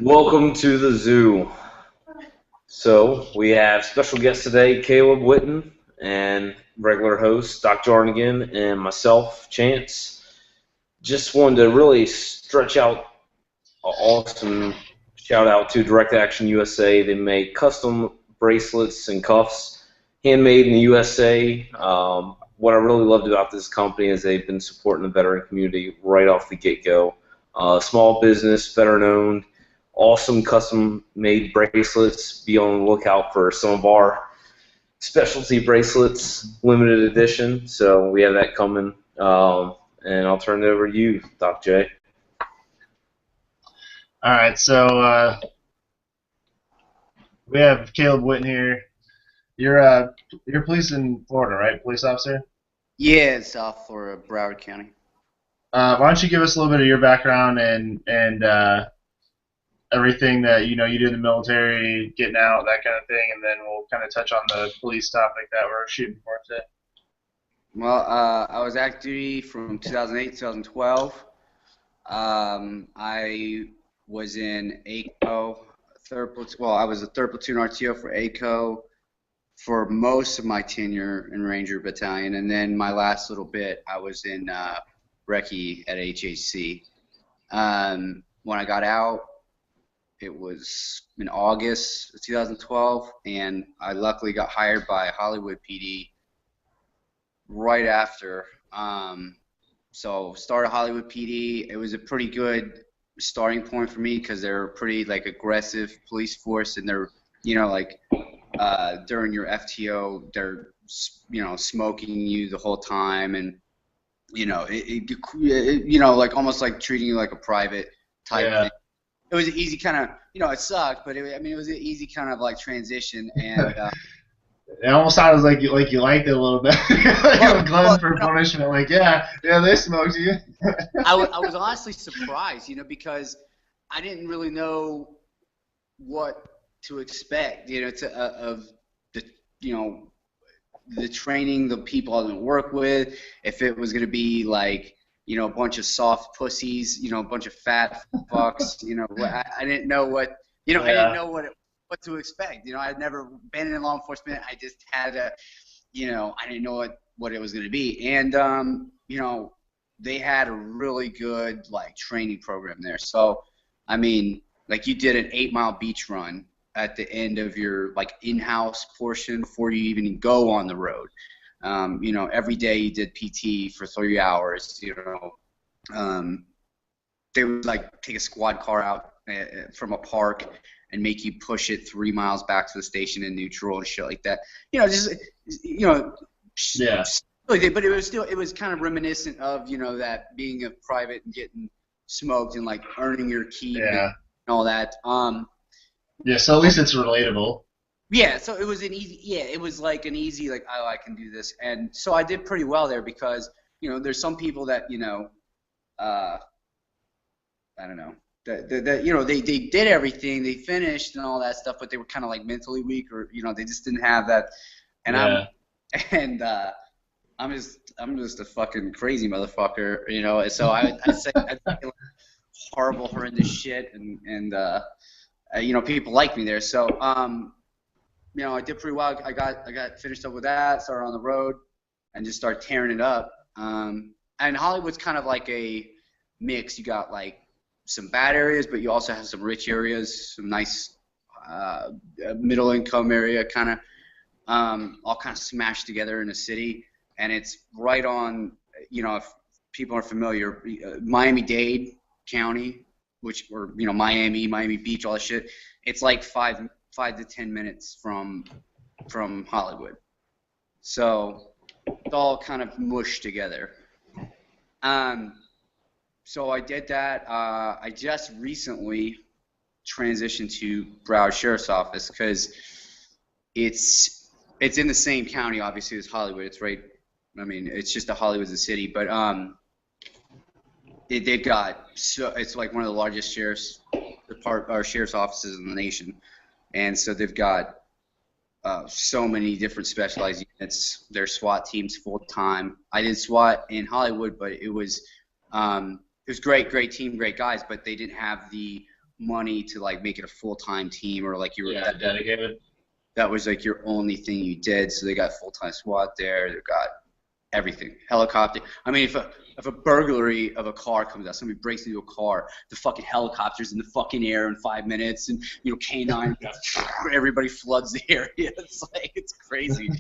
Welcome to the zoo. So we have special guest today, Caleb Whitten, and regular host Dr. Arnigan, and myself, Chance. Just wanted to really stretch out an awesome shout out to Direct Action USA. They make custom bracelets and cuffs, handmade in the USA. What I really loved about this company is they've been supporting the veteran community right off the get go. Small business, veteran owned, awesome custom made bracelets. Be on the lookout for some of our specialty bracelets, limited edition. So we have that coming. And I'll turn it over to you, Doc J. All right, so we have Caleb Whitten here. You're police in Florida, right? Police officer. Yeah, it's South Florida, Broward County. Why don't you give us a little bit of your background and everything that you do in the military, getting out, that kind of thing, and then we'll kind of touch on the police topic that we're shooting for today. Well, I was active duty from 2008 to 2012. I was in ACO, third platoon. Well, I was a third platoon RTO for ACO for most of my tenure in Ranger Battalion, and then my last little bit, I was in Recce at HHC. When I got out, it was in August of 2012, and I luckily got hired by Hollywood PD right after. So started Hollywood PD. It was a pretty good starting point for me because they're a pretty aggressive police force, and they're during your FTO they're smoking you the whole time, and almost like treating you like a private type Yeah. thing. It was an easy kind of, it sucked, but it was an easy kind of transition, and It almost sounds like you liked it a little bit. Like a glutton for punishment. Like, yeah, they smoked you. I was honestly surprised, because I didn't really know what to expect, of the, the training, the people I didn't work with, if it was going to be a bunch of soft pussies, a bunch of fat fucks, I didn't know what, I didn't Yeah. know what to expect. I'd never been in law enforcement. I just had a, I didn't know what it was going to be. And, they had a really good, training program there. So, I mean, you did an 8-mile beach run at the end of your, in-house portion before you even go on the road. Every day you did PT for 3 hours, they would take a squad car out from a park and make you push it 3 miles back to the station in neutral and shit like that. Just Yeah. but it was kind of reminiscent of that being a private and getting smoked and earning your keep Yeah. and all that. Yeah. So at least it's relatable. Yeah, so it was it was an easy oh, I can do this, and so I did pretty well there because there's some people that I don't know. That they did everything, they finished and all that stuff, but they were kind of mentally weak, or they just didn't have that. And Yeah. and I'm just a fucking crazy motherfucker, And so I say horrible, horrendous shit, and people like me there. So I did pretty well. I got finished up with that, started on the road, and just started tearing it up. And Hollywood's kind of like a mix. You got some bad areas, but you also have some rich areas, some nice middle income area, kind of all kind of smashed together in a city. And it's right on, if people are familiar, Miami-Dade County, or Miami Beach, all that shit. It's 5 to 10 minutes from Hollywood. So it's all kind of mushed together. So I did that. I just recently transitioned to Broward Sheriff's Office because it's in the same county, obviously, as Hollywood. It's right. I mean, it's just Hollywood's a city, but they've got it's one of the largest sheriff's offices in the nation, and so they've got so many different specialized units. Their SWAT teams full time. I did SWAT in Hollywood, but it was great team, great guys, but they didn't have the money to like make it a full-time team, or like you were dedicated. that was like your only thing you did. So they got full-time SWAT there. They got everything, helicopter. I mean, if a burglary of a car comes out, somebody breaks into a car, the fucking helicopter's in the fucking air in 5 minutes, and K9, everybody floods the area. It's crazy.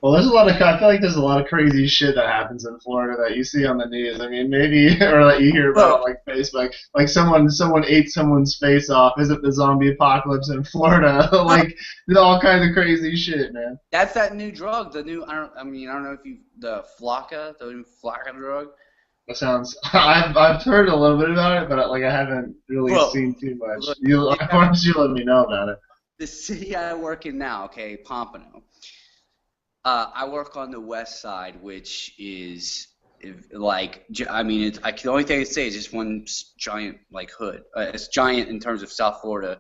Well, there's a lot of. I feel like there's a lot of crazy shit that happens in Florida that you see on the news. I mean, maybe or that you hear about on, like Facebook. Like someone ate someone's face off. Is it the zombie apocalypse in Florida? Like all kinds of crazy shit, man. That's that new drug. The new I don't know if the new Flocka drug. That sounds. I've heard a little bit about it, but like I haven't really seen too much. Why don't you let me know about it? The city I work in now, okay, Pompano. I work on the west side, which is like, I mean, the only thing I say is just one giant like hood. It's giant in terms of South Florida.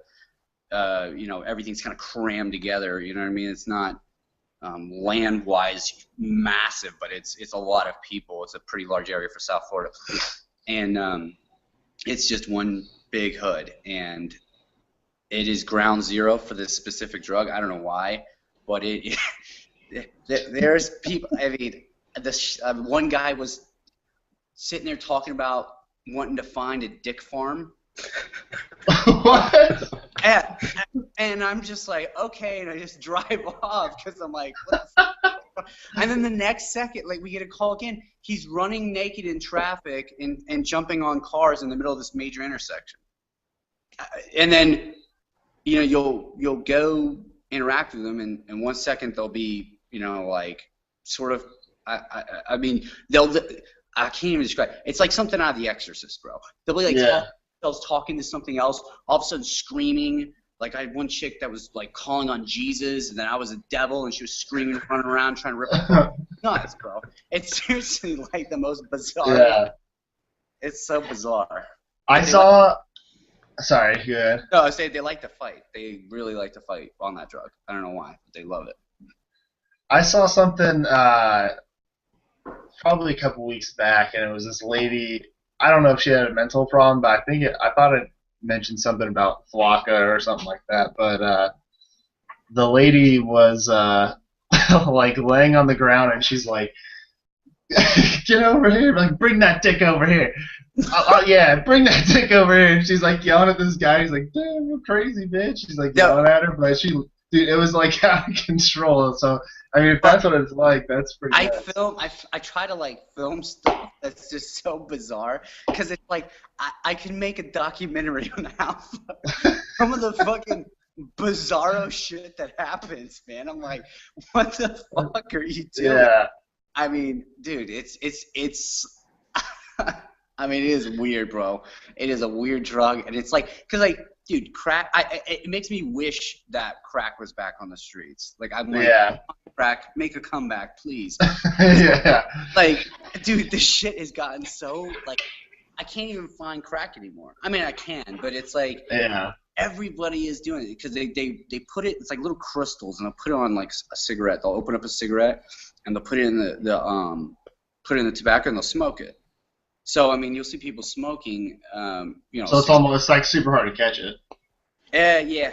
Everything's kind of crammed together. You know what I mean? It's not land-wise massive, but it's a lot of people. It's a pretty large area for South Florida, and it's just one big hood, and it is ground zero for this specific drug. I don't know why, but there's people. I mean, one guy was sitting there talking about wanting to find a dick farm. What? And I'm just like, okay, and I just drive off because I'm like, what the fuck? And then the next second, like, we get a call again. He's running naked in traffic and jumping on cars in the middle of this major intersection. And then you'll go interact with them, and 1 second they'll be, like, sort of, I mean, I can't even describe it. It's like something out of The Exorcist, bro. They'll be like talking to something else, all of a sudden screaming. Like, I had one chick that was, like, calling on Jesus, and then I was a devil, and she was screaming and running around trying to rip nuts, bro. It's seriously, like, the most bizarre. Yeah. It's so bizarre. Sorry, go ahead. No, I say they like to fight. They really like to fight on that drug. I don't know why, but they love it. I saw something probably a couple weeks back, and it was this lady. I don't know if she had a mental problem, but I thought it mentioned something about Flocka or something like that. But the lady was like laying on the ground, and she's like, "Get over here! Like, bring that dick over here!" Yeah, bring that dick over here. And she's like yelling at this guy. He's like, "Damn, you're crazy, bitch." She's like yelling at her, but dude, it was like out of control. So I mean, if that's what it's like, that's pretty. I try to like film stuff that's just so bizarre because it's like I can make a documentary on how some of the fucking bizarro shit that happens, man. I'm like, what the fuck are you doing? Yeah. I mean, dude, it's I mean, it is weird, bro. It is a weird drug, and it's like, cause like, dude, crack. It makes me wish that crack was back on the streets. Like, I'm like, crack, make a comeback, please. Yeah. Like, dude, this shit has gotten so like, I can't even find crack anymore. I mean, I can, but it's like, everybody is doing it because they put it. It's like little crystals, and they'll put it on like a cigarette. They'll open up a cigarette, and they'll put it in put it in the tobacco, and they'll smoke it. So I mean, you'll see people smoking. So it's almost like super hard to catch it. Yeah.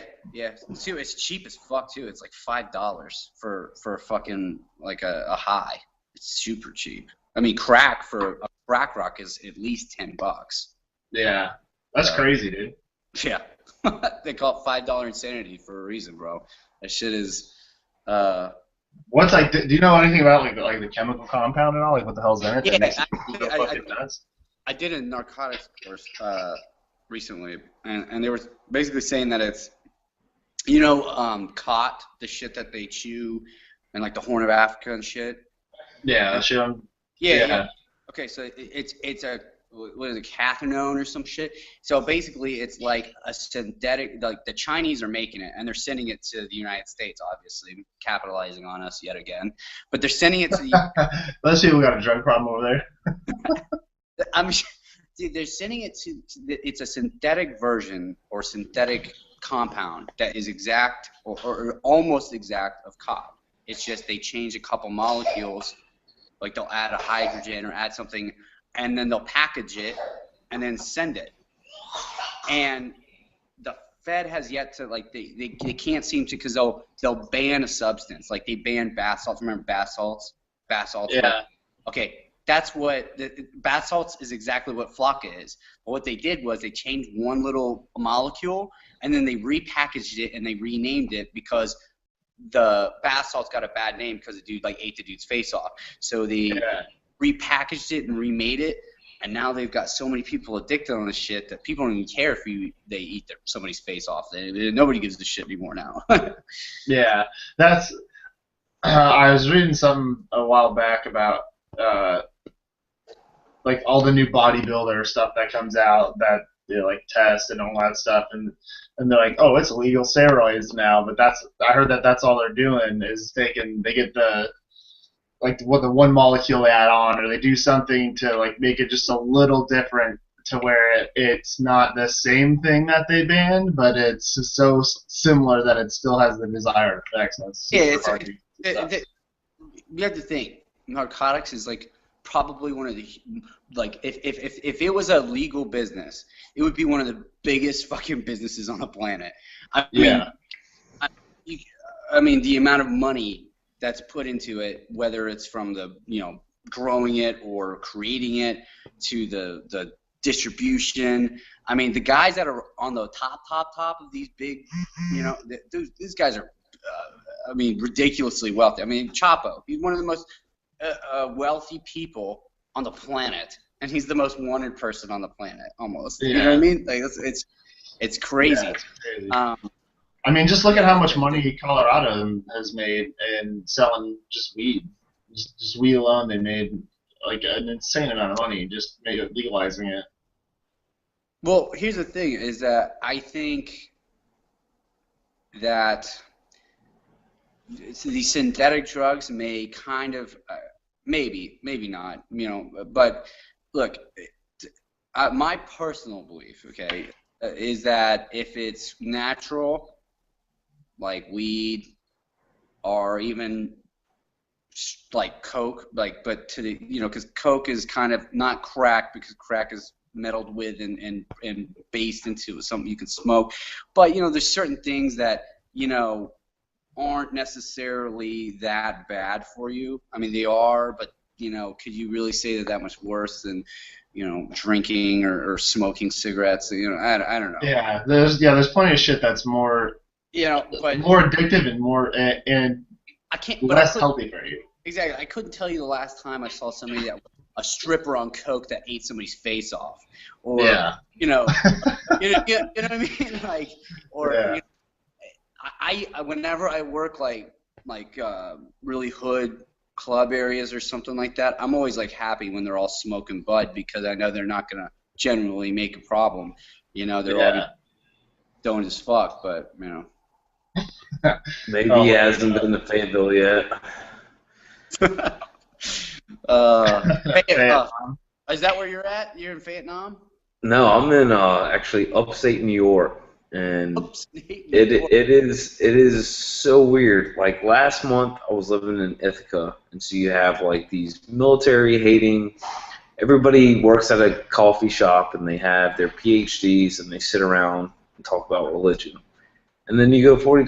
Too, it's cheap as fuck too. It's like $5 for fucking like a high. It's super cheap. I mean, crack for a crack rock is at least $10. Yeah, that's crazy, dude. Yeah, they call it $5 insanity for a reason, bro. That shit is. What's like? Do you know anything about like the chemical compound and all? Like what the hell's in it? Yeah, I did a narcotics course recently, and they were basically saying that it's, khat, the shit that they chew, and like the Horn of Africa and shit. Yeah, Yeah. Okay, so it's a, what is it, cathinone or some shit? So basically, it's like a synthetic. Like the Chinese are making it, and they're sending it to the United States, obviously capitalizing on us yet again. But they're sending it to the. Those people got a drug problem over there. Dude, they're sending it to. It's a synthetic version or synthetic compound that is exact or almost exact of khat. It's just they change a couple molecules, like they'll add a hydrogen or add something. And then they'll package it and then send it. And the Fed has yet to, like, they can't seem to, because they'll ban a substance. Like, they banned bath salts. Remember bath salts? Bath salts. Yeah. Okay, that's what bath salts is, exactly what Flocka is. But what they did was they changed one little molecule, and then they repackaged it and they renamed it because the bath salts got a bad name because the dude, like, ate the dude's face off. So they repackaged it and remade it, and now they've got so many people addicted on this shit that people don't even care if they eat somebody's face off. Nobody gives a shit anymore now. Yeah, that's. I was reading something a while back about like all the new bodybuilder stuff that comes out that they like test and all that stuff, and they're like, oh, it's illegal steroids now, but I heard that's all they're doing is they get the like what the one molecule they add on, or they do something to like make it just a little different to where it's not the same thing that they banned, but it's so similar that it still has the desired effects. You have to think narcotics is like probably one of the, like, if it was a legal business, it would be one of the biggest fucking businesses on the planet. I mean, the amount of money that's put into it, whether it's from the, growing it or creating it to the distribution. I mean, the guys that are on the top of these big, these guys are, ridiculously wealthy. I mean, Chapo, he's one of the most wealthy people on the planet, and he's the most wanted person on the planet, almost. You know what I mean? Like, it's crazy. Yeah, it's crazy. I mean, just look at how much money Colorado has made in selling just weed. Just weed alone, they made like an insane amount of money just legalizing it. Well, here's the thing: is that I think that the synthetic drugs may kind of, maybe not, but look, my personal belief, okay, is that if it's natural, like weed, or even like coke, like, but to the, because coke is kind of not crack, because crack is meddled with and based into something you can smoke, but there's certain things that aren't necessarily that bad for you. I mean, they are, but could you really say that much worse than drinking or smoking cigarettes? I don't know. Yeah, there's plenty of shit that's more but more addictive and more and I can't, less healthy for you. Exactly. I couldn't tell you the last time I saw somebody that a stripper on coke that ate somebody's face off, or you know what I mean, like, or I whenever I work like really hood club areas or something like that, I'm always like happy when they're all smoking bud, because I know they're not gonna generally make a problem. They're all stoned as fuck, but Maybe he hasn't been to Fayetteville yet. Is that where you're at? You're in Vietnam? No, I'm in actually upstate New York, and it is so weird. Like last month, I was living in Ithaca, and so you have like these military hating. Everybody works at a coffee shop, and they have their PhDs, and they sit around and talk about religion. And then you go 40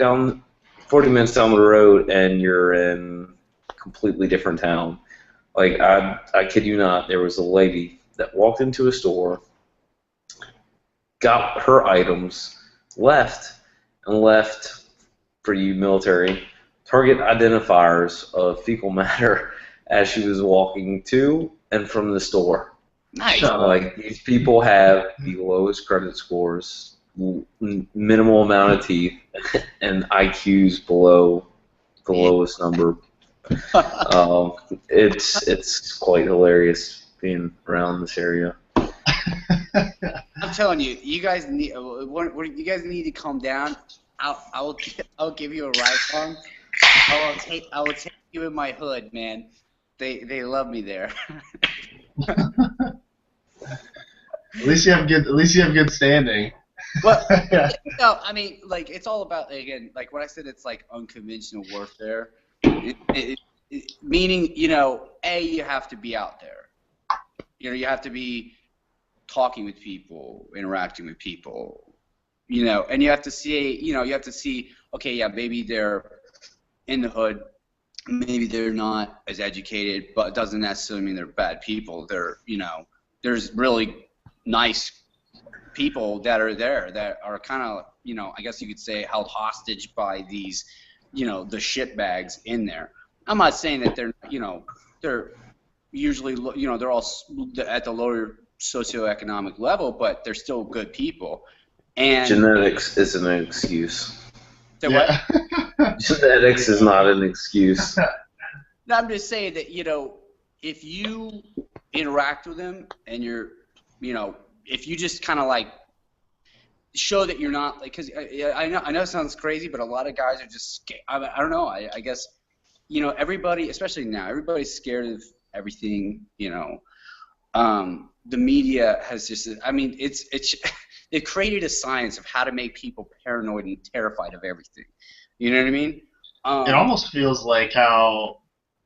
minutes down the road, and you're in a completely different town. Like, I kid you not, there was a lady that walked into a store, got her items, left for you military, target identifiers of fecal matter as she was walking to and from the store. Nice. Like, these people have the lowest credit scores, minimal amount of teeth, and IQs below the lowest number. It's quite hilarious being around this area. I'm telling you, you guys need to calm down. I'll give you a ride home. I will take you in my hood, man. They love me there. At least you have good standing. Well, no, I mean, like, it's all about, again, like what I said, it's like unconventional warfare. Meaning, A, you have to be out there. You have to be talking with people, interacting with people, you know, and you have to see, okay, yeah, maybe they're in the hood, maybe they're not as educated, but it doesn't necessarily mean they're bad people. They're, you know, there's really nice people that are there that are kind of, you know, I guess you could say held hostage by these, you know, the shitbags in there. I'm not saying that they're, you know, they're usually, you know, they're all at the lower socioeconomic level, but they're still good people. And genetics isn't an excuse. What? Genetics is not an excuse. No, I'm just saying that, you know, if you interact with them and you're, you know, if you just kind of like show that you're not like, because I know it sounds crazy, but a lot of guys are just scared. I don't know. I guess, you know, everybody, especially now, everybody's scared of everything. You know, the media has just, I mean, it's they've created a science of how to make people paranoid and terrified of everything. You know what I mean? It almost feels like how,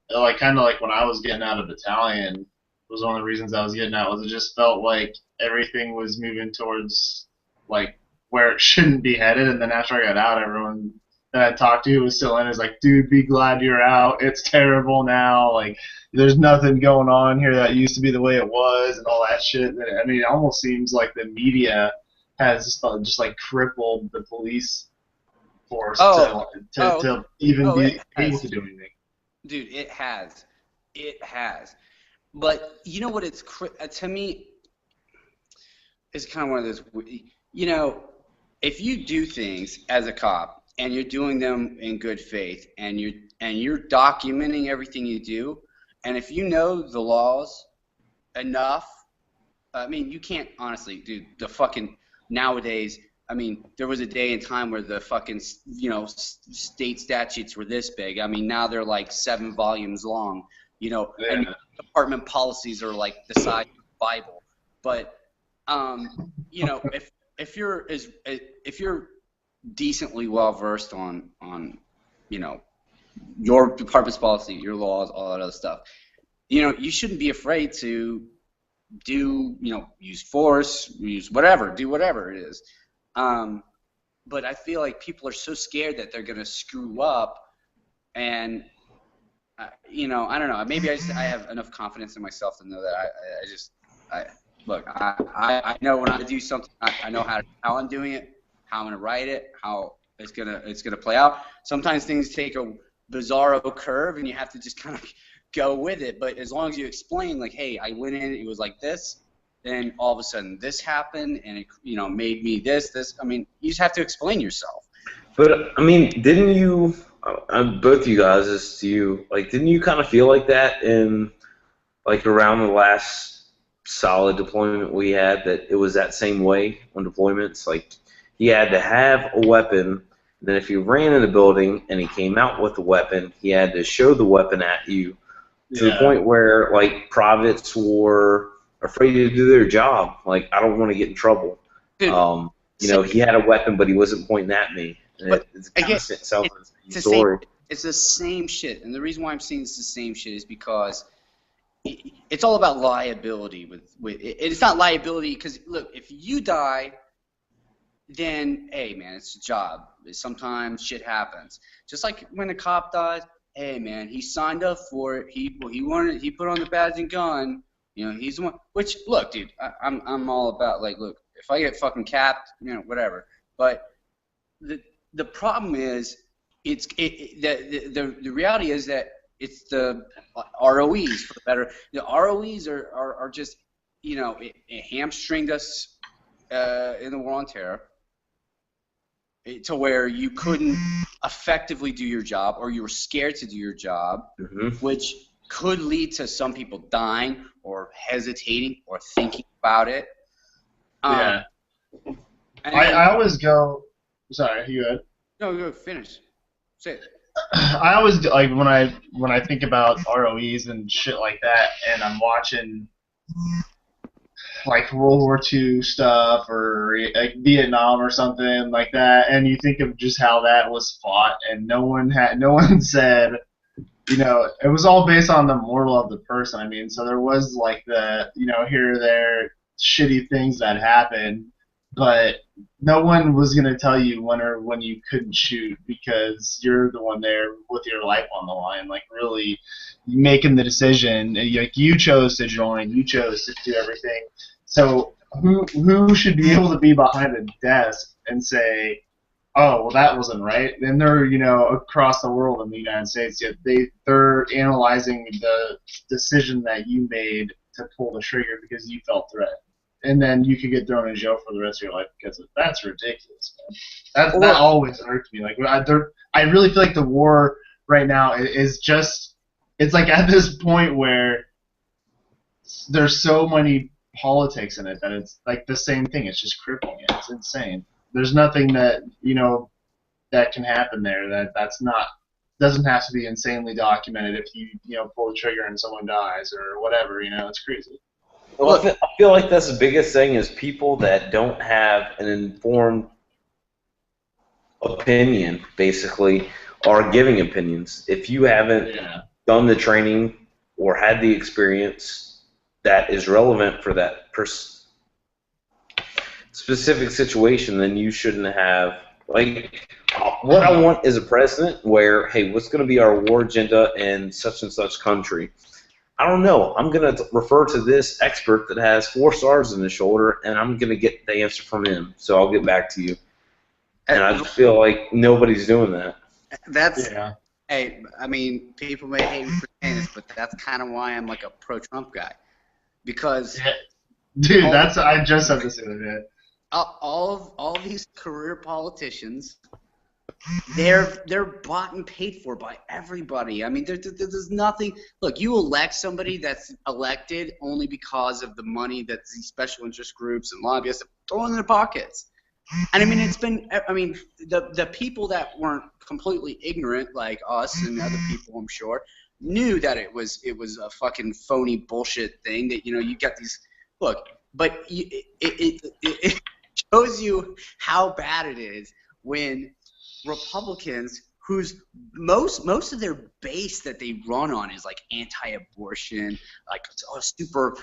like, kind of like when I was getting out of battalion, was one of the reasons I was getting out, was it just felt like everything was moving towards, like, where it shouldn't be headed, and then after I got out, everyone that I talked to was still in, is like, dude, be glad you're out, it's terrible now, like, there's nothing going on here that used to be the way it was, and all that shit. I mean, it almost seems like the media has just like, crippled the police force to even be able to do anything. Dude, it has. It has. But you know what? It's to me, it's kind of one of those. You know, if you do things as a cop and you're doing them in good faith and you're documenting everything you do, and if you know the laws enough, I mean, you can't honestly, dude. The fucking nowadays. I mean, there was a day and time where the fucking, you know, state statutes were this big. I mean, now they're like 7 volumes long, you know, and department policies are like the size of the Bible. But, you know, if you're decently well versed on, you know, your department's policy, your laws, all that other stuff, you know, you shouldn't be afraid to do, you know, use force, use whatever, do whatever it is. But I feel like people are so scared that they're going to screw up, and you know, I don't know. Maybe I have enough confidence in myself to know that I know when I do something, I know how I'm doing it, how I'm going to write it, how it's gonna play out. Sometimes things take a bizarro curve, and you have to just kind of go with it. But as long as you explain, like, hey, I went in, it was like this. Then all of a sudden this happened, and it, you know, made me this. I mean, you just have to explain yourself. But I mean, didn't you? Both you guys, as to you, like, didn't you kind of feel like that in, like, around the last solid deployment we had? That it was that same way on deployments. Like, he had to have a weapon. And then if he ran in a building and he came out with a weapon, he had to show the weapon at you to the point where, like, privates were afraid to do their job. Like, I don't want to get in trouble. Dude, you know, he had a weapon, but he wasn't pointing at me. But it's kind of story. It's the same shit, and the reason why I'm saying it's the same shit is because it's all about liability. It's not liability because, look, if you die, then hey man, it's a job. Sometimes shit happens. Just like when a cop dies, hey man, he signed up for it. He put on the badge and gun. You know, he's the one. Which, look, dude, I'm all about, like, look, if I get fucking capped, you know, whatever. But the problem is, the reality is that it's the ROEs for the better. The ROEs are just, you know, it hamstringed us in the war on terror to where you couldn't effectively do your job, or you were scared to do your job, which could lead to some people dying or hesitating or thinking about it. I always go. Sorry, you good? No, go finish. Say it. I always, like, when I think about ROEs and shit like that, and I'm watching, like, World War II stuff or, like, Vietnam or something like that, and you think of just how that was fought, and no one said, you know, it was all based on the moral of the person. I mean, so there was, like, the, you know, here or there, shitty things that happen, but no one was gonna tell you when you couldn't shoot because you're the one there with your life on the line, like really making the decision. Like you chose to join, you chose to do everything. So who should be able to be behind a desk and say, oh, well, that wasn't right. And they're, across the world in the United States, yet they're analyzing the decision that you made to pull the trigger because you felt threatened. And then you could get thrown in jail for the rest of your life because of that's ridiculous, man. That always irked me. Like I really feel like the war right now is just it's like at this point where there's so many politics in it that it's like the same thing. It's just crippling it. It's insane. There's nothing that that can happen there that's not doesn't have to be insanely documented if you pull the trigger and someone dies or whatever. It's crazy. Well, I feel like that's the biggest thing is people that don't have an informed opinion, basically, are giving opinions. If you haven't done the training or had the experience that is relevant for that specific situation, then you shouldn't have, like, what I want is a president where, hey, what's going to be our war agenda in such and such country? I don't know. I'm going to refer to this expert that has 4 stars in his shoulder, and I'm going to get the answer from him. So I'll get back to you. And I just feel like nobody's doing that. That's hey. I mean, people may hate me for saying this, but that's kind of why I'm like a pro-Trump guy, because dude, I just said this the other day. All these career politicians, they're bought and paid for by everybody. I mean, there's nothing. Look, you elect somebody that's elected only because of the money that these special interest groups and lobbyists throw in their pockets. And I mean, the people that weren't completely ignorant, like us and other people, I'm sure, knew that it was a fucking phony bullshit thing. That you got these but it shows you how bad it is when Republicans, whose most of their base that they run on is like anti-abortion, like super,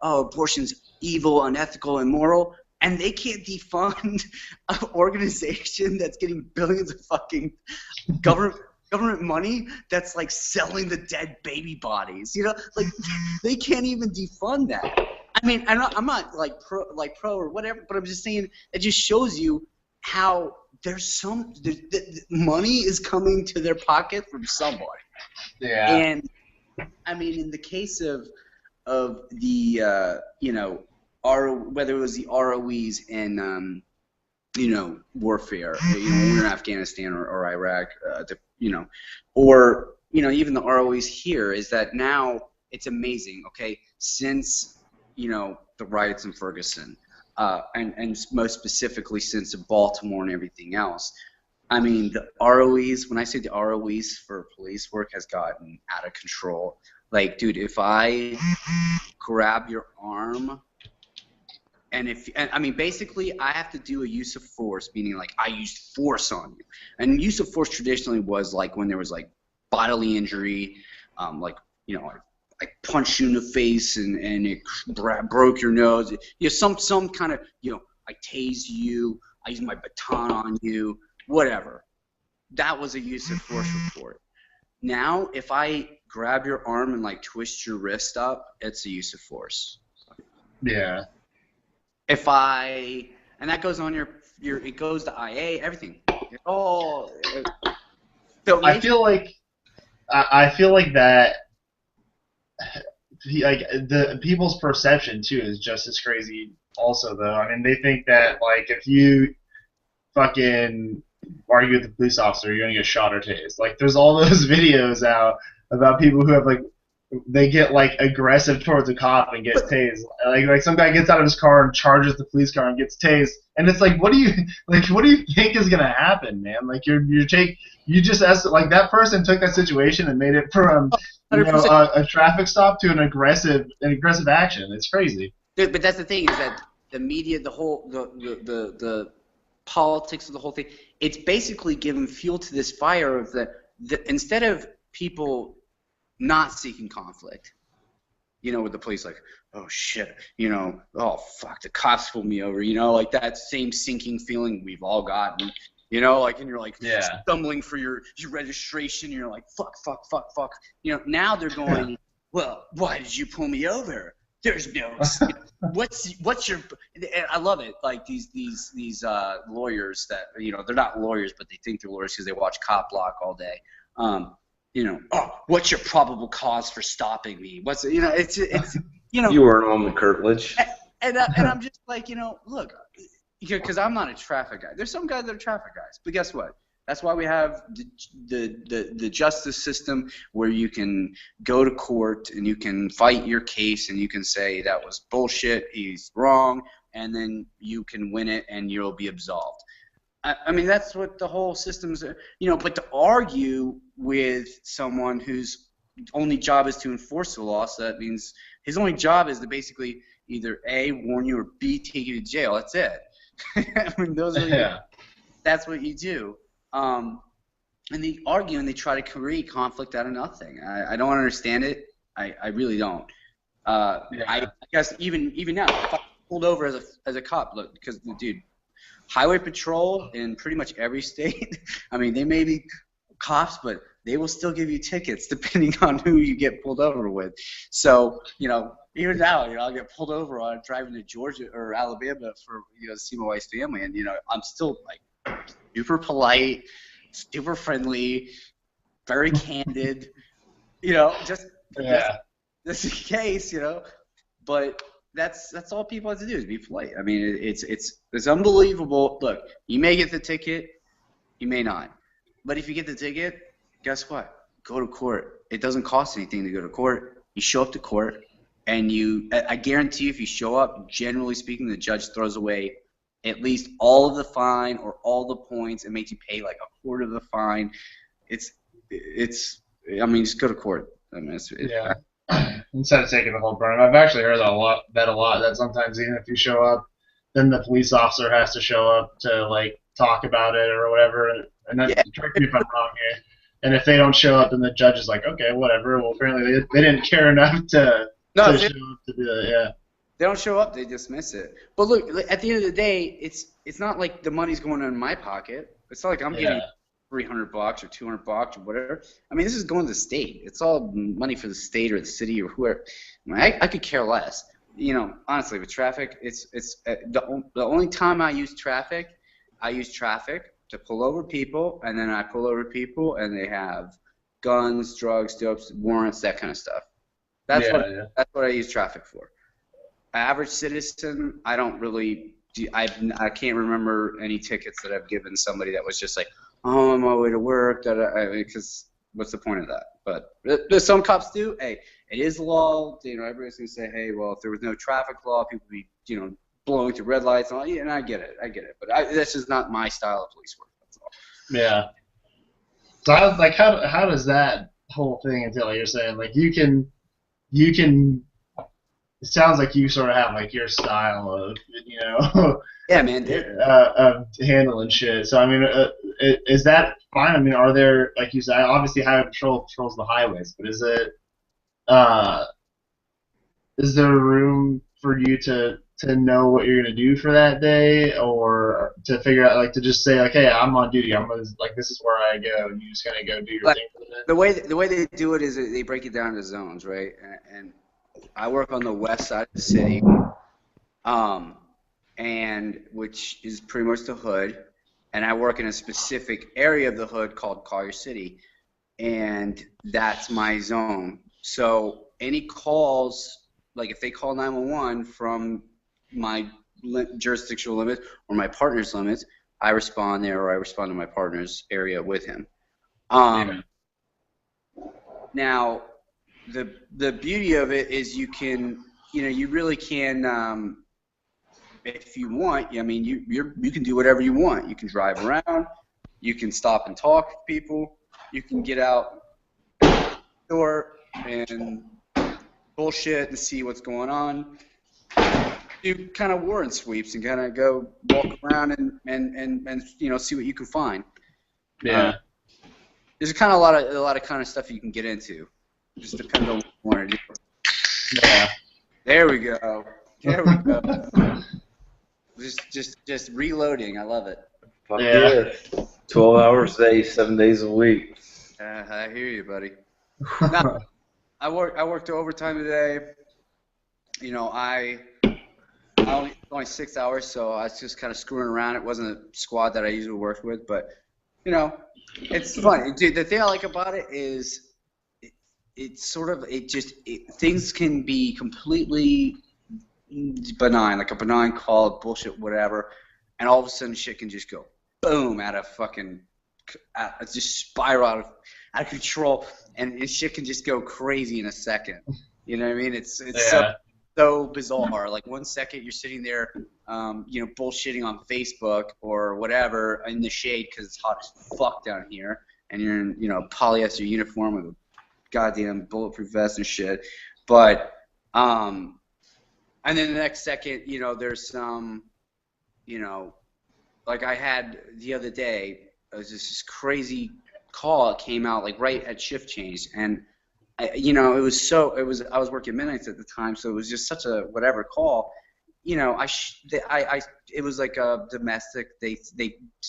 abortion's evil, unethical, immoral, and they can't defund an organization that's getting billions of fucking government money that's like selling the dead baby bodies. Like they can't even defund that. I mean, I'm not like pro or whatever, but I'm just saying it just shows you how there's the money is coming to their pocket from somebody. Yeah. And I mean, in the case of the whether it was the ROEs in warfare, when we were in Afghanistan or Iraq, or even the ROEs here, is that now it's amazing. Okay, since the riots in Ferguson. And most specifically since Baltimore and everything else. I mean, the ROEs, when I say the ROEs for police work has gotten out of control. Like, dude, if I grab your arm, and basically I have to do a use of force, meaning like I used force on you. And use of force traditionally was like when there was like bodily injury, I punched you in the face and it broke your nose. Some kind of, I tased you, I used my baton on you, whatever. That was a use of force report. Now, if I grab your arm and like twist your wrist up, it's a use of force. Yeah. And that goes on it goes to IA, everything. So I feel like that. Like the people's perception too is just as crazy. Also, though, I mean, they think that like if you fucking argue with the police officer, you're gonna get shot or tased. Like, there's all those videos out about people who have like they get like aggressive towards a cop and get tased. Like some guy gets out of his car and charges the police car and gets tased. And it's like, what do you think is gonna happen, man? Like you just asked, like that person took that situation and made it from a traffic stop to an aggressive action. It's crazy. Dude, but that's the thing is that the media, the politics of the whole thing, it's basically given fuel to this fire of the instead of people not seeking conflict, with the police, like, oh shit, oh fuck, the cops pulled me over, like that same sinking feeling we've all gotten, like, and you're like stumbling for your registration, you're like, fuck. Now they're going, well, why did you pull me over? There's no, what's your, and I love it, like these lawyers that, they're not lawyers, but they think they're lawyers because they watch Cop Block all day. Oh, what's your probable cause for stopping me? What's, it's You weren't on the curtilage. And I'm just like, look, because I'm not a traffic guy. There's some guys that are traffic guys, but guess what? That's why we have the justice system where you can go to court and you can fight your case and you can say that was bullshit, he's wrong, and then you can win it and you'll be absolved. I mean, that's what the whole system's, but to argue with someone whose only job is to enforce the law, so that means his only job is to basically either A, warn you, or B, take you to jail. That's it. I mean, those are that's what you do. And they argue and they try to create conflict out of nothing. I don't understand it. I really don't. I guess even now, if I pulled over as a cop, look, because dude, highway patrol in pretty much every state, I mean, they may be cops, but they will still give you tickets depending on who you get pulled over with. So, even now, I'll get pulled over while I'm driving to Georgia or Alabama for, to see my wife's family, and, I'm still, like, super polite, super friendly, very candid, just that's the case, but that's all people have to do is be polite. I mean, it's unbelievable. Look, you may get the ticket, you may not, but if you get the ticket, guess what? Go to court. It doesn't cost anything to go to court. You show up to court, and I guarantee if you show up, generally speaking, the judge throws away at least all of the fine or all the points and makes you pay like a quarter of the fine. I mean, just go to court. I mean, Instead of taking the whole burn. I've actually heard that a lot. That sometimes even if you show up, then the police officer has to show up to like talk about it or whatever. And correct me if I'm wrong here. And if they don't show up, then the judge is like, okay, whatever. Well, apparently they didn't care enough to show up to do that. Yeah. They don't show up, they dismiss it. But look, at the end of the day, it's not like the money's going in my pocket. It's not like I'm getting $300 or $200 or whatever. I mean, this is going to the state. It's all money for the state or the city or whoever. I could care less. Honestly, with traffic, it's the only time I use traffic to pull over people, and then I pull over people, and they have guns, drugs, dopes, warrants, that kind of stuff. That's what I use traffic for. Average citizen, I don't really. I can't remember any tickets that I've given somebody that was just like, oh, I'm on my way to work. Because what's the point of that? But some cops do. Hey, it is the law. Everybody's gonna say, hey, well, if there was no traffic law, people would be, blowing through red lights and all. Yeah, and I get it. But that's just not my style of police work. That's all. Yeah. So how does that whole thing entail? Like you're saying, like you can. It sounds like you sort of have like your style of, yeah, man, of handling shit. So I mean, is that fine? I mean, are there, like you said, obviously highway patrol patrols the highways, but is there room for you to know what you're gonna do for that day, or to figure out, like, to just say like, hey, I'm on duty, I'm gonna, like, this is where I go, and you just kind of go do your thing for the day? The way they do it is they break it down into zones, right? And I work on the west side of the city, and which is pretty much the hood, and I work in a specific area of the hood called Collier City, and that's my zone. So any calls, like if they call 911 from my jurisdictional limit or my partner's limits, I respond there, or I respond to my partner's area with him. Now, the beauty of it is you can, you really can, if you want. I mean, you can do whatever you want. You can drive around. You can stop and talk to people. You can get out the door and bullshit and see what's going on. Do kind of warrant sweeps and kind of go walk around and see what you can find. Yeah. There's kind of a lot of kind of stuff you can get into. Just depends on what you want to do. Yeah. There we go. There we go. Just reloading. I love it. Fuck Yeah. yeah. 12 hours a day, 7 days a week. I hear you, buddy. No, I worked overtime today. You know, only 6 hours, so I was just kind of screwing around. It wasn't a squad that I usually work with, but you know, it's funny. Dude, the thing I like about it is it's sort of things can be completely benign, like a benign call, bullshit, whatever, and all of a sudden shit can just go boom just spiral out of control, and shit can just go crazy in a second. You know what I mean? It's so bizarre. Like 1 second you're sitting there, bullshitting on Facebook or whatever in the shade because it's hot as fuck down here, and you're in, polyester uniform with a goddamn bulletproof vest and shit. But, and then the next second, there's some, like I had the other day, it was just this crazy call that came out like right at shift change, and I was working midnights at the time, so it was just such a whatever call. It was like a domestic. They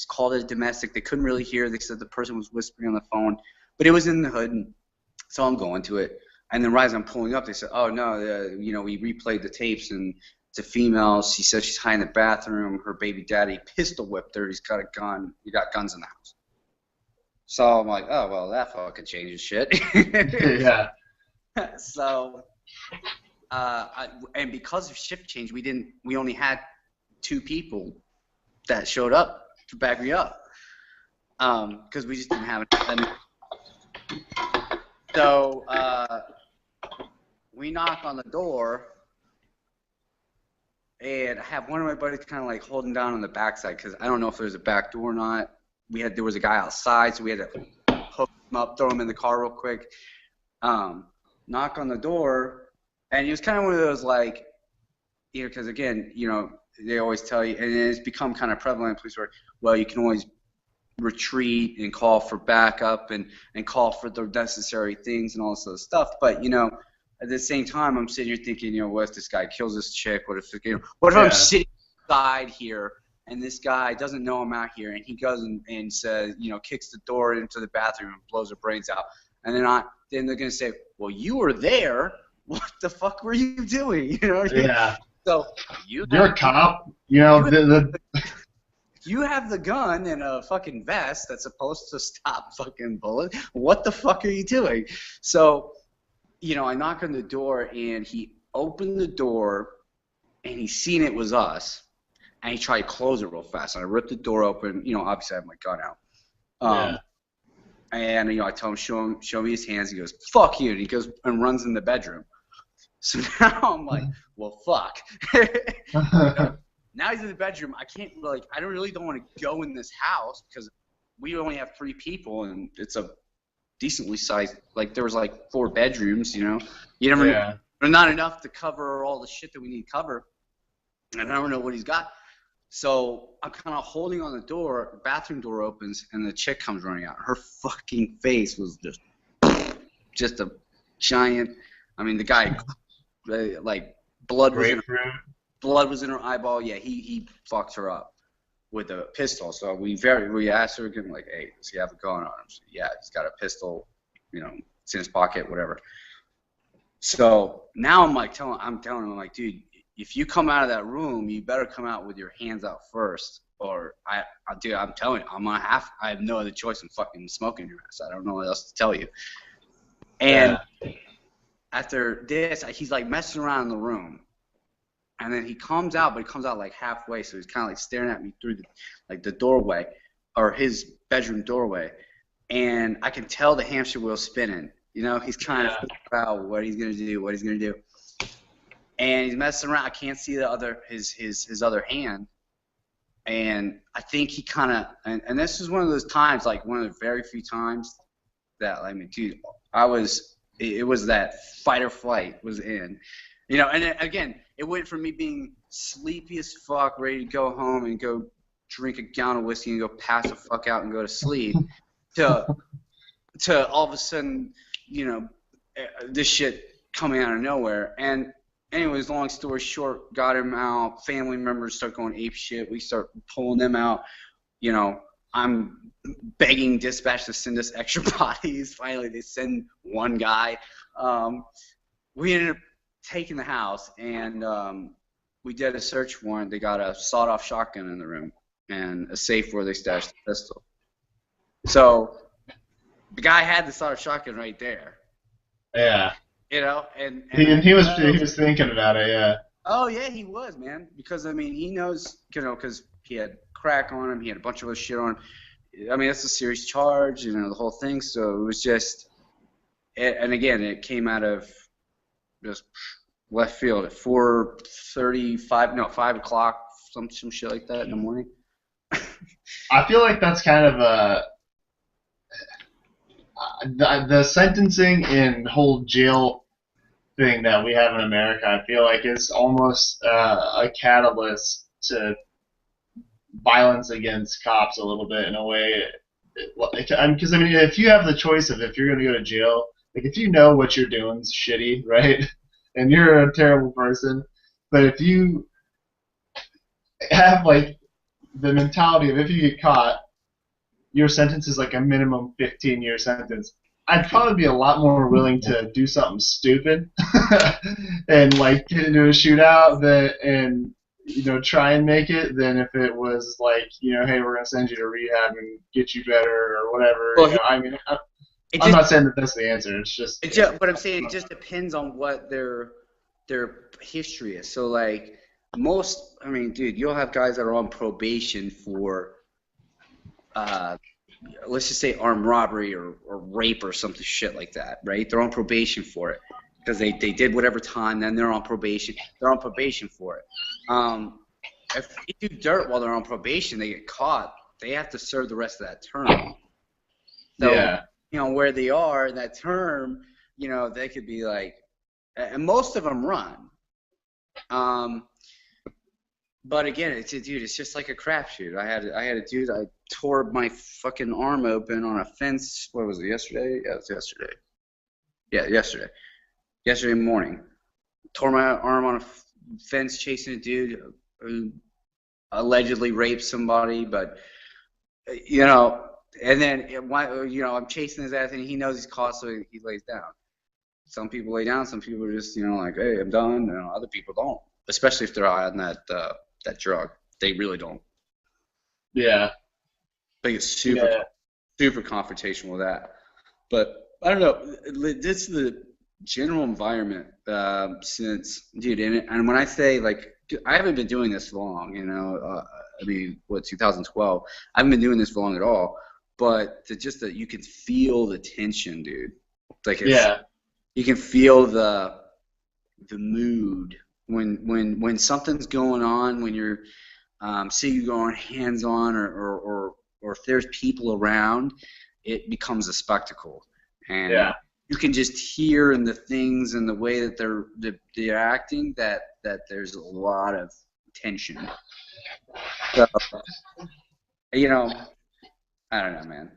called it domestic. They couldn't really hear. They said the person was whispering on the phone, but it was in the hood. And so I'm going to it, and then right as I'm pulling up, they said, "Oh no, we replayed the tapes, and it's a female. She says she's hiding in the bathroom. Her baby daddy pistol whipped her. He's got a gun. You got guns in the house." So I'm like, oh, well, that fucking changes shit. Yeah. So, and because of shift change, we only had 2 people that showed up to back me up. Because we just didn't have it. So, we knock on the door, and I have one of my buddies kind of like holding down on the backside because I don't know if there's a back door or not. There was a guy outside, so we had to hook him up, throw him in the car real quick. Knock on the door, and he was kind of one of those like, because again, they always tell you, and it's become kind of prevalent in police work. Well, you can always retreat and call for backup and call for the necessary things and all this other stuff. But at the same time, I'm sitting here thinking, what if this guy kills this chick? What if I'm sitting outside here? And this guy doesn't know I'm out here, and he goes and says, kicks the door into the bathroom and blows her brains out. And then they're gonna say, well, you were there. What the fuck were you doing? Yeah. So you're a cop. You have the gun and a fucking vest that's supposed to stop fucking bullets. What the fuck are you doing? So, I knock on the door, and he opened the door, and he seen it was us. And he tried to close it real fast. And I ripped the door open. Obviously I have my gun out. And I tell him, show me his hands. He goes, fuck you. And he goes and runs in the bedroom. So now I'm like, well, fuck. Now he's in the bedroom. I don't want to go in this house because we only have 3 people, and it's a decently sized, like there was like 4 bedrooms, You never know. But not enough to cover all the shit that we need to cover. And I don't know what he's got. So I'm kind of holding on the door, bathroom door opens, and the chick comes running out. Her fucking face was just a giant, the guy, like, blood was in her eyeball. Yeah, he fucked her up with a pistol. So we asked her again, like, hey, does he have a gun on him? She said, yeah, he's got a pistol, it's in his pocket, whatever. So now I'm telling him, like, dude, if you come out of that room, you better come out with your hands out first, or I'm telling you, I have no other choice than fucking smoking your ass. I don't know what else to tell you. And after this, he's like messing around in the room, and then he comes out, but he comes out like halfway, so he's kind of like staring at me through the doorway, or his bedroom doorway, and I can tell the hamster wheel spinning. He's trying to figure out what he's gonna do. And he's messing around. I can't see his other hand, and I think he kind of and this is one of those times, like one of the very few times that dude, it was that fight or flight was in, and then, again, it went from me being sleepy as fuck, ready to go home and go drink a gallon of whiskey and go pass the fuck out and go to sleep, to all of a sudden, this shit coming out of nowhere. And anyways, long story short, got him out. Family members start going ape shit. We start pulling them out. You know, I'm begging dispatch to send us extra bodies. Finally, they send one guy. We ended up taking the house, and we did a search warrant. They got a sawed-off shotgun in the room and a safe where they stashed the pistol. So the guy had the sawed-off shotgun right there. Yeah. You know, and he was thinking about it, yeah. Oh yeah, he was, man. Because I mean, he knows, you know, because he had crack on him, he had a bunch of other shit on him. I mean, that's a serious charge, you know, the whole thing. So it was just, and again, it came out of just left field at 4:35, no, 5 o'clock, some shit like that in the morning. I feel like that's kind of the sentencing and whole jail thing that we have in America. I feel like is almost a catalyst to violence against cops a little bit in a way. Because I mean, if you have the choice of if you're going to go to jail, like if you know what you're doing is shitty, right, and you're a terrible person, but if you have like the mentality of if you get caught, your sentence is like a minimum 15-year sentence, I'd probably be a lot more willing to do something stupid and like get into a shootout and you know try and make it than if it was like, you know, hey, we're gonna send you to rehab and get you better or whatever. Well, you know, I mean, I'm not saying that that's the answer. It's just. But I'm saying it just depends on what their history is. So like most, I mean, dude, you'll have guys that are on probation for, let's just say armed robbery or rape or something shit like that, right? They're on probation for it because they did whatever time, then they're on probation. They're on probation for it. If they do dirt while they're on probation, they get caught, they have to serve the rest of that term. So, yeah. You know, where they are in that term, you know, they could be like, and most of them run. But again, it's just like a crapshoot. I had a dude, I tore my fucking arm open on a fence. What was it, yesterday? Yeah, it was yesterday. Yeah, yesterday. Yesterday morning. Tore my arm on a fence chasing a dude who allegedly raped somebody, but, you know, and then, you know, I'm chasing his ass and he knows he's caught, so he lays down. Some people lay down, some people are just, you know, like, hey, I'm done. You know, other people don't, especially if they're on that drug. They really don't. Yeah. They get super confrontational with that. But I don't know. This is the general environment since, dude, and when I say, like, I haven't been doing this long, you know. I mean, 2012? I haven't been doing this for long at all. But just that you can feel the tension, dude. Like, you can feel the mood when something's going on, when you're say you're going hands on or if there's people around, it becomes a spectacle, and you can just hear in the things and the way that they're acting that there's a lot of tension. So, you know, I don't know, man.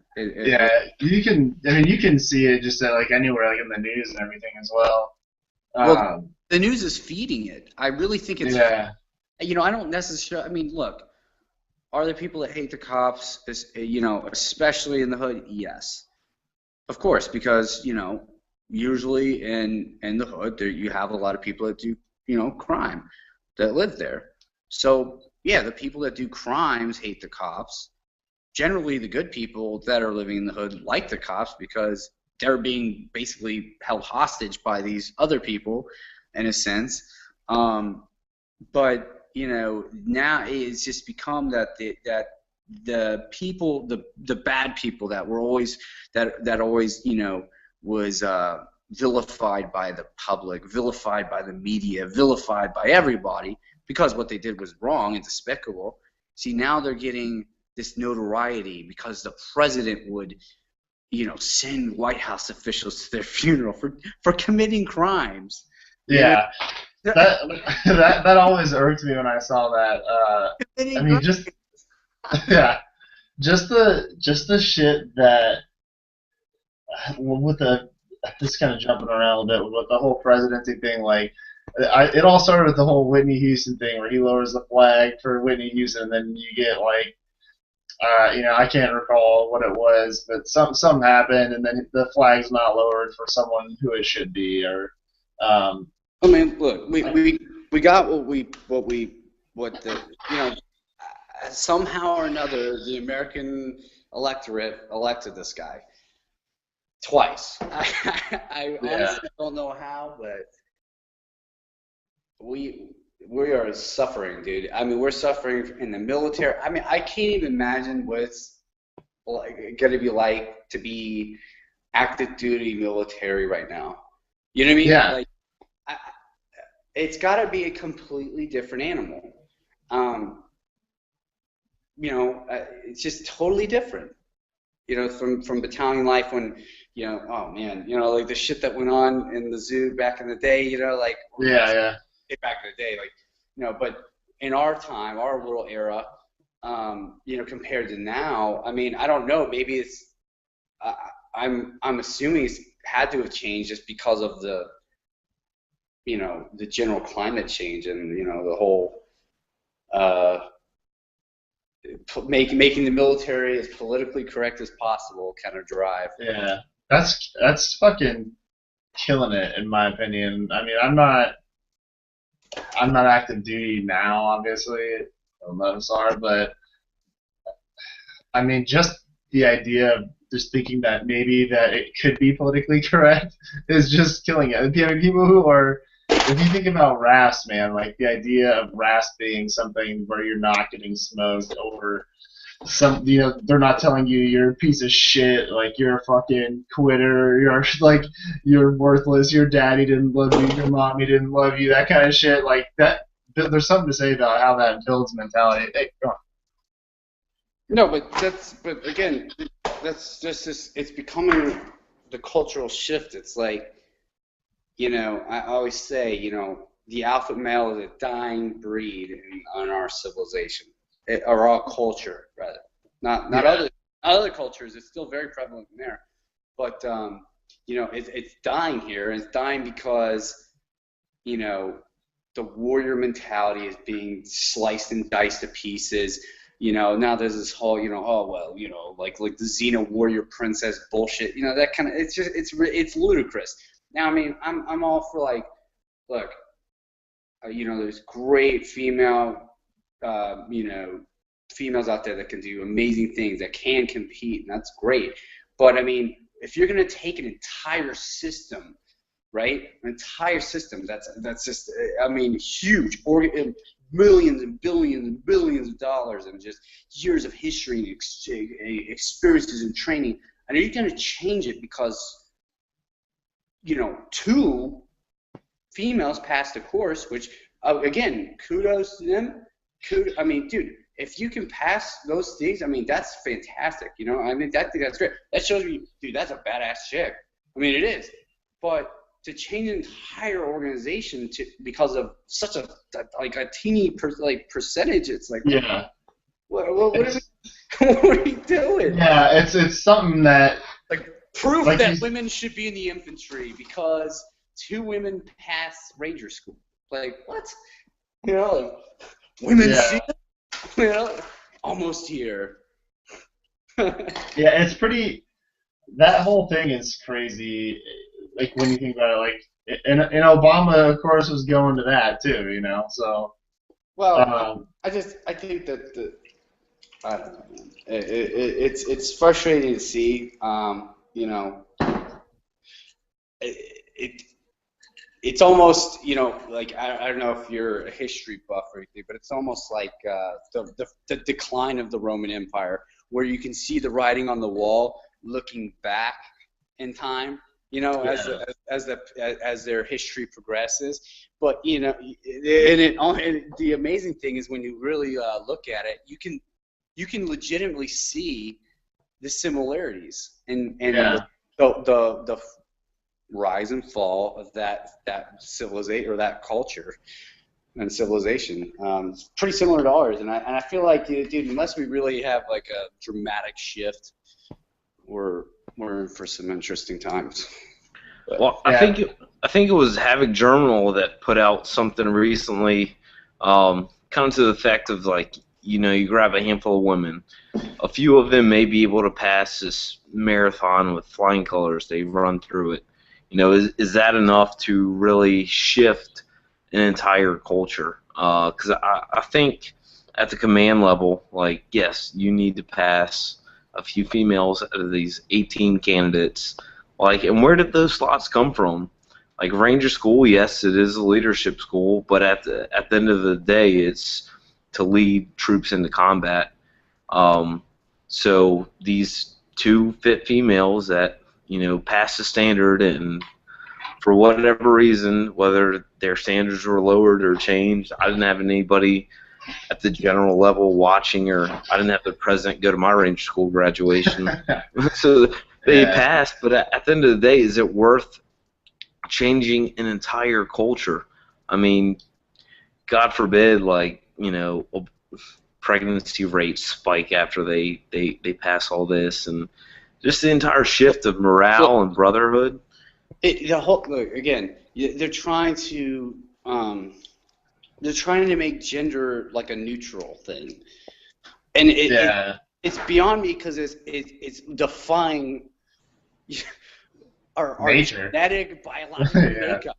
You can. I mean, you can see it just like anywhere, like in the news and everything as well. Well, the news is feeding it. I really think it's. Yeah. You know, I don't necessarily. I mean, look, are there people that hate the cops? You know, especially in the hood. Yes, of course, because you know, usually in the hood, you have a lot of people that do, you know, crime, that live there. So yeah, the people that do crimes hate the cops. Generally, the good people that are living in the hood like the cops because they're being basically held hostage by these other people, in a sense. But you know, now it's just become that the people, the bad people that were always that always, you know, was vilified by the public, vilified by the media, vilified by everybody because what they did was wrong and despicable. See, now they're getting this notoriety because the president would, you know, send White House officials to their funeral for committing crimes. Yeah, that always irked me when I saw that. I mean, just the shit that with a just kind of jumping around a little bit with the whole presidency thing. Like, it all started with the whole Whitney Houston thing, where he lowers the flag for Whitney Houston, and then you get like, I can't recall what it was, but something happened, and then the flag's not lowered for someone who it should be, or. I mean, look, we got what the somehow or another the American electorate elected this guy twice. I honestly don't know how, but we are suffering, dude. I mean, we're suffering in the military. I mean, I can't even imagine what it's going to be like to be active duty military right now. You know what I mean? Yeah. Like, it's got to be a completely different animal. It's just totally different. From battalion life when, oh man, like the shit that went on in the zoo back in the day, like back in the day, like, but in our time, our little era, compared to now, I mean, I don't know, maybe it's, I'm assuming it's had to have changed just because of the general climate change and, the whole making the military as politically correct as possible kind of drive. Yeah, that's fucking killing it, in my opinion. I mean, I'm not active duty now, obviously. Most are, but I mean, just the idea of just thinking that maybe that it could be politically correct is just killing it. I mean, people who are, if you think about RAS, man, like the idea of RAS being something where you're not getting smoked over they're not telling you you're a piece of shit, like you're a fucking quitter, you're worthless, your daddy didn't love you, your mommy didn't love you, that kind of shit, like that. There's something to say about how that builds mentality. Hey, go on. No, but again, that's just this. It's becoming the cultural shift. It's like, I always say, the alpha male is a dying breed in our civilization, or our culture, rather. Not other cultures. It's still very prevalent in there, but it's dying here. And it's dying because the warrior mentality is being sliced and diced to pieces. Now there's this whole, like the Xena warrior princess bullshit. That kind of, it's ludicrous. Now, I mean, I'm all for like, look, there's great females out there that can do amazing things, that can compete, and that's great. But I mean, if you're gonna take an entire system, right? An entire system that's just, I mean, huge, millions and billions of dollars, and just years of history and experiences and training, and are you gonna change it because two females passed a course, which again, kudos to them. I mean, dude, if you can pass those things, I mean, that's fantastic. I mean, that's great. That shows me, dude, that's a badass chick. I mean, it is. But to change an entire organization because of such a teeny percentage, it's like, yeah. What are we doing? Yeah, it's something that proof that women should be in the infantry because 2 women pass Ranger school. Like, what? Women see it? Almost here. Yeah, it's pretty. That whole thing is crazy. Like when you think about it, and Obama, of course, was going to that too. So. Well, I think that I don't know, man. It's frustrating to see. It's almost, like, I don't know if you're a history buff or anything, but it's almost like the decline of the Roman Empire, where you can see the writing on the wall looking back in time, as their history progresses. But, and the amazing thing is when you really look at it, you can legitimately see the similarities and the rise and fall of that civilization or that culture and civilization. It's pretty similar to ours, and I feel like, dude, unless we really have like a dramatic shift, we're in for some interesting times. Well, Yeah. I think it was Havoc Journal that put out something recently, kind of to the effect of like, you grab a handful of women, a few of them may be able to pass this marathon with flying colors. They run through it. Is that enough to really shift an entire culture? Because I think at the command level, like, yes, you need to pass a few females out of these 18 candidates. Like, and where did those slots come from? Like Ranger School, yes, it is a leadership school, but at the end of the day, it's to lead troops into combat. Um, so these two fit females that pass the standard, and for whatever reason, whether their standards were lowered or changed, I didn't have anybody at the general level watching, or I didn't have the president go to my Ranger School graduation. So they Yeah. passed, but at the end of the day, is it worth changing an entire culture? I mean, God forbid, like, pregnancy rates spike after they pass all this, and just the entire shift of morale and brotherhood. Look, again, they're trying to make gender like a neutral thing, and it's beyond me because it's defying our Nature. genetic biological Yeah. makeup.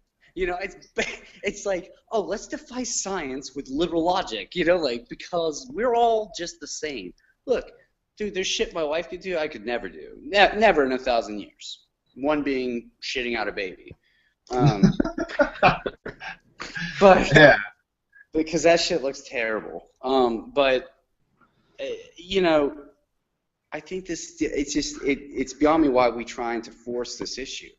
It's like, oh, let's defy science with liberal logic, like, because we're all just the same. Look, dude, there's shit my wife could do I could never do. Never in 1,000 years. One being shitting out a baby. But Yeah. because that shit looks terrible. But I think it's beyond me why we're trying to force this issue.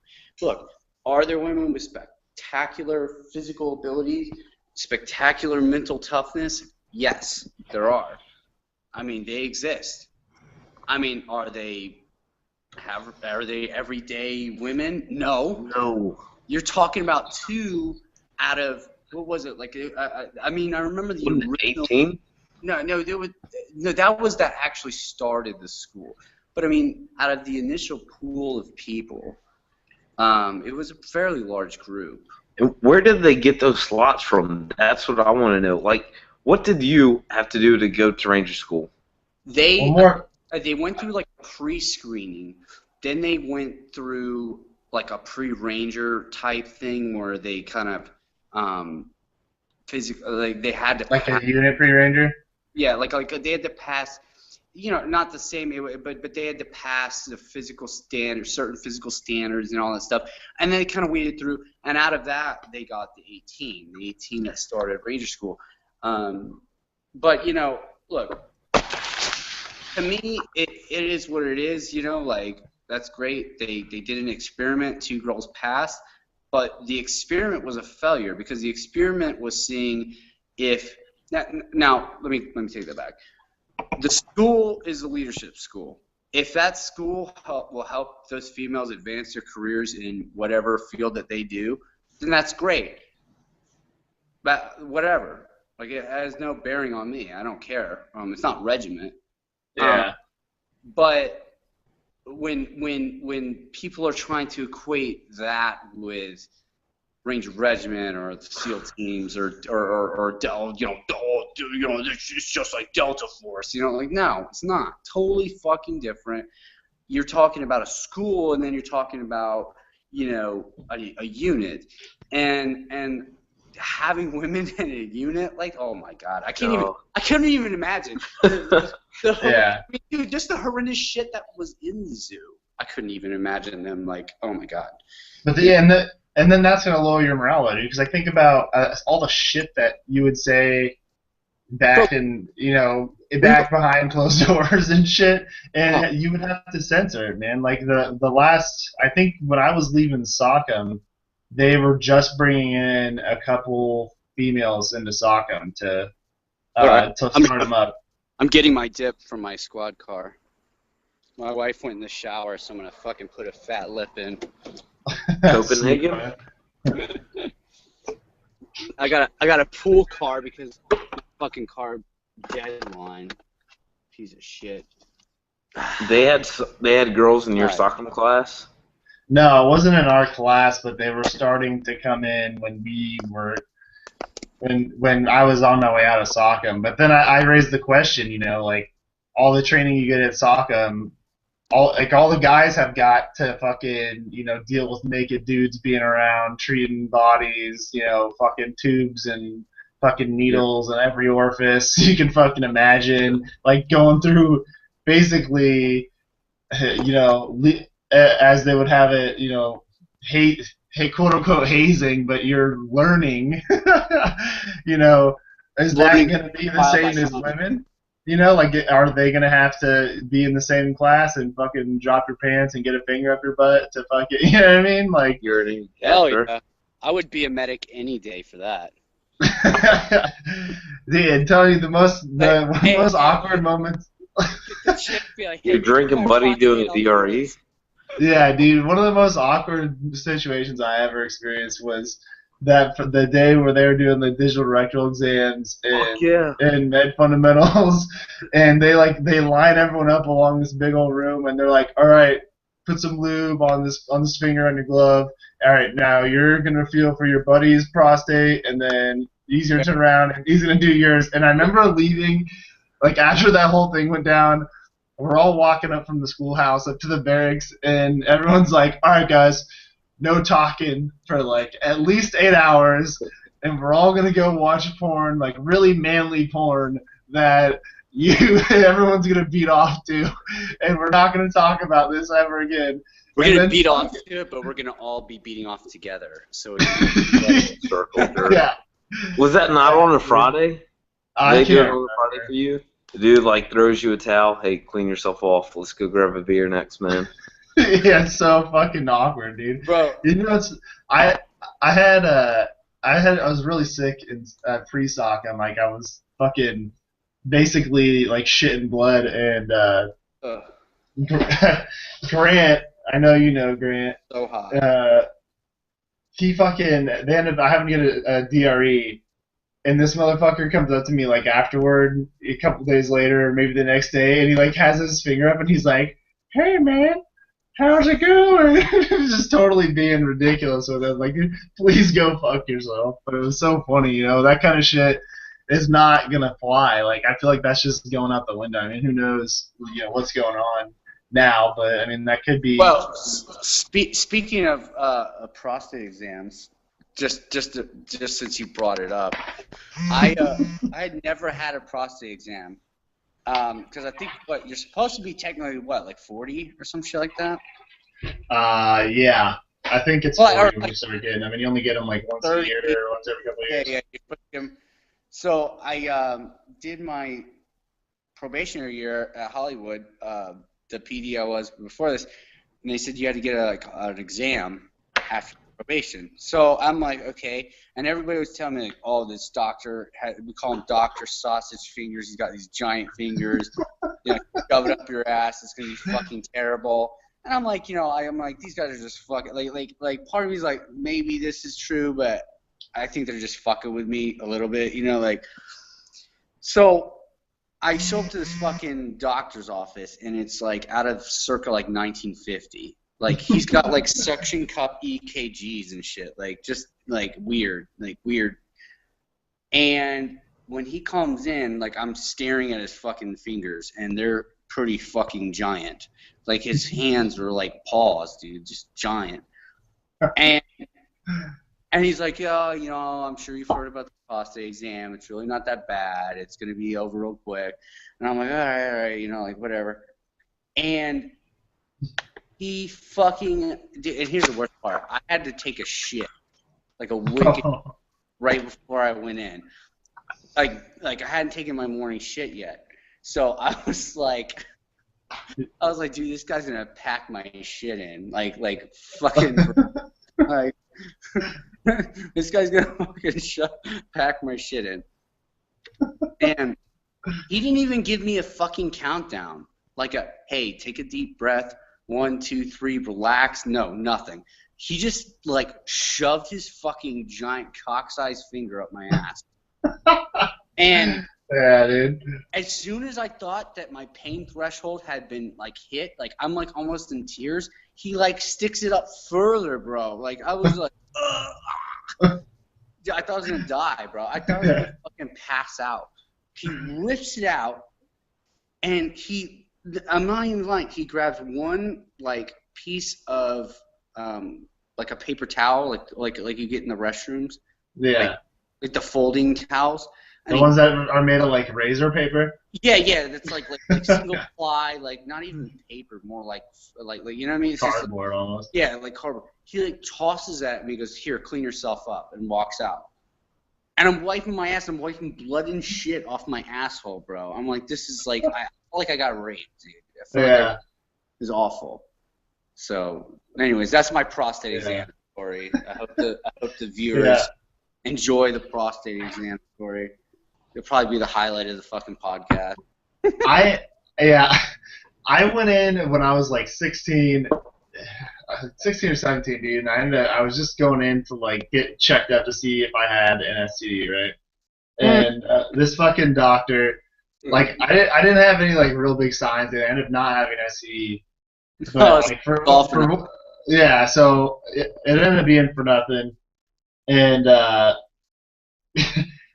Look, are there women with spectacular physical ability, spectacular mental toughness? Yes, there are. I mean, they exist. I mean, are they everyday women? No. No. You're talking about 2 out of, what was it? Like, I mean, I remember the original. 18? No, that was that actually started the school. But I mean, out of the initial pool of people, it was a fairly large group. And where did they get those slots from? That's what I want to know. Like, what did you have to do to go to Ranger School? They went through like a pre-screening, then they went through like a pre-ranger type thing where they kind of like they had to Like a unit pre-ranger? Yeah, like they had to pass, not the same, but they had to pass the physical standards, certain physical standards and all that stuff. And then they kind of weeded through, and out of that, they got the 18 that started Ranger School. But, look, to me, it is what it is, like, that's great. They did an experiment, 2 girls passed, but the experiment was a failure because the experiment was seeing if now let me take that back. The school is a leadership school. If that school will help those females advance their careers in whatever field that they do, then that's great. But whatever, like, it has no bearing on me. I don't care. It's not regiment. Yeah. But when people are trying to equate that with Ranger Regiment or the SEAL teams or it's just like Delta Force, like, no, it's not. Totally fucking different. You're talking about a school, and then you're talking about a unit, and having women in a unit, like, oh my god, I couldn't even imagine. Yeah. I mean, dude, just the horrendous shit that was in the zoo. I couldn't even imagine them, like, oh my god. But and then that's gonna lower your morale, dude. Because I think about all the shit that you would say back back behind closed doors and shit, and you would have to censor it, man. Like the last, I think when I was leaving SOCM, they were just bringing in a couple females into SOCM to start them up. I'm getting my dip from my squad car. My wife went in the shower, so I'm gonna fucking put a fat lip in. Copenhagen? I got a pool car because my fucking car deadline. Piece of shit. They had girls in your Right. SOCM class? No, it wasn't in our class, but they were starting to come in when we were when I was on my way out of Sockham. But then I raised the question, like all the training you get at Sockham, all the guys have got to fucking deal with naked dudes being around, treating bodies, fucking tubes and fucking Yeah. needles in every orifice you can fucking imagine, like going through basically, as they would have it, hate, quote unquote hazing, but you're learning. you know, is that Learning going to be the trial by same as fire. women? Like, are they going to have to be in the same class and fucking drop your pants and get a finger up your butt to fucking, you know what I mean? Like, You're an Hell caster. yeah. I would be a medic any day for that. dude, I'm telling you, the Hey, most hey, awkward moments. Get the chick, be like, hey, You're drinking, buddy, doing a I'll do DRE. this. Yeah, dude. One of the most awkward situations I ever experienced was that for the day where they were doing the digital rectal exams Fuck yeah. and med fundamentals, and they line everyone up along this big old room, and they're like, "All right, put some lube on this finger on your glove. All right, now you're gonna feel for your buddy's prostate, and then he's gonna turn around and he's gonna do yours." And I remember leaving, like after that whole thing went down. We're all walking up from the schoolhouse up to the barracks, and everyone's like, "All right, guys, no talking for like at least 8 hours, and we're all gonna go watch porn, like really manly porn that everyone's gonna beat off to, and we're not gonna talk about this ever again." We're And going to then- beat off to it, but we're going to all be beating off together. So it's Circle jerk. yeah, Was that not on a Friday? I They do it can't. on a Friday for you? The dude like throws you a towel. Hey, clean yourself off. Let's go grab a beer next, man. Yeah, it's so fucking awkward, dude. bro, I was really sick in pre-soc. I was fucking basically like shitting blood, and Grant, I know you know Grant. so hot. They ended up having to get a DRE, and this motherfucker comes up to me like afterward, a couple days later, maybe the next day, and he like has his finger up, and he's like, "Hey man, how's it going?" Just totally being ridiculous with it. Like, please go fuck yourself. But it was so funny, that kind of shit is not gonna fly. Like, I feel like that's just going out the window. I mean, who knows, what's going on now? But I mean, that could be. Well, speaking of prostate exams, just since you brought it up, I had never had a prostate exam because I think you're supposed to be technically like 40 or some shit like that. Yeah. I think it's Well, 40 or, when you start getting them, and you only get them like once a 30. year or once every couple of years. Yeah. You put them. So I did my probationary year at Hollywood. The PD I was before this, and they said you had to get an exam after probation. So I'm like, okay, and everybody was telling me like, oh, this doctor we call him Doctor Sausage Fingers. He's got these giant fingers, shove it up your ass. It's gonna be fucking terrible. And I'm like, I'm like, these guys are just fucking like. Part of me is like, maybe this is true, but I think they're just fucking with me a little bit, So I show up to this fucking doctor's office, and it's like out of circa like 1950. Like he's got like suction cup EKGs and shit, like just like weird. And when he comes in, like I'm staring at his fucking fingers, and they're pretty fucking giant. Like his hands are like paws, dude, just giant. And he's like, yeah, I'm sure you've heard about the prostate exam. It's really not that bad. It's going to be over real quick. And I'm like, all right, like whatever. And he fucking, and here's the worst part. I had to take a shit, like a wicked, right before I went in. Like I hadn't taken my morning shit yet. So I was like, dude, this guy's going to pack my shit in. Like fucking, like, this guy's gonna fucking pack my shit in. And he didn't even give me a fucking countdown. Like hey, take a deep breath. 1, 2, 3, relax. No, nothing. He just like shoved his fucking giant cock-sized finger up my ass. And Yeah, dude. As soon as I thought that my pain threshold had been like hit, like I'm like almost in tears, he like sticks it up further, bro. Like I was like, ugh. Dude, I thought I was gonna die, bro. I thought I was gonna fucking pass out. He rips it out, and I'm not even lying, he grabs one like piece of like a paper towel, like you get in the restrooms, Yeah. like the folding towels. The ones that are made of like razor paper. Yeah, that's like single ply, like not even paper, more like you know what I mean? It's Cardboard just, almost. yeah, like cardboard. He like tosses that at me, goes, "Here, clean yourself up," and walks out. And I'm wiping my ass. I'm wiping blood and shit off my asshole, bro. I'm like, this is like, I feel like I got raped, dude. I feel like it was awful. So, anyways, that's my prostate exam story. I hope the viewers enjoy the prostate exam story. It'll probably be the highlight of the fucking podcast. I went in when I was like 16 or 17, dude, and I was just going in to like get checked up to see if I had an STD, right? And this fucking doctor, like, I didn't have any like real big signs. I ended up not having an STD. But, like, yeah, so it ended up being for nothing. And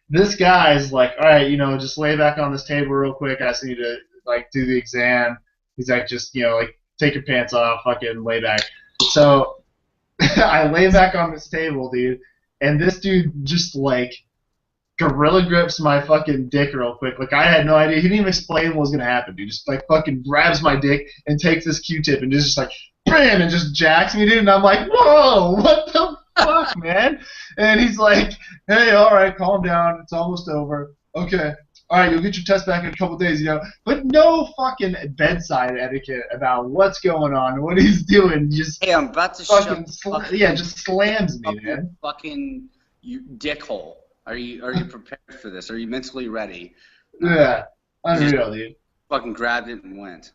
this guy's like, all right, just lay back on this table real quick. I just need to like do the exam. He's like, just like take your pants off, fucking lay back. So I lay back on this table, dude, and this dude just like gorilla grips my fucking dick real quick. Like I had no idea. He didn't even explain what was gonna happen, dude. Just like fucking grabs my dick and takes this Q-tip and just like bam and just jacks me, dude. And I'm like, whoa, what the fuck, man? And he's like, hey, all right, calm down. It's almost over. Okay. All right, you'll get your test back in a couple days, But no fucking bedside etiquette about what's going on, what he's doing. Just hey, I'm about to fucking just slams me, man. Fucking dick hole. Are you prepared for this? Are you mentally ready? Yeah, unreal, dude. Fucking grabbed it and went.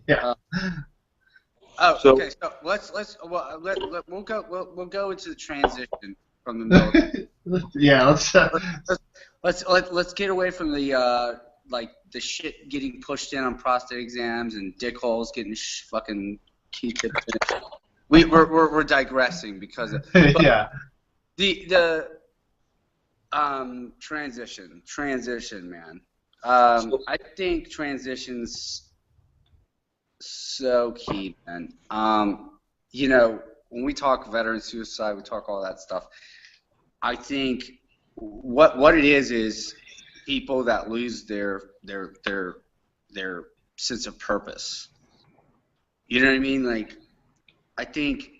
Yeah. Okay. So we'll go into the transition from the military. Yeah, let's get away from the like the shit getting pushed in on prostate exams and dick holes getting fucking Q-tips. We're digressing because of yeah. The transition, man. I think transitions so key, man. When we talk veteran suicide, we talk all that stuff. I think what it is people that lose their sense of purpose. You know what I mean? Like, I think,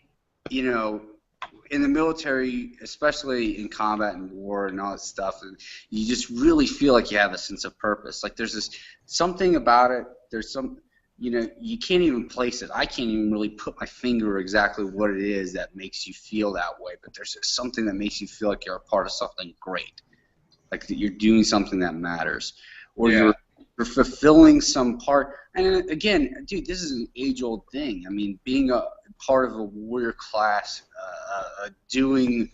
in the military, especially in combat and war and all that stuff, you just really feel like you have a sense of purpose. Like there's something about it. There's some, you can't even place it. I can't even really put my finger exactly what it is that makes you feel that way. But there's just something that makes you feel like you're a part of something great, like that you're doing something that matters, or you're fulfilling some part. And again, dude, this is an age-old thing. I mean, being a part of a warrior class, doing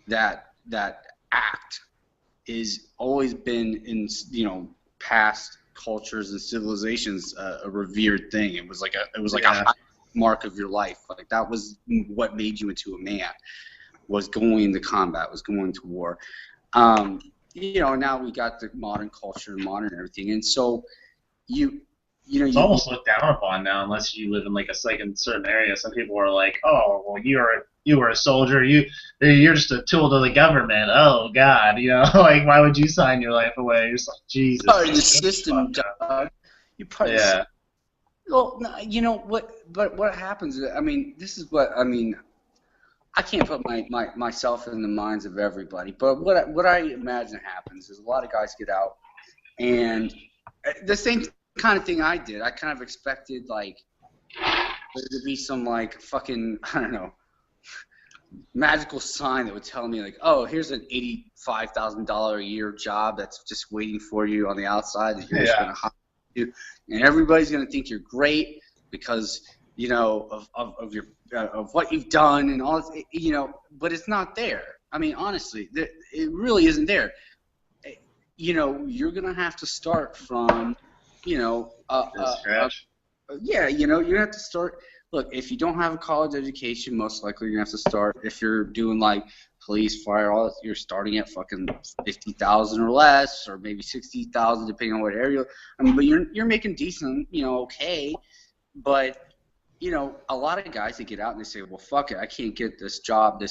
that act is always been in past cultures and civilizations a revered thing. It was like a high mark of your life. Like that was what made you into a man. Was going to combat, was going to war. Now we got the modern culture, modern everything, and so it's almost looked down upon now unless you live in like in certain areas. Some people are like, oh, well, you were a soldier, you're just a tool to the government. Oh God, like why would you sign your life away? You're just like, Jesus. Part of the system, dog. You're part of the. Well, but what happens? I mean, this is what I mean. I can't put myself in the minds of everybody, but what I imagine happens is a lot of guys get out, and the same kind of thing I did. I kind of expected like there to be some like fucking, I don't know, magical sign that would tell me like, oh, here's an $85,000 a year job that's just waiting for you on the outside that you're just gonna hire you, and everybody's gonna think you're great because of what you've done and all this, but it's not there. I mean, honestly, it really isn't there. you're gonna have to start from, Scratch. yeah, you have to start. Look, if you don't have a college education, most likely you're gonna have to start. If you're doing like police, fire, all that, you're starting at fucking 50,000 or less, or maybe 60,000, depending on what area. I mean, but you're making decent, okay. But a lot of guys that get out and they say, well, fuck it, I can't get this job,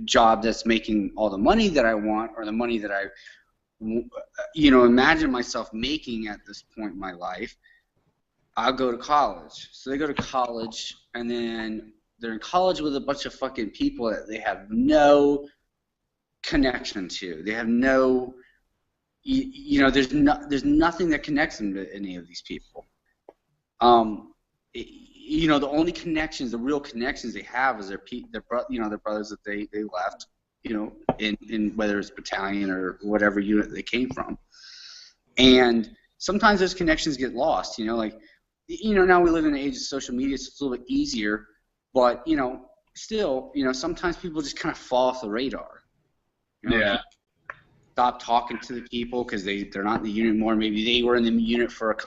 job that's making all the money that I want, or the money that I, imagine myself making at this point in my life. I'll go to college. So they go to college, and then they're in college with a bunch of fucking people that they have no connection to. They have no, there's nothing that connects them to any of these people. The only connections, the real connections they have is their brothers that they left, in whether it's battalion or whatever unit they came from. And sometimes those connections get lost, now we live in an age of social media, so it's a little bit easier, but, still, sometimes people just kind of fall off the radar. Yeah. Stop talking to the people because they're not in the unit anymore. Maybe they were in the unit for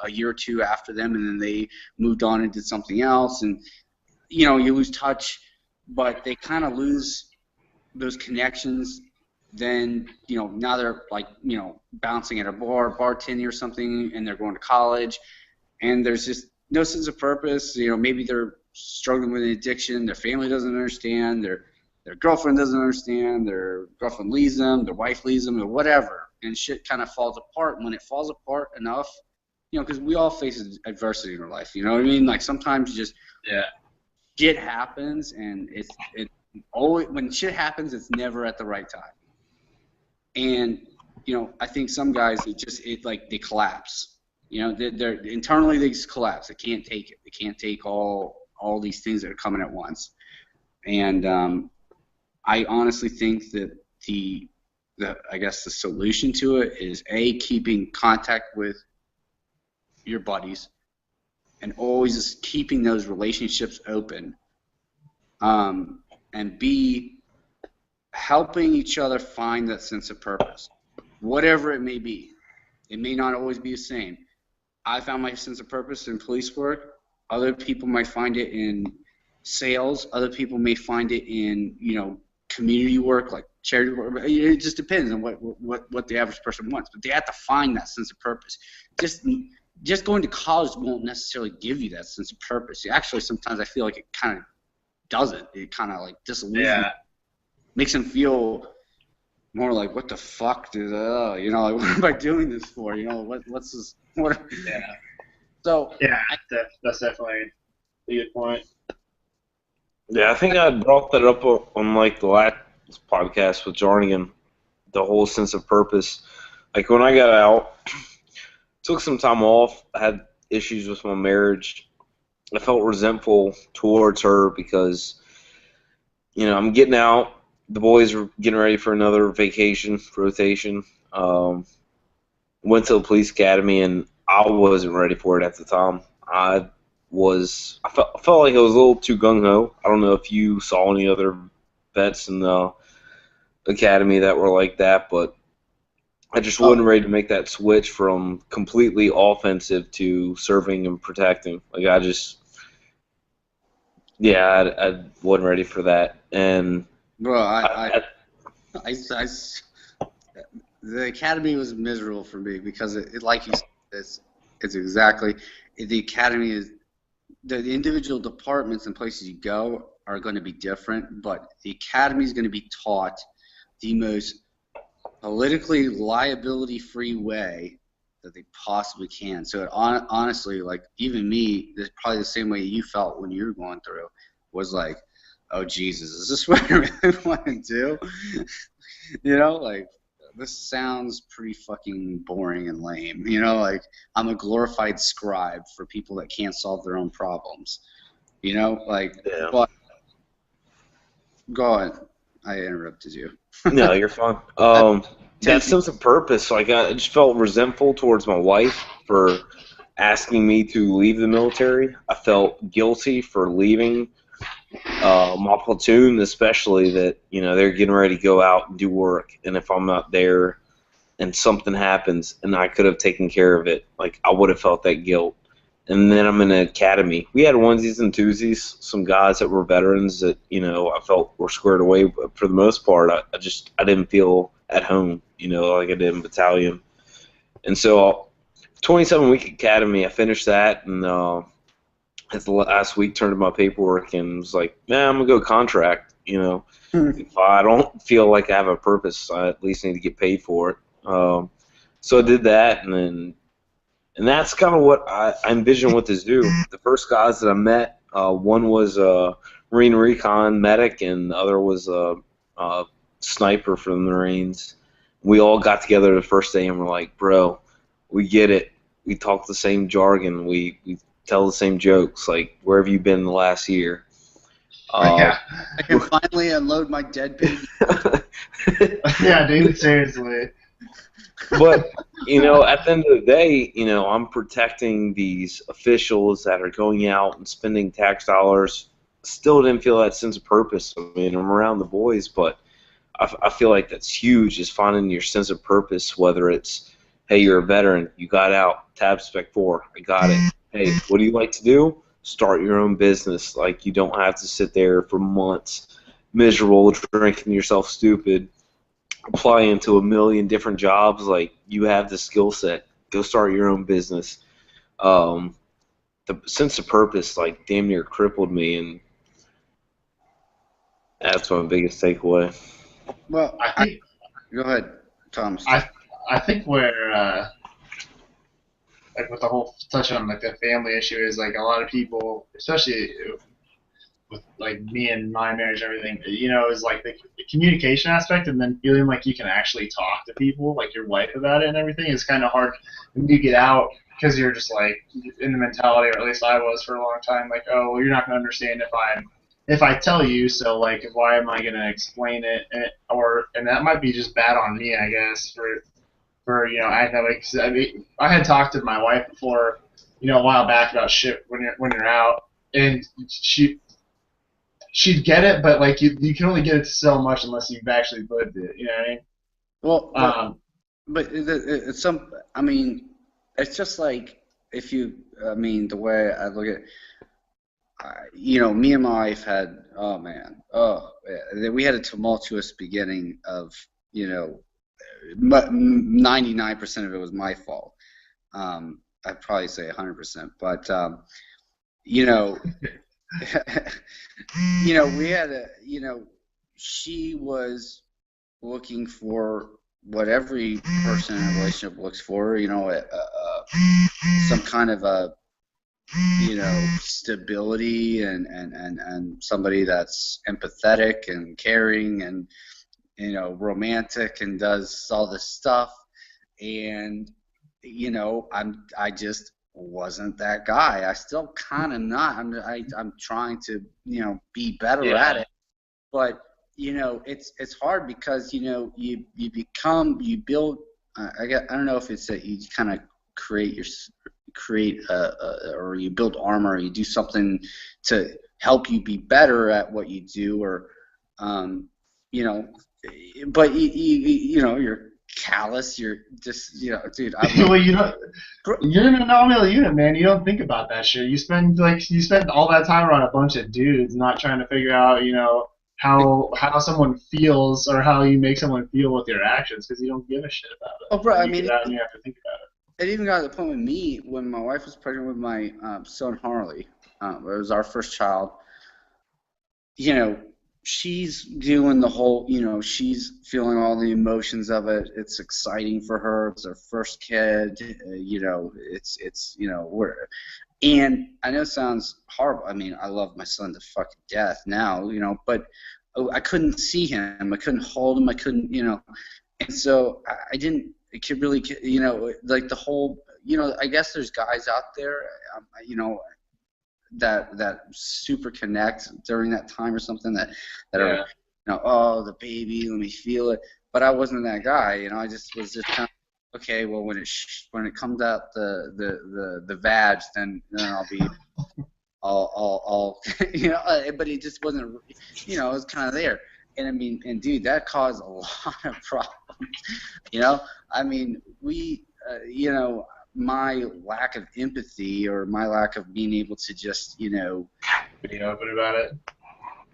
a year or two after them, and then they moved on and did something else, and you lose touch, but they kind of lose those connections. Then now they're like bouncing at a bar, bartending or something, and they're going to college, and there's just no sense of purpose. Maybe they're struggling with an addiction. Their family doesn't understand. Their girlfriend doesn't understand, their girlfriend leaves them, their wife leaves them, or whatever, and shit kind of falls apart. And when it falls apart enough, because we all face adversity in our life, you know what I mean? Like sometimes just shit happens, and it always, when shit happens, it's never at the right time. And I think some guys they collapse. They're internally they just collapse. They can't take it. They can't take all these things that are coming at once. And I honestly think that the solution to it is keeping contact with your buddies, and always just keeping those relationships open, and B, helping each other find that sense of purpose, whatever it may be. It may not always be the same. I found my sense of purpose in police work. Other people might find it in sales. Other people may find it in community work, like charity work. It just depends on what the average person wants. But they have to find that sense of purpose. Just going to college won't necessarily give you that sense of purpose. Actually, sometimes I feel like it kind of doesn't. It kind of like disillusions, makes them feel more like, what the fuck, dude? Like, what am I doing this for? What's this? What? Yeah. So that's definitely a good point. Yeah, I think I brought that up on like the last podcast with Jarnigan, the whole sense of purpose. Like when I got out, took some time off, I had issues with my marriage. I felt resentful towards her because, I'm getting out. The boys were getting ready for another vacation, rotation. Went to the police academy, and I wasn't ready for it at the time. I felt like I was a little too gung-ho. I don't know if you saw any other vets in the academy that were like that, but I just wasn't ready to make that switch from completely offensive to serving and protecting. Like I wasn't ready for that. And bro, the academy was miserable for me because it like you said, it's exactly, the academy is, the individual departments and places you go are going to be different, but the academy is going to be taught the most politically liability-free way that they possibly can. So honestly, like even me, it's probably the same way you felt when you were going through, was like, oh Jesus, is this what I really want to do? Like, this sounds pretty fucking boring and lame. Like I'm a glorified scribe for people that can't solve their own problems. But go on. I interrupted you. No, you're fine. That sense of purpose, like I just felt resentful towards my wife for asking me to leave the military. I felt guilty for leaving my platoon especially, that they're getting ready to go out and do work, and if I'm not there and something happens and I could have taken care of it, like I would have felt that guilt. And then I'm in an academy. We had onesies and twosies, some guys that were veterans that I felt were squared away, but for the most part, I didn't feel at home, like I did in battalion. And so, 27-week academy, I finished that, and at the last week turned in my paperwork and was like, man, I'm gonna go contract. If I don't feel like I have a purpose, I at least need to get paid for it. So I did that, and that's kind of what I envisioned with the zoo. The first guys that I met, one was a Marine Recon medic, and the other was a sniper from the Marines. We all got together the first day, and we're like, bro, we get it. We talk the same jargon. We tell the same jokes. Like, where have you been the last year? Yeah. I can finally unload my dead baby. Yeah, dude, seriously. But at the end of the day, I'm protecting these officials that are going out and spending tax dollars. Still didn't feel that sense of purpose. I mean, I'm around the boys, but I feel like that's huge, is finding your sense of purpose, whether it's, hey, you're a veteran, you got out, tab spec 4, I got it. Hey, what do you like to do? Start your own business. Like, you don't have to sit there for months miserable, drinking yourself stupid, applying to a million different jobs. Like, you have the skill set. Go start your own business. The sense of purpose, like, damn near crippled me, and that's my biggest takeaway. Well, I think go ahead, Thomas. I think where like with the whole touch on like the family issue is like a lot of people, especially with like me and my marriage and everything, is like the communication aspect, and then feeling like you can actually talk to people, like your wife, about it and everything is kind of hard when you get out, because you're just like in the mentality, or at least I was for a long time, like, oh, well, you're not gonna understand if I tell you, so like why am I gonna explain it? And that might be just bad on me, I guess, for acting like, 'cause I mean, I had talked to my wife before, a while back about shit when you're out, and she'd get it, but like you can only get it so much unless you've actually lived it. You know what I mean? Well, but it's I mean, it's just like if you. I mean, the way I look at, me and my wife had. Oh man, we had a tumultuous beginning of 99% of it was my fault. I'd probably say 100%, but we had she was looking for what every person in a relationship looks for, some kind of a, stability and somebody that's empathetic and caring and, romantic and does all this stuff. And, I just wasn't that guy. I still kind of not. I'm trying to, be better at it. But, it's hard because, you build, I don't know if it's that you kind of or you build armor, or you do something to help you be better at what you do, or, but you're callous. You're just, dude. Well, you're in an nominal unit, man. You don't think about that shit. You spend all that time around a bunch of dudes, not trying to figure out, how someone feels or how you make someone feel with your actions, because you don't give a shit about it. Oh, bro. I mean, you have to think about it. It even got to the point with me when my wife was pregnant with my son Harley. It was our first child. She's doing the whole, she's feeling all the emotions of it. It's exciting for her. It's her first kid. And I know it sounds horrible. I mean, I love my son to fucking death now, but I couldn't see him. I couldn't hold him. I couldn't, and so I didn't. It could really, like the whole, I guess there's guys out there, that super connect during that time or something that are, oh, the baby, let me feel it. But I wasn't that guy, I just was just kind of, okay, well, when it comes out the vag, then I'll be all you know, but it just wasn't, you know, it was kind of there. And I mean, and dude, that caused a lot of problems. You know, I mean, you know, my lack of empathy or my lack of being able to just, you know, Being open about it.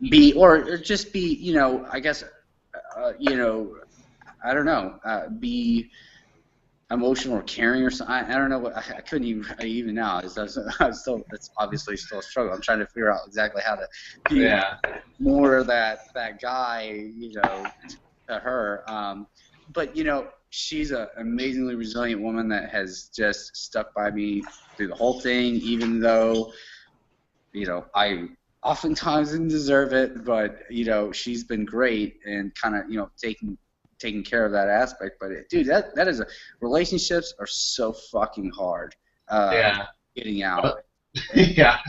be or just be, you know, I guess, you know, I don't know, be emotional or caring or something. I don't know what I couldn't even now. I was still, it's obviously still a struggle. I'm trying to figure out exactly how to be more that guy, you know, to her. But you know, she's an amazingly resilient woman that has just stuck by me through the whole thing, even though, you know, I oftentimes didn't deserve it. But you know, she's been great and kind of, you know, taking care of that aspect. But dude, that is relationships are so fucking hard. Getting out. Yeah.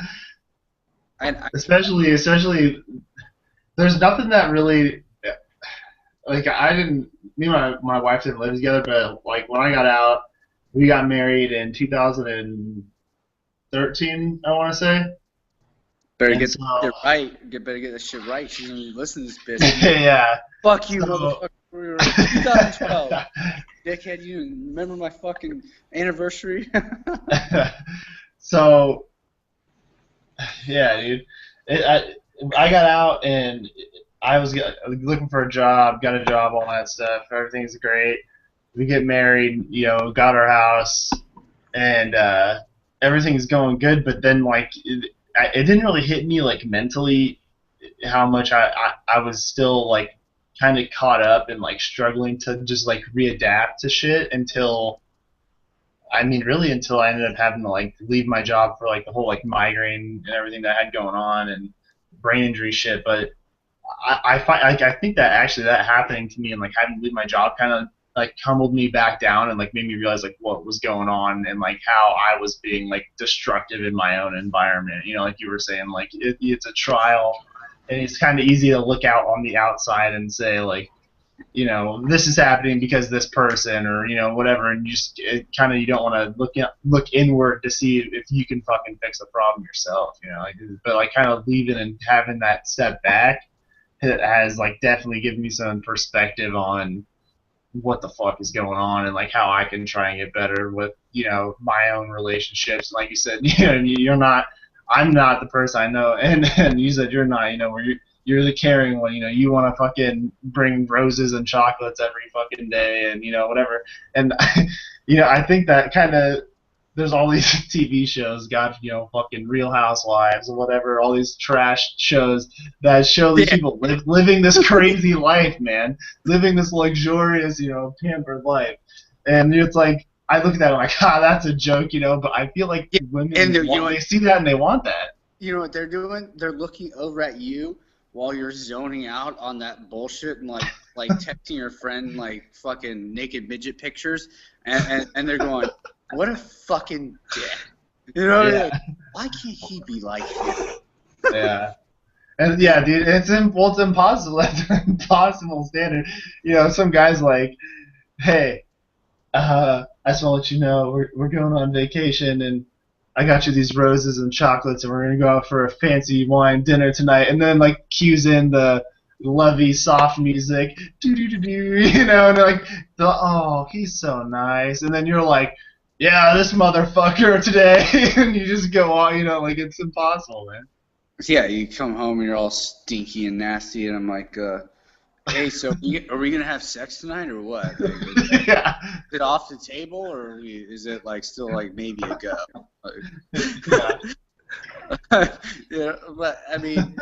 And especially, there's nothing that really, like, me and my wife didn't live together, but like when I got out, we got married in 2013, I want to say. Better get it right. Better get this shit right. She's gonna listen to this bitch. Yeah. Fuck you, motherfucker. 2012. Dickhead, you remember my fucking anniversary? So, yeah, dude. I got out and I was looking for a job, got a job, all that stuff. Everything's great. We get married, you know, got our house, and everything's going good. But then, like, it didn't really hit me, like, mentally how much I was still, like, kind of caught up and, like, struggling to just, like, readapt to shit until I ended up having to, like, leave my job for, like, the whole, like, migraine and everything that I had going on and brain injury shit. But I think that actually that happening to me and, like, having to leave my job kind of, like, humbled me back down and, like, made me realize, like, what was going on and, like, how I was being, like, destructive in my own environment. You know, like you were saying, like, it's a trial, and it's kind of easy to look out on the outside and say, like, you know, this is happening because this person, or, you know, whatever, and you don't want to look inward to see if you can fucking fix the problem yourself, you know. Like, but, like, kind of leaving and having that step back, it has, like, definitely given me some perspective on what the fuck is going on and, like, how I can try and get better with, you know, my own relationships. Like you said, you know, I'm not the person I know, and you said you're not, you know, where you're the caring one, you know, you want to fucking bring roses and chocolates every fucking day and, you know, whatever. And, you know, I think that kind of, there's all these TV shows, you know, fucking Real Housewives or whatever, all these trash shows that show these people living this crazy life, man, living this luxurious, you know, pampered life. And it's like, I look at that and I'm like, that's a joke, you know, but I feel like women, they see that and they want that. You know what they're doing? They're looking over at you while you're zoning out on that bullshit and, like texting your friend, like, fucking naked midget pictures, and they're going, what a fucking dick. You know, like, why can't he be like him? Yeah. And yeah, dude, it's impossible. It's an impossible standard. You know, some guy's like, hey, I just want to let you know we're going on vacation and I got you these roses and chocolates and we're gonna go out for a fancy wine dinner tonight, and then, like, cues in the lovey soft music, you know, and they're like, oh, he's so nice, and then you're like, yeah, this motherfucker today, and you just go on, you know, like, it's impossible, man. Yeah, you come home and you're all stinky and nasty, and I'm like, hey, so are we gonna have sex tonight or what? Like, Yeah. is it off the table or is it, like, still, like, maybe a go? Yeah, but I mean,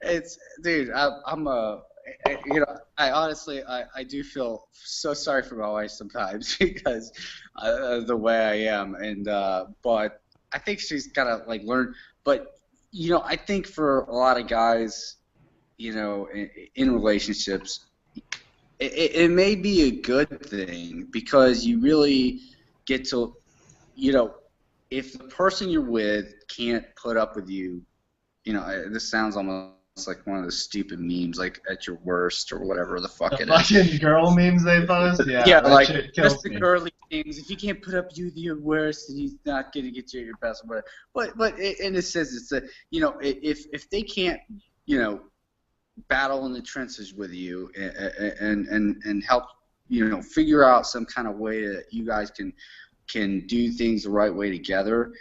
it's, dude. You know, I honestly, I do feel so sorry for my wife sometimes because of the way I am, and but I think she's gotta, like, learn. But you know, I think for a lot of guys, you know, in relationships, it may be a good thing because you really get to, you know, if the person you're with can't put up with you, you know, this sounds almost it's like one of those stupid memes, like at your worst or whatever the fuck The it is. fucking girl memes they post? Yeah, Yeah, that like shit kills just the me. girly things. If he can't put up you your worst, then he's not gonna get you at your best. Or whatever. But in a sense, it's a, you know, if they can't, you know, battle in the trenches with you and help, you know, figure out some kind of way that you guys can do things the right way together,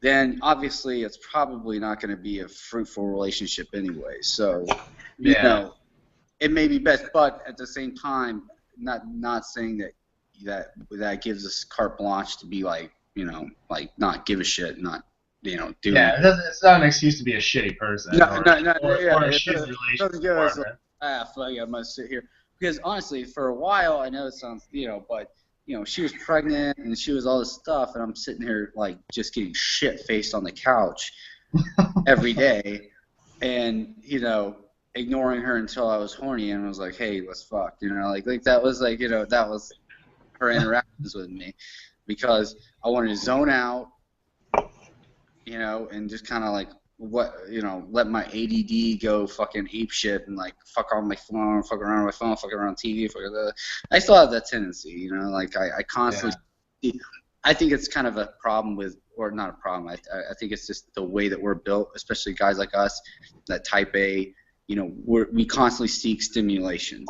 then obviously it's probably not going to be a fruitful relationship anyway. So, you know, it may be best, but at the same time, not saying that gives us carte blanche to be like, you know, like not give a shit, not, you know, do Yeah, it's not an excuse to be a shitty person no, or yeah, a it shitty doesn't relationship give us like, partner. fuck it, I'm gonna sit here because honestly, for a while, I know it sounds, you know, but you know, she was pregnant and she was all this stuff, and I'm sitting here like just getting shit faced on the couch every day, and you know, ignoring her until I was horny and was like, hey, let's fuck, you know, like that was like, you know, that was her interactions with me because I wanted to zone out, you know, and just kind of like let my ADD go fucking ape shit and like fuck on my phone, fuck around on my phone, fuck around on TV, I still have that tendency, you know, like I constantly. I think it's kind of a problem with, or not a problem. I think it's just the way that we're built, especially guys like us, that type A. You know, we constantly seek stimulation.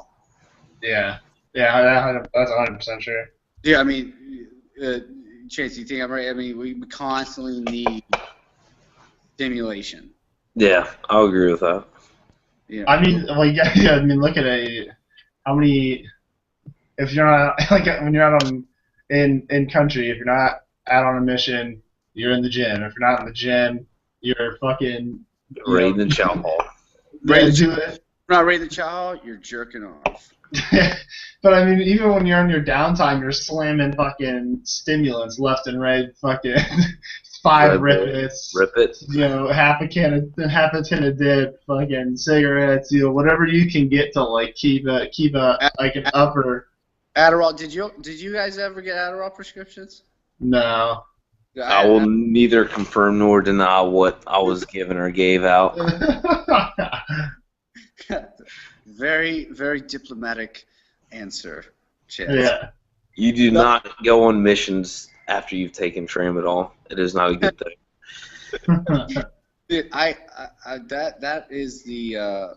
Yeah, that's 100% true. Yeah, I mean, Chance, you think I'm right? I mean, we constantly need stimulation. Yeah, I'll agree with that. Yeah. I mean, like, yeah, I mean, look at how many. If you're not like when you're out in country, if you're not out on a mission, you're in the gym. If you're not in the gym, you're fucking Raiding the chow hall. Not raiding the chow hall, you're jerking off. But I mean, even when you're on your downtime, you're slamming fucking stimulants left and right, fucking 5 Rip-Its, you know, half a tin of dip, fucking cigarettes, you know, whatever you can get to like keep a like an upper. Adderall. Did you guys ever get Adderall prescriptions? No. I will neither confirm nor deny what I was given or gave out. Very, very diplomatic answer, Chance. Yeah. You do not go on missions after you've taken tramadol. It is not a good thing. Dude, that is the.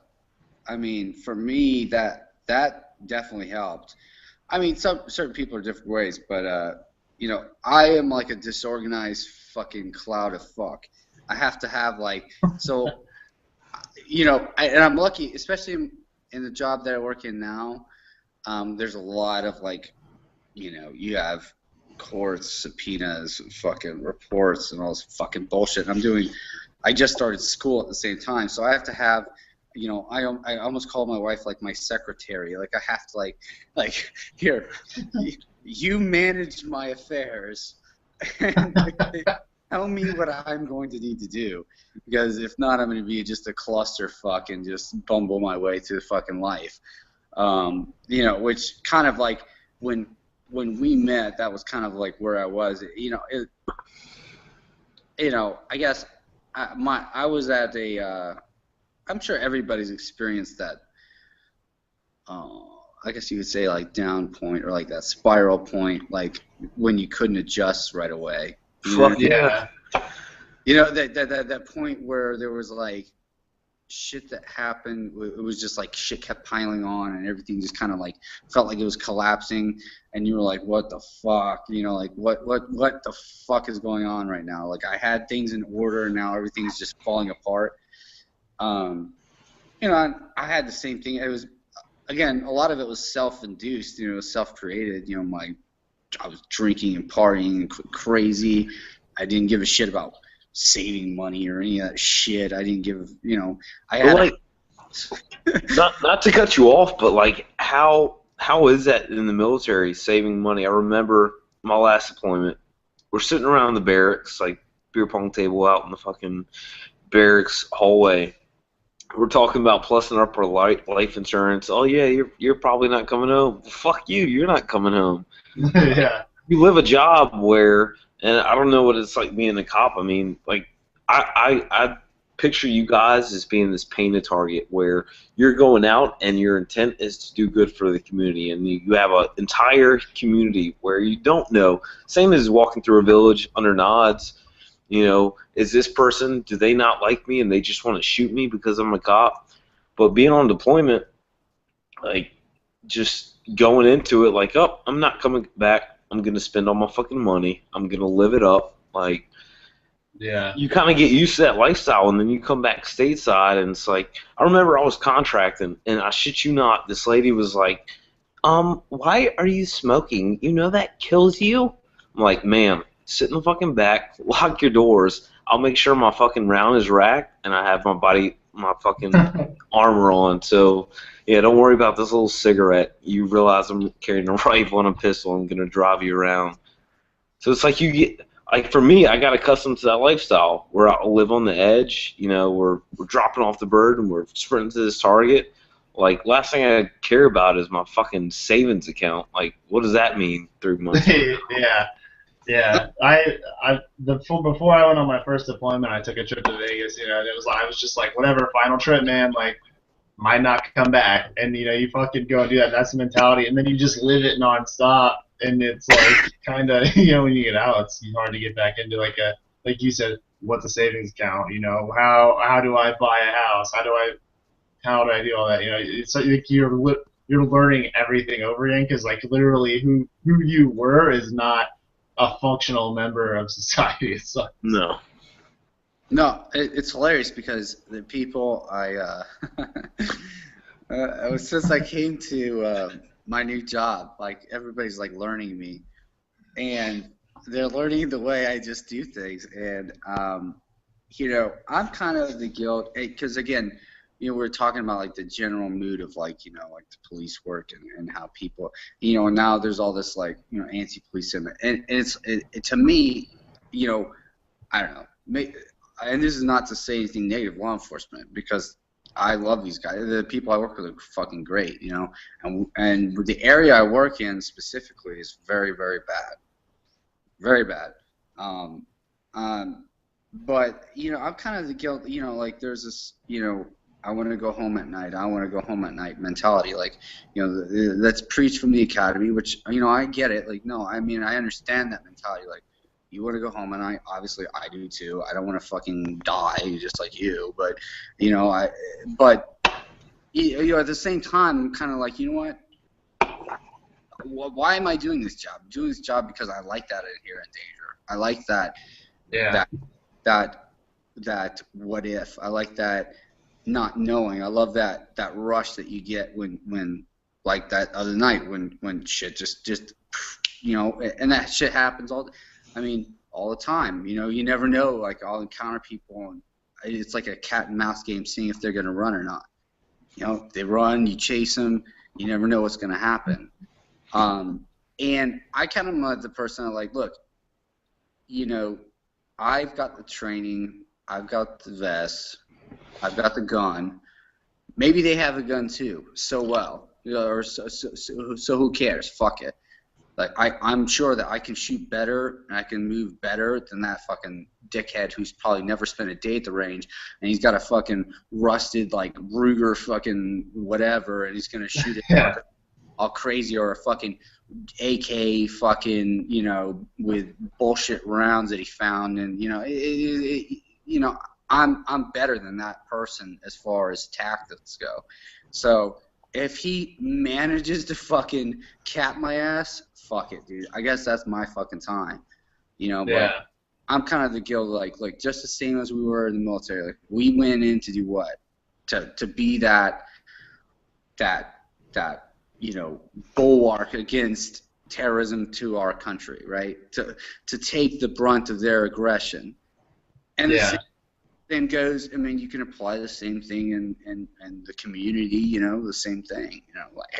I mean, for me, that definitely helped. I mean, certain people are different ways, but you know, I am like a disorganized fucking cloud of fuck. I have to have like so. You know, and I'm lucky, especially in the job that I work in now. There's a lot of like, you know, you have courts, subpoenas, fucking reports, and all this fucking bullshit. And I just started school at the same time, so I have to have, you know, I almost call my wife like my secretary. Like I have to like here, you manage my affairs. And tell me what I'm going to need to do, because if not, I'm going to be just a clusterfuck and just bumble my way through fucking life. You know, which kind of like when we met, that was kind of like where I was. You know, I guess I was at a. I'm sure everybody's experienced that. I guess you could say like down point or like that spiral point, like when you couldn't adjust right away. Yeah. You know, that point where there was like shit that happened. It was just like shit kept piling on and everything just kind of like felt like it was collapsing, and you were like, what the fuck? You know, like what the fuck is going on right now? Like I had things in order and now everything's just falling apart. You know, I had the same thing. It was, again, a lot of it was self-induced, you know, self-created. You know, I was drinking and partying and crazy. I didn't give a shit about saving money or any of that shit. I didn't give, you know, I had like, not to cut you off, but like how is that in the military, saving money? I remember my last deployment. We're sitting around the barracks, like beer pong table out in the fucking barracks hallway. We're talking about plussing up our life insurance. Oh yeah, you're probably not coming home. Fuck you, you're not coming home. Yeah. You live a job where, and I don't know what it's like being a cop. I mean, like I picture you guys as being this painted target where you're going out and your intent is to do good for the community, and you have an entire community where you don't know. Same as walking through a village under nods. You know, is this person, do they not like me and they just want to shoot me because I'm a cop? But being on deployment, like, just going into it like, oh, I'm not coming back. I'm going to spend all my fucking money. I'm going to live it up. Like, Yeah. you kind of get used to that lifestyle, and then you come back stateside, and it's like, I remember I was contracting, and I shit you not, this lady was like, why are you smoking? You know that kills you? I'm like, ma'am, sit in the fucking back, lock your doors. I'll make sure my fucking round is racked, and I have my fucking armor on. So, yeah, don't worry about this little cigarette. You realize I'm carrying a rifle and a pistol. I'm going to drive you around. So it's like you get, like for me, I got accustomed to that lifestyle where I live on the edge. You know, we're dropping off the bird and we're sprinting to this target. Like, last thing I care about is my fucking savings account. Like, what does that mean 3 months? Yeah. Yeah, before I went on my first deployment, I took a trip to Vegas. You know, and I was just like, whatever, final trip, man. Like, might not come back, and you know, you fucking go and do that. That's the mentality, and then you just live it nonstop, and it's like kind of, you know, when you get out, it's hard to get back into like you said, what's a savings account? You know, how do I buy a house? How do I do all that? You know, it's like you're learning everything over again because like literally who you were is not a functional member of society. It sucks. No. No, it's hilarious because the people since I came to my new job, like everybody's like learning me, and they're learning the way I just do things, and you know, I'm kind of the guilt because again, you know, we're talking about like the general mood of like, you know, like the police work and how people, you know, now there's all this like, you know, anti-police and it's to me, you know, I don't know, and this is not to say anything negative law enforcement because I love these guys. The people I work with are fucking great, you know, and the area I work in specifically is very, very bad, very bad. But you know, I'm kind of the guilt, you know, like there's this, you know, I want to go home at night. I want to go home at night mentality. Like, you know, that's preached from the academy, which, you know, I get it. Like, no, I mean, I understand that mentality. Like, you want to go home at night. Obviously, I do too. I don't want to fucking die just like you. But, you know, you know, at the same time, I'm kind of like, you know what? Why am I doing this job? I'm doing this job because I like that inherent danger. I like that. Yeah. That what if? I like that. Not knowing. I love that rush that you get when like that other night when shit just you know, and that shit happens all the time. You know, you never know. Like, I'll encounter people and it's like a cat and mouse game, seeing if they're gonna run or not. You know, they run, you chase them, you never know what's gonna happen. And I kind of am the person that like, look, you know, I've got the training, I've got the vest, I've got the gun. Maybe they have a gun too. So well, you know, or so who cares? Fuck it. Like I'm sure that I can shoot better and I can move better than that fucking dickhead who's probably never spent a day at the range and he's got a fucking rusted like Ruger fucking whatever and he's gonna shoot it Yeah. all crazy or a fucking AK fucking, you know, with bullshit rounds that he found and you know you know. I'm better than that person as far as tactics go. So if he manages to fucking cap my ass, fuck it, dude. I guess that's my fucking time. You know, Yeah. but I'm kind of the guild like just the same as we were in the military. Like we went in to do what? To be that you know, bulwark against terrorism to our country, right? To take the brunt of their aggression. And Yeah. then goes, I mean, you can apply the same thing in the community, you know, the same thing. You know, like,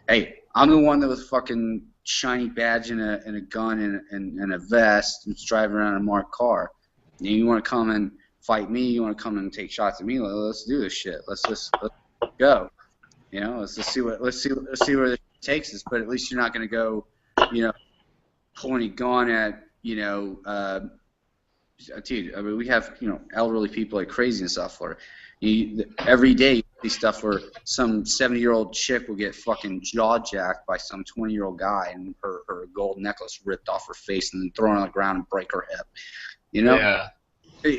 hey, I'm the one that was fucking shiny badge and a gun and a vest and driving around in a marked car. And you want to come and fight me? You want to come and take shots at me? Let's do this shit. Let's go. You know, let's see where this takes us. But at least you're not going to go, you know, pointing gun at, you know, dude, I mean, we have, elderly people like crazy in South Florida. Every day, these stuff where some 70-year-old chick will get fucking jaw jacked by some 20-year-old guy and her gold necklace ripped off her face and then thrown on the ground and break her hip. Yeah.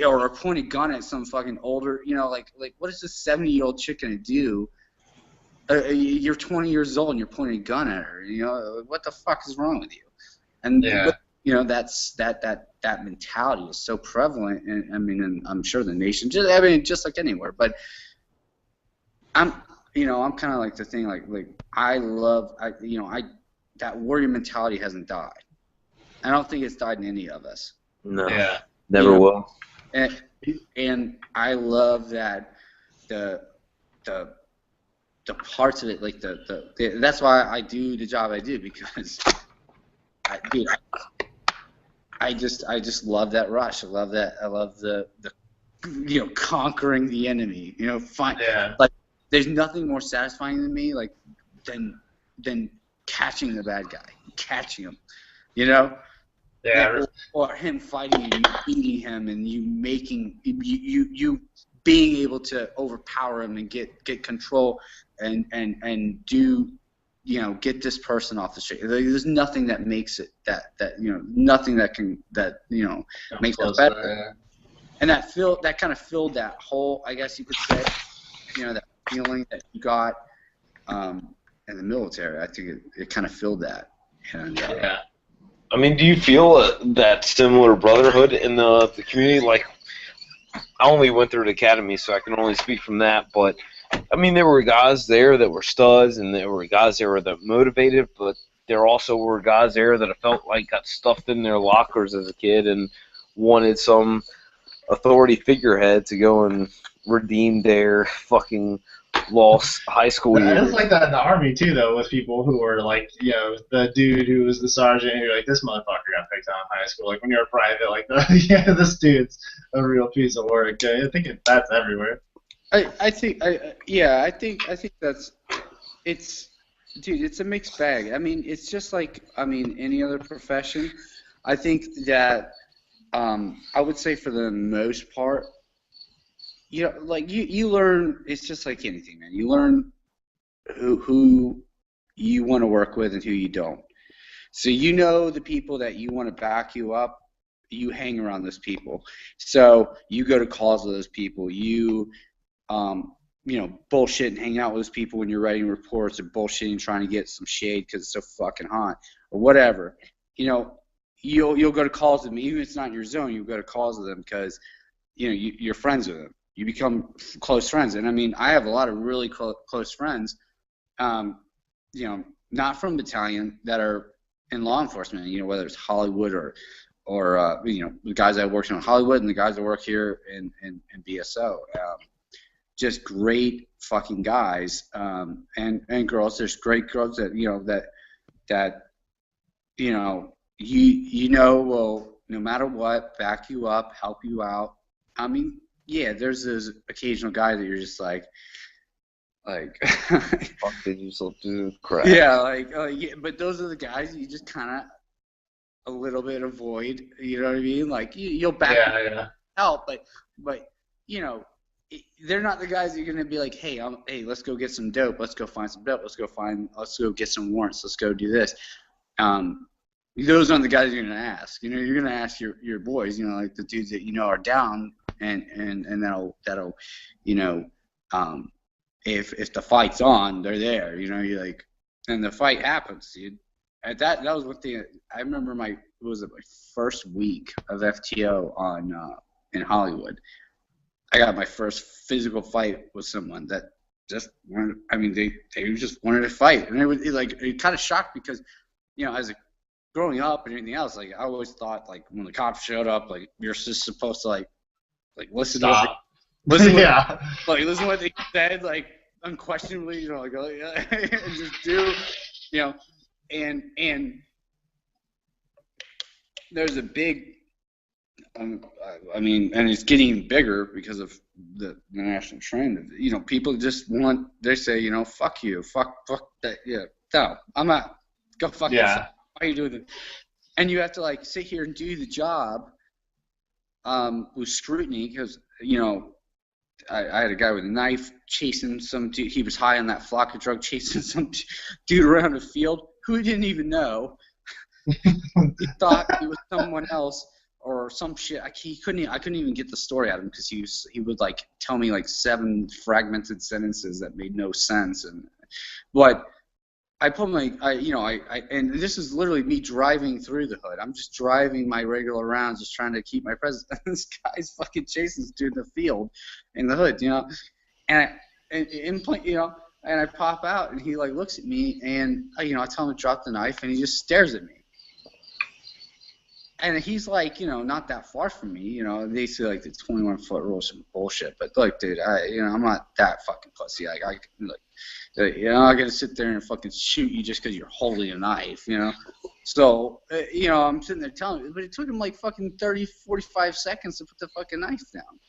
Or point a gun at some fucking older, like what is this 70-year-old chick gonna do? You're 20 years old and you're pointing a gun at her. What the fuck is wrong with you? And that's that mentality is so prevalent. And I mean, and I'm sure the nation, just like anywhere. But I'm kind of like the thing, like that warrior mentality hasn't died. I don't think it's died in any of us. No. Yeah. Never will. And I love that the parts of it, like that's why I do the job I do, because I just love that rush. I love the conquering the enemy. Like there's nothing more satisfying than me than catching the bad guy, catching him. Yeah. Or him fighting you, beating him, and you making you being able to overpower him and get control and do get this person off the street. There's nothing that makes it nothing that makes us better. And that kind of filled that hole, I guess you could say, that feeling that you got in the military. I think it kind of filled that. And, yeah. I mean, do you feel that similar brotherhood in the community? Like, I only went through the academy, so I can only speak from that. But I mean, there were guys there that were studs, and there were guys there that motivated. But there also were guys there that I felt like got stuffed in their lockers as a kid and wanted some authority figurehead to go and redeem their fucking lost high school years. It's like that in the Army too, though, with people who were like, the dude who was the sergeant, and you're like, this motherfucker got picked on in high school. Like when you're a private, like, this dude's a real piece of work. I think that's everywhere. I think that's it's a mixed bag. I mean, it's just like any other profession. I think that I would say for the most part, like you learn. It's just like anything, man. You learn who you want to work with and who you don't. So the people that you want to back you up, you hang around those people. So you go to calls with those people. You bullshit and hang out with those people when you're writing reports, or bullshitting trying to get some shade because it's so fucking hot, or whatever. You'll go to calls with them, even if it's not in your zone. You'll go to calls with them because you're friends with them. You become close friends. And I mean, I have a lot of really close friends, not from battalion, that are in law enforcement. Whether it's Hollywood or the guys I worked in Hollywood and the guys that work here in BSO. Just great fucking guys, and girls. There's great girls that will, no matter what, back you up, help you out. I mean, yeah, there's this occasional guy that you're just like fuck did you still do crap? Yeah, yeah, but those are the guys you just kind of a little bit avoid. You know what I mean? Like you'll back help, but they're not the guys that you're gonna be like, hey, let's go get some dope. Let's go find some dope. Let's go get some warrants. Let's go do this. Those aren't the guys you're gonna ask. You're gonna ask your boys. Like the dudes that are down, and that'll if the fight's on, they're there. You're like, and the fight happens, dude. At that was one thing. I remember my first week of FTO in Hollywood. I got my first physical fight with someone that just wanted. I mean, they just wanted to fight, and it kind of shocked because, as growing up and everything else, like I always thought, like when the cops showed up, like you're just supposed to like listen to what listen to what they said, like unquestionably, and just do, and there's a big. I mean, and it's getting bigger because of the national trend. People just they say, fuck you, fuck that, no, I'm not, go fuck yourself. Why are you doing this? And you have to sit here and do the job with scrutiny because, you know, I had a guy with a knife chasing some dude. He was high on that flock of drug, chasing some dude around the field who he didn't even know. He thought he was someone else or some shit. I couldn't even get the story out of him because he would like tell me like 7 fragmented sentences that made no sense. But I put and this is literally me driving through the hood. I'm just driving my regular rounds, just trying to keep my presence. This guy's fucking chasing this dude in the field, in the hood, you know. And I pop out, and he like looks at me, and I tell him to drop the knife, and he just stares at me. And he's like, not that far from me, they say like the 21-foot rule is some bullshit. But look, dude, I'm not that fucking pussy. I'm gonna sit there and fucking shoot you just because you're holding a knife, So, I'm sitting there telling him, but it took him like fucking 30, 45 seconds to put the fucking knife down.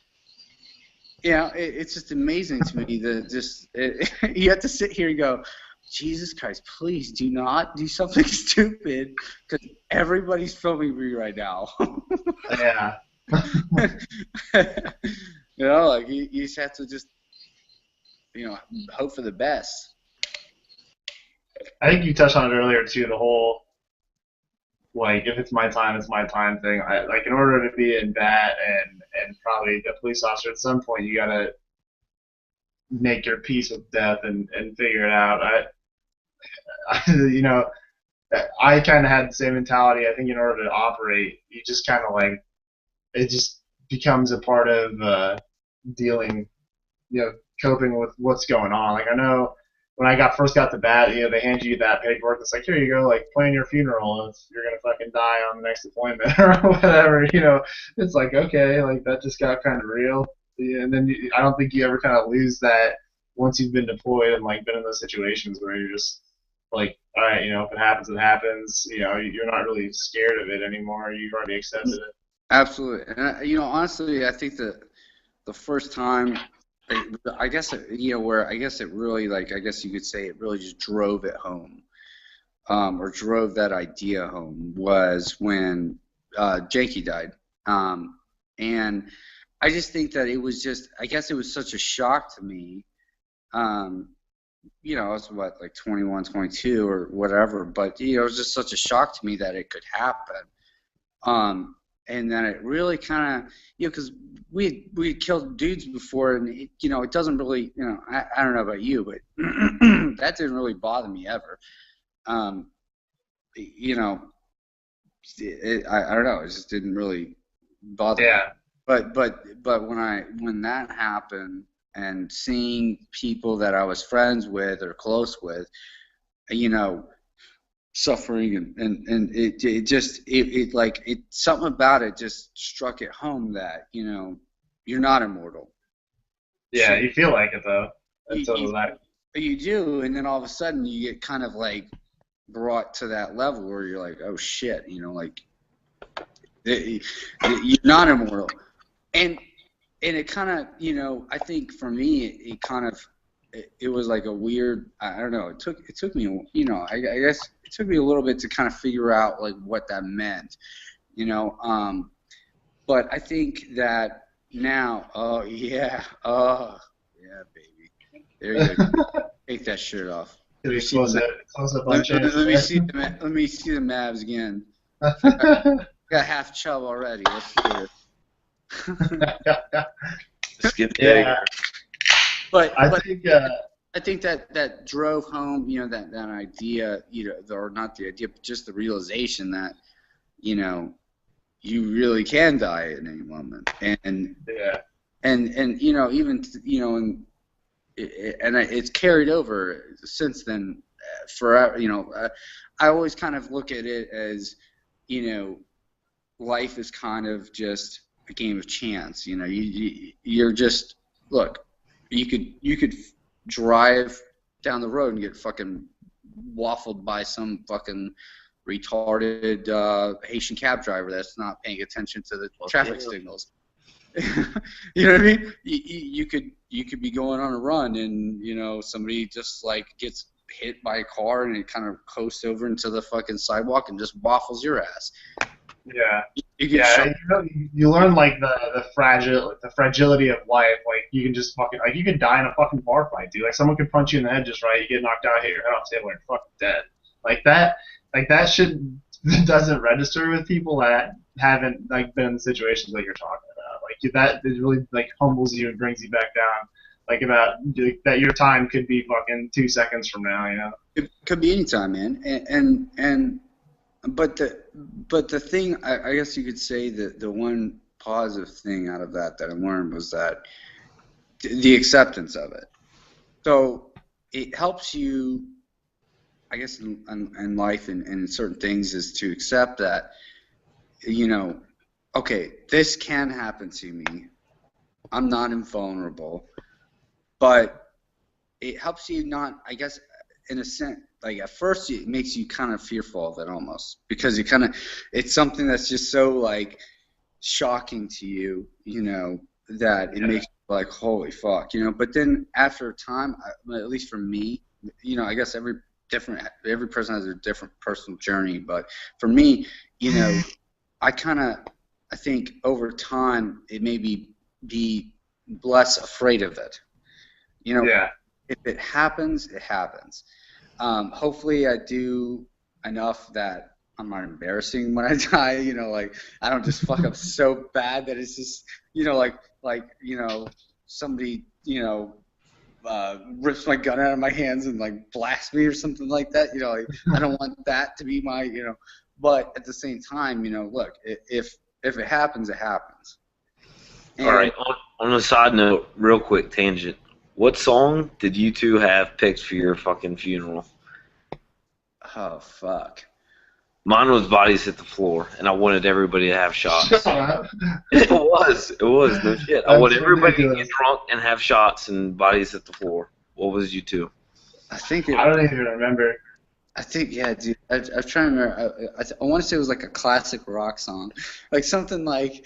It's just amazing to me that you have to sit here and go, Jesus Christ, please do not do something stupid because everybody's filming me right now. Yeah. Like you just have to just, hope for the best. I think you touched on it earlier too. The whole like, if it's my time, it's my time thing. Like, in order to be in that and probably a police officer, at some point you gotta make your peace with death and figure it out. I kind of had the same mentality. I think in order to operate, you just kind of like, it just becomes a part of dealing, coping with what's going on. Like, I know when I first got to bat, they hand you that paperwork. It's like, here you go, like, plan your funeral if you're gonna fucking die on the next appointment or whatever. It's like, okay, like that just got kind of real. Yeah, and then I don't think you ever kind of lose that once you've been deployed and like been in those situations where you're just like, all right, if it happens, it happens. You're not really scared of it anymore. You've already accepted it. Absolutely, and honestly, I think that the first time, I guess where I guess it really I guess you could say it really just drove it home, or drove that idea home was when Jakey died, and I just think that it was just, I guess it was such a shock to me. I was like 21, 22 or whatever, but it was just such a shock to me that it could happen. And then it really kind of, because we had killed dudes before, and it doesn't really, I don't know about you, but that didn't really bother me ever. I don't know, it just didn't really bother me. But when that happened, and seeing people that I was friends with or close with, suffering, and it just something about it just struck it home that you're not immortal. Yeah, you feel like it though. You do, and then all of a sudden you get kind of like brought to that level where you're like, oh shit, you're not immortal, and it kind of, I think for me, it kind of, it was like a weird, I don't know, it took me, I guess it took me a little bit to kind of figure out like what that meant, but I think that now, oh yeah, baby, there you go, take that shirt off. Let me see the Mavs again. Got half chub already. Let's do it. Skip Jagger. But I think that drove home, that idea, or not the idea, but just the realization that, you really can die at any moment, and even and it's carried over since then forever. I always kind of look at it as, life is kind of just a game of chance. You're just, look, you could drive down the road and get fucking waffled by some fucking retarded Haitian cab driver that's not paying attention to the traffic signals. You know what I mean? You could be going on a run and somebody just like gets hit by a car and it kind of coasts over into the fucking sidewalk and just waffles your ass. Yeah. You get Yeah, shot. you learn like the fragility of life. Like you can just fucking like you can die in a fucking bar fight, dude. Like someone could punch you in the head just right, you get knocked out, hit your head off the table, and you're fucking dead. Like that shit doesn't register with people that haven't like been in the situations that you're talking about. Like that it really like humbles you and brings you back down. Like about like, that your time could be fucking 2 seconds from now, you know. It could be any time, man. And but the thing I guess you could say that the one positive thing out of that I learned was that the acceptance of it. So it helps you, I guess, in life and in certain things is to accept that, you know, okay, this can happen to me. I'm not invulnerable, but it helps you not, I guess, in a sense, like at first it makes you kind of fearful of it almost because it's something that's just so like shocking to you, you know, that it makes you like, holy fuck, you know. But then after a time, at least for me, you know, I guess every person has a different personal journey, but for me, you know, I think over time it made me be less afraid of it. You know, Yeah. if it happens, it happens. Hopefully, I do enough that I'm not embarrassing when I die. You know, like I don't just fuck up so bad that it's just, you know, like you know, somebody, you know, rips my gun out of my hands and like blasts me or something like that. You know, like I don't want that to be my, you know. But at the same time, you know, look, if it happens, it happens. And All right. On a side note, real quick tangent. What song did you two have picked for your fucking funeral? oh fuck. Mine was Bodies Hit the Floor, and I wanted everybody to have shots. Shut up. It was no shit. I That's wanted everybody to ridiculous. get drunk and have shots and bodies hit the floor. What was you two? I think I don't even remember. I think, yeah, dude. I'm trying to remember. I want to say it was like a classic rock song, like something like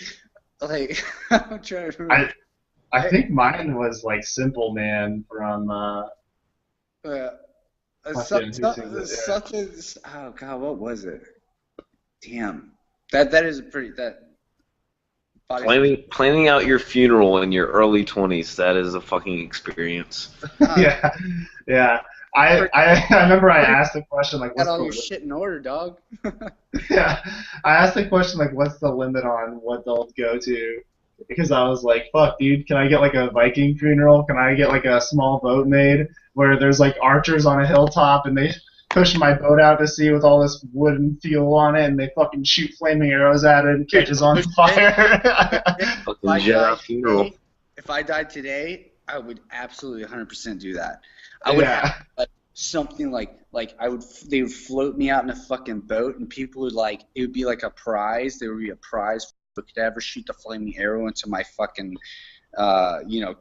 I'm trying to remember. I think mine was like Simple Man from fucking who sings it? Yeah. Oh god, what was it? Damn, that is a pretty body. Planning out your funeral in your early 20s, that is a fucking experience. Yeah, yeah. I remember I asked the question like, Got what's all your the shit in order, dog. yeah? I asked the question like, what's the limit on what they'll go to? Because I was like, fuck, dude, can I get like a Viking funeral? Can I get like a small boat made where there's like archers on a hilltop and they push my boat out to sea with all this wooden fuel on it and they fucking shoot flaming arrows at it and it catches on fire? Fucking Jedi funeral. If I died today, I would absolutely 100% do that. I would Yeah. have like, something like they would float me out in a fucking boat and people would like it would be like a prize. There would be a prize who could ever shoot the flaming arrow into my fucking you know,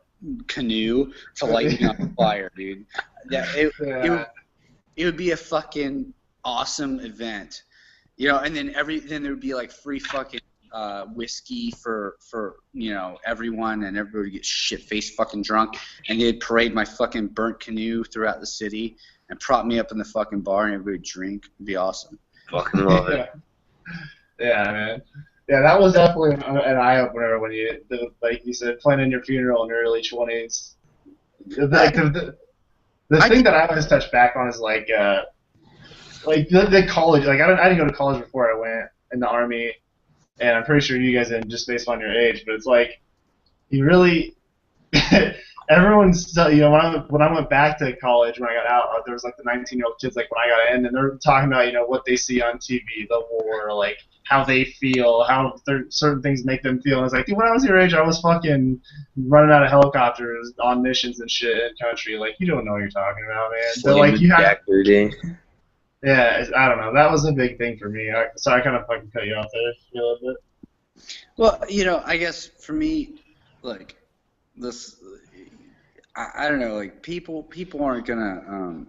canoe to light me on fire, dude. Yeah, it would be a fucking awesome event. You know, and then there would be like free fucking whiskey for you know, everyone, and everybody would get shit faced fucking drunk, and they'd parade my fucking burnt canoe throughout the city and prop me up in the fucking bar and everybody would drink. It'd be awesome. Fucking love it. Yeah, man. Yeah, that was definitely an eye opener when like you said, planning your funeral in your early 20s. Like the thing that I always touch back on is like the college. Like I didn't go to college before I went in the army, and I'm pretty sure you guys didn't just based on your age. But it's like you really everyone's still, you know, when I went back to college when I got out, there was like the 19-year-old kids like when I got in, and they're talking about, you know, what they see on TV, the war, like how they feel, how certain things make them feel. And it's like, dude, when I was your age, I was fucking running out of helicopters on missions and shit in country. Like, you don't know what you're talking about, man. So like you have, yeah, I don't know. That was a big thing for me. So I kind of fucking cut you off there a little bit. Well, you know, I guess for me, like this. I don't know, like people aren't gonna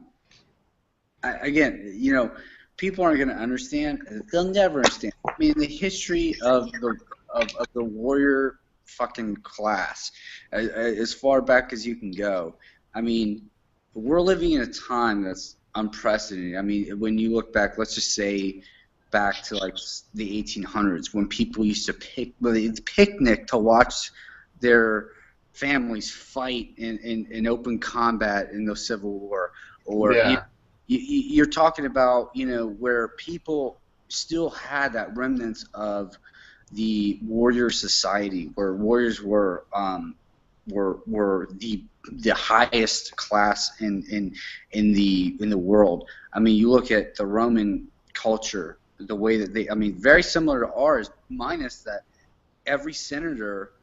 again, you know, people aren't gonna understand. They'll never understand. I mean, the history of the warrior fucking class, as far back as you can go. I mean, we're living in a time that's unprecedented. I mean, when you look back, let's just say back to like the 1800s when people used to picnic to watch their families fight in open combat in the Civil War, or you're talking about where people still had that remnants of the warrior society, where warriors were the highest class in the world. I mean, you look at the Roman culture, the way that very similar to ours, minus that every senator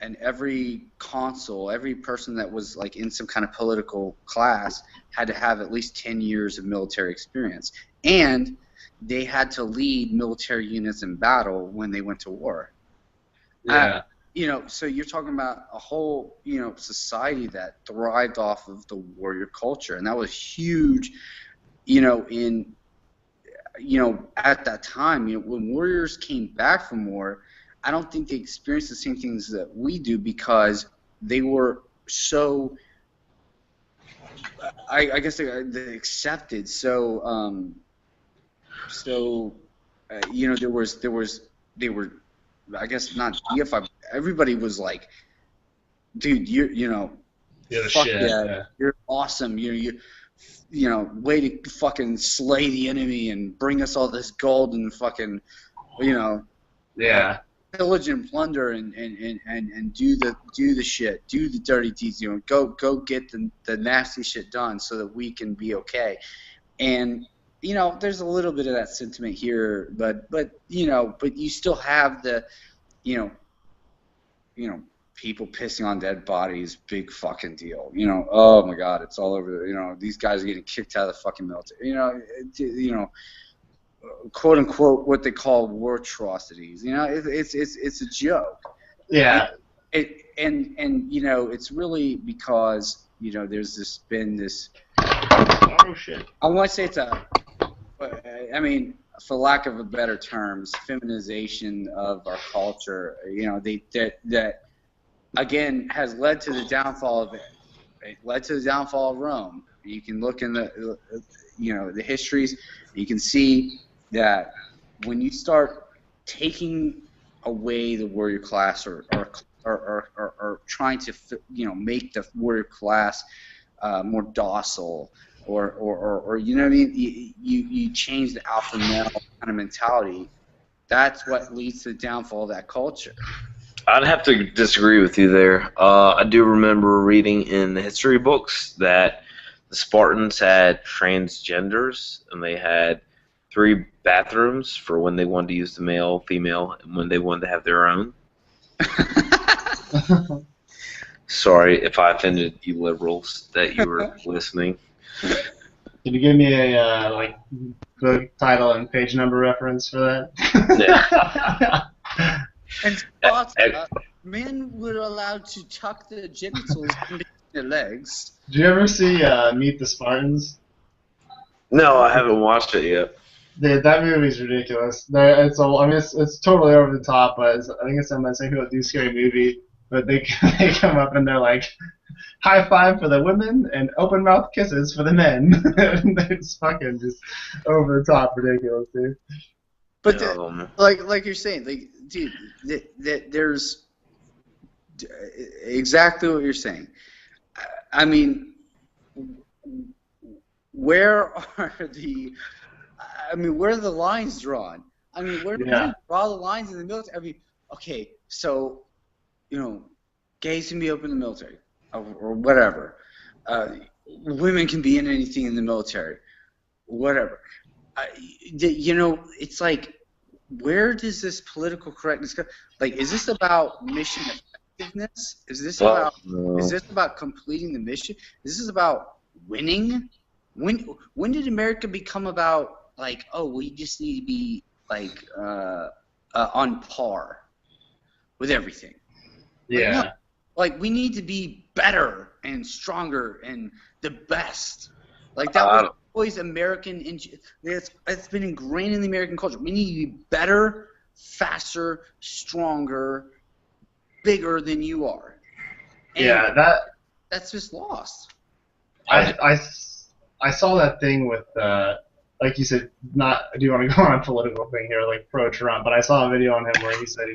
and every consul, every person that was like in some kind of political class had to have at least 10 years of military experience, and they had to lead military units in battle when they went to war. Yeah. So you're talking about a whole, society that thrived off of the warrior culture, and that was huge, at that time, when warriors came back from war, I don't think they experienced the same things that we do because they were so, I guess they accepted. So, they were, I guess not deified. Everybody was like, dude, you're the fuck shit. yeah, you're awesome. Way to fucking slay the enemy and bring us all this gold and fucking, pillage and plunder and do the shit, do the dirty deeds. Go get the nasty shit done so that we can be okay. And there's a little bit of that sentiment here, but you still have the, people pissing on dead bodies, big fucking deal. Oh my God, it's all over. These guys are getting kicked out of the fucking military. Quote unquote, what they call war atrocities. It's a joke. Yeah. It's really because there's been this. Oh shit. I want to say it's for lack of a better terms, feminization of our culture. That again has led to the downfall of it. It led to the downfall of Rome. You can look in the histories. You can see that when you start taking away the warrior class or trying to make the warrior class more docile, or you change the alpha male kind of mentality. That's what leads to the downfall of that culture. I'd have to disagree with you there. I do remember reading in the history books that the Spartans had transgenders, and they had 3 bathrooms for when they wanted to use the male, female, and when they wanted to have their own. Sorry if I offended you liberals that you were listening. Can you give me a book title and page number reference for that? Yeah. And Sparta, men were allowed to tuck their genitals into their legs. Did you ever see Meet the Spartans? No, I haven't watched it yet. Dude, that movie's ridiculous. It's totally over the top, but I think it's some of the same people that do Scary Movie. But they come up and they're like, high five for the women and open mouth kisses for the men. It's fucking just over the top ridiculous, dude. But like you're saying, dude, there's exactly what you're saying. I mean, where are the lines drawn? I mean, where do you draw the lines in the military? I mean, okay, so gays can be open in the military or whatever. Women can be in anything in the military, whatever. It's like, where does this political correctness go? Like, is this about mission effectiveness? Is this about completing the mission? Is this about winning? When did America become about we just need to be on par with everything? Yeah. We need to be better and stronger and the best. That was always American. It's been ingrained in the American culture. We need to be better, faster, stronger, bigger than you are. And that's just lost. I saw that thing with like you said, not. I do want to go on a political thing here, like pro Trump, but I saw a video on him where he said,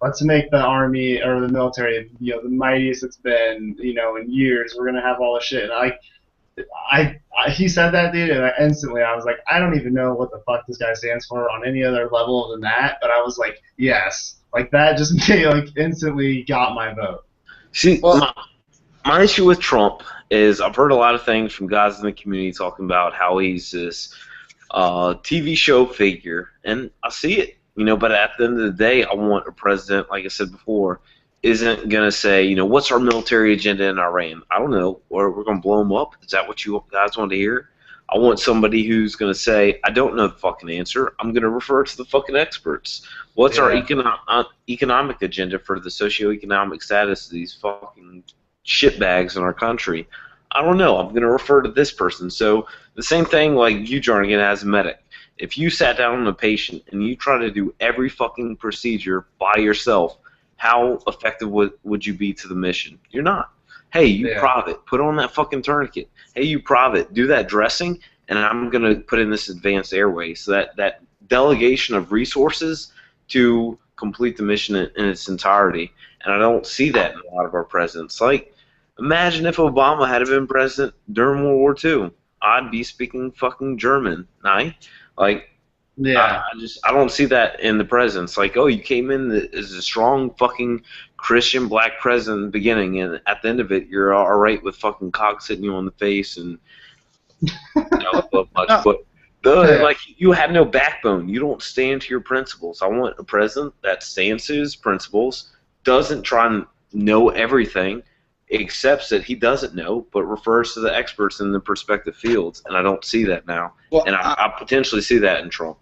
let's make the army or the military, the mightiest it's been, in years. We're gonna have all the shit. And he said that, dude, and I was like, I don't even know what the fuck this guy stands for on any other level than that. But I was like, yes, like that just instantly got my vote. See, my issue with Trump is I've heard a lot of things from guys in the community talking about how he's this TV show figure, and I see it, but at the end of the day, I want a president, like I said before, isn't going to say, what's our military agenda in Iran? I don't know. Or we're going to blow them up? Is that what you guys want to hear? I want somebody who's going to say, I don't know the fucking answer. I'm going to refer to the fucking experts. What's our economic agenda for the socioeconomic status of these fucking shitbags in our country? I don't know. I'm going to refer to this person. So the same thing like you, Jarnigan, as a medic. If you sat down on a patient and you try to do every fucking procedure by yourself, how effective would you be to the mission? You're not. Hey, you private, put on that fucking tourniquet. Hey, you private, do that dressing, and I'm going to put in this advanced airway. So that delegation of resources to complete the mission in its entirety. And I don't see that in a lot of our presidents. Like, imagine if Obama had been president during World War II. I'd be speaking fucking German, right? Like, yeah. I don't see that in the presidents. Like, oh, you came in as a strong fucking Christian black president in the beginning, and at the end of it, you're all right with fucking cocks hitting you on the face and not much. But like, you have no backbone. You don't stand to your principles. I want a president that stands to his principles, doesn't try and know everything, accepts that he doesn't know, but refers to the experts in the respective fields. And I don't see that now. Well, and I potentially see that in Trump.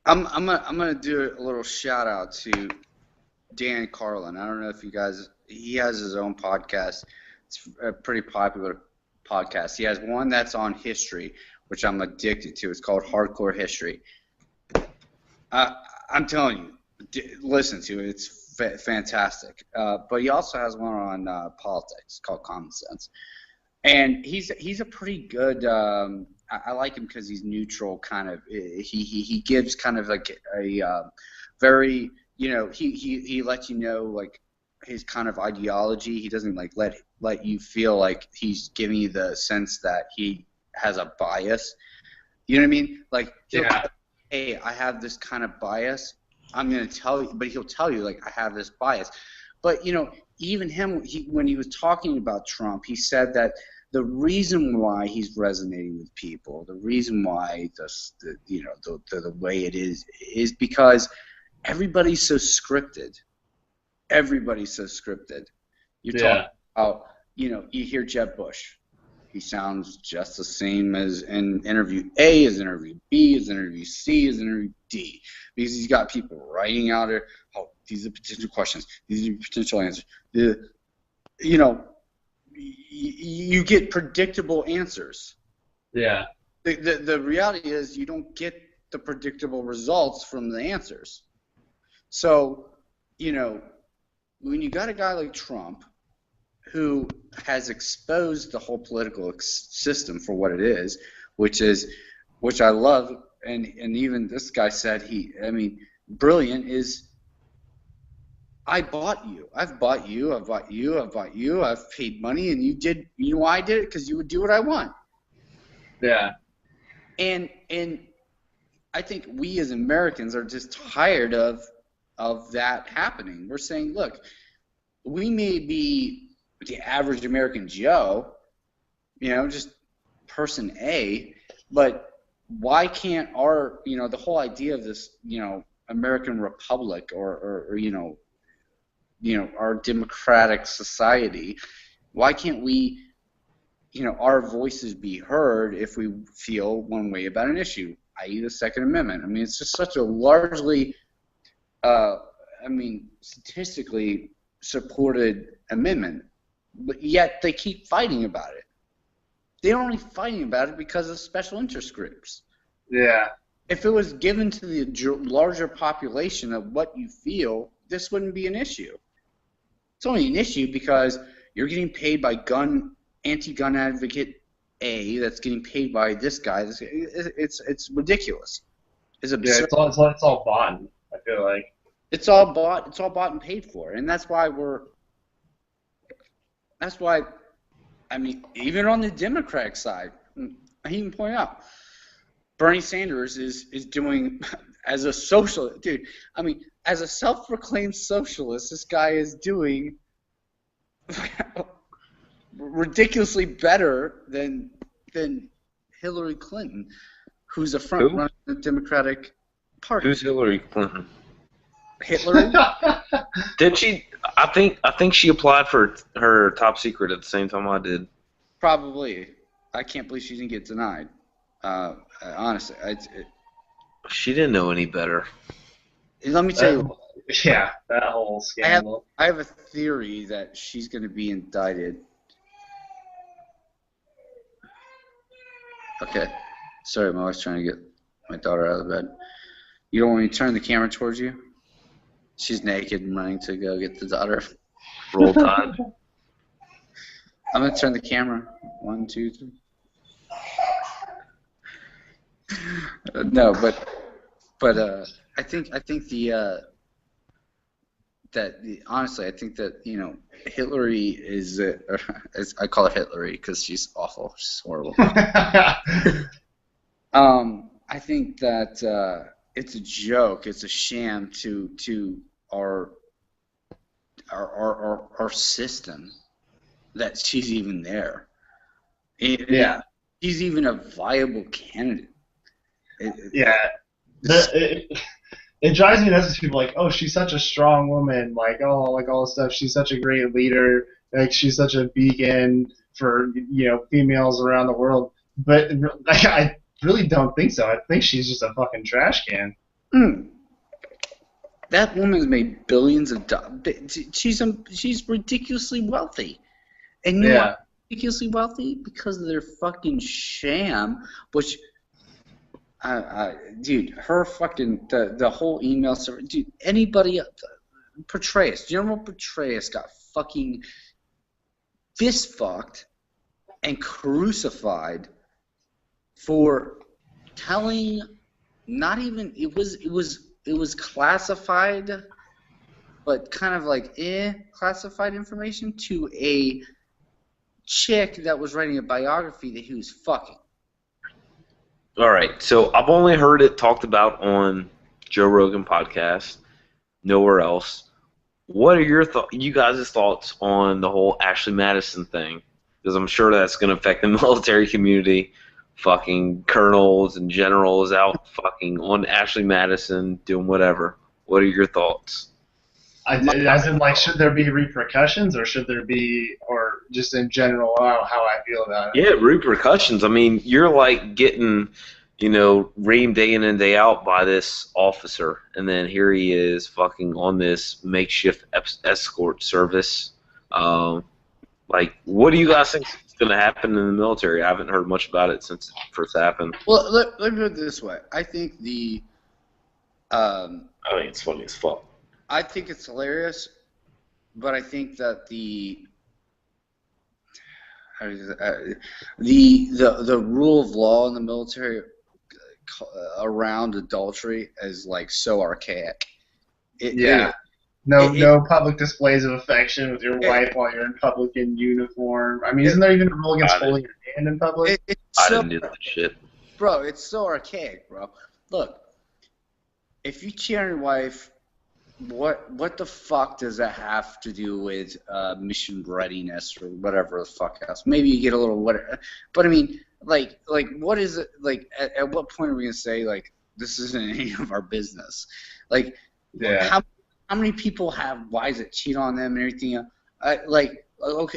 I'm gonna do a little shout out to Dan Carlin. I don't know if you guys. He has his own podcast. It's a pretty popular podcast. He has one that's on history, which I'm addicted to. It's called Hardcore History. I'm telling you, listen to it. It's fantastic. But he also has one on politics called Common Sense, and he's a pretty good. I like him because he's neutral, kind of. He gives kind of like a very, he lets you know like his kind of ideology. He doesn't like let you feel like he's giving you the sense that he has a bias. You know what I mean? Like, hey, I have this kind of bias. I'm gonna tell you, but he'll tell you like I have this bias. But even him, when he was talking about Trump, he said that the reason why he's resonating with people, the reason why the way it is because everybody's so scripted. Everybody's so scripted. You're talking about, you hear Jeb Bush. He sounds just the same as in interview A, as interview B, as interview C, as interview D. Because he's got people writing out there, these are potential questions, these are potential answers. You get predictable answers. Yeah. The reality is you don't get the predictable results from the answers. So, when you got a guy like Trump who has exposed the whole political system for what it is, which I love, and even this guy said brilliant is, I bought you. I've bought you. I've bought you. I've bought you. I've paid money, and you did. You know why I did it? Because you would do what I want. Yeah. And I think we as Americans are just tired of that happening. We're saying, look, we may be the average American Joe, just person A, but why can't our, the whole idea of this, American Republic or our democratic society, why can't we, our voices be heard if we feel one way about an issue, i.e. the Second Amendment? I mean, it's just such a largely, statistically supported amendment, but yet they keep fighting about it. They're only fighting about it because of special interest groups. Yeah. If it was given to the larger population of what you feel, this wouldn't be an issue. It's only an issue because you're getting paid by anti-gun advocate that's getting paid by this guy. It's ridiculous. It's Yeah, absurd. it's all bought. I feel like. It's all bought. It's all bought and paid for, and that's why I mean, even on the Democratic side, I even point out, Bernie Sanders is doing as a socialist, dude. I mean, as a self-proclaimed socialist, this guy is doing ridiculously better than Hillary Clinton, who's a front runner in the Democratic Party. Who's Hillary Clinton? Hitler? Did she? I think she applied for her top secret at the same time I did. Probably. I can't believe she didn't get denied. Honestly, She didn't know any better. let me tell you. Yeah, that whole scandal. I have a theory that she's going to be indicted. Okay. Sorry, my wife's trying to get my daughter out of bed. You don't want me to turn the camera towards you? She's naked and running to go get the daughter. Roll Tide. I'm going to turn the camera. 1, 2, 3. No, but I think honestly, I think that, you know, Hillary is I call her Hillary because she's awful. She's horrible. I think that it's a joke. It's a sham to our system that she's even there. Yeah. She's even a viable candidate. It drives me nuts. People like, oh, she's such a strong woman. Like all this stuff. She's such a great leader. Like she's such a beacon for, you know, females around the world. But like, I really don't think so. I think she's just a fucking trash can. That woman's made billions of dollars. She's ridiculously wealthy, and you know why ridiculously wealthy? Because of their fucking sham, which. Dude, her fucking the whole email server. Dude, anybody, Petraeus, General Petraeus got fucking fist fucked and crucified for telling. Not even it was classified, but kind of like classified information to a chick that was writing a biography that he was fucking. All right, so I've only heard it talked about on Joe Rogan podcast, nowhere else. What are you guys' thoughts on the whole Ashley Madison thing? Because I'm sure that's going to affect the military community. Fucking colonels and generals out fucking on Ashley Madison doing whatever. What are your thoughts? As in, like, should there be repercussions, or should there be, or just in general, how I feel about it? Yeah, repercussions. I mean, you're like getting, you know, reamed day in and day out by this officer, and then here he is fucking on this makeshift escort service. Like, what do you guys think is going to happen in the military? I haven't heard much about it since it first happened. Well, let me put it this way. I think I mean, it's funny as fuck. I think it's hilarious, but I think that the rule of law in the military around adultery is like so archaic. No public displays of affection with your wife while you're in public in uniform. I mean, isn't there even a rule against holding your hand in public? I didn't do that shit. Bro, it's so archaic, bro. Look, if you cheat on your wife, what the fuck does that have to do with mission readiness or whatever the fuck else? Maybe you get a little whatever, but I mean, like what is it? Like, at what point are we gonna say like this isn't any of our business? Like, how many people have wives that cheat on them and everything?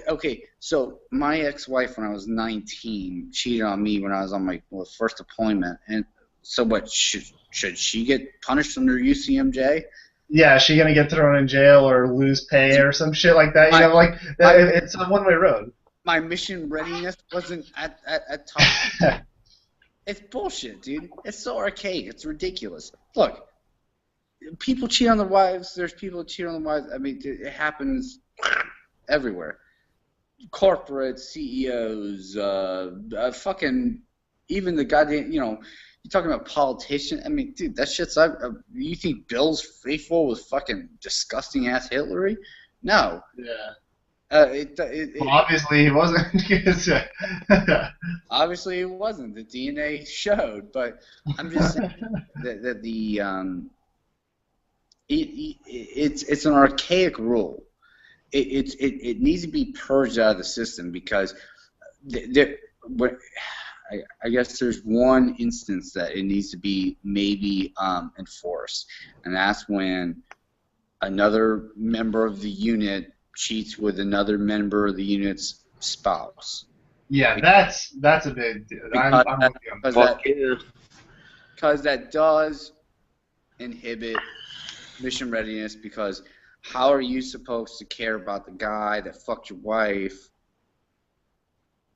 Okay. So my ex-wife, when I was 19, cheated on me when I was on my first deployment, and so what? Should she get punished under UCMJ? Yeah, is she gonna get thrown in jail or lose pay or some shit like that? You know, like it's a one-way road. My mission readiness wasn't at top. It's bullshit, dude. It's so archaic. It's ridiculous. Look, people cheat on their wives. There's people that cheat on their wives. I mean, it happens everywhere. corporate CEOs, fucking, even the goddamn, you know, you're talking about politicians. I mean, dude, that shit's. You think Bill's faithful was fucking disgusting ass Hillary? No. Yeah. Well, obviously he wasn't. Obviously it wasn't. The DNA showed, but I'm just saying that it's an archaic rule. It needs to be purged out of the system because I guess there's one instance that it needs to be maybe enforced, and that's when another member of the unit cheats with another member of the unit's spouse. Yeah, that's a big deal. I'm with you. Because that does inhibit mission readiness, because how are you supposed to care about the guy that fucked your wife?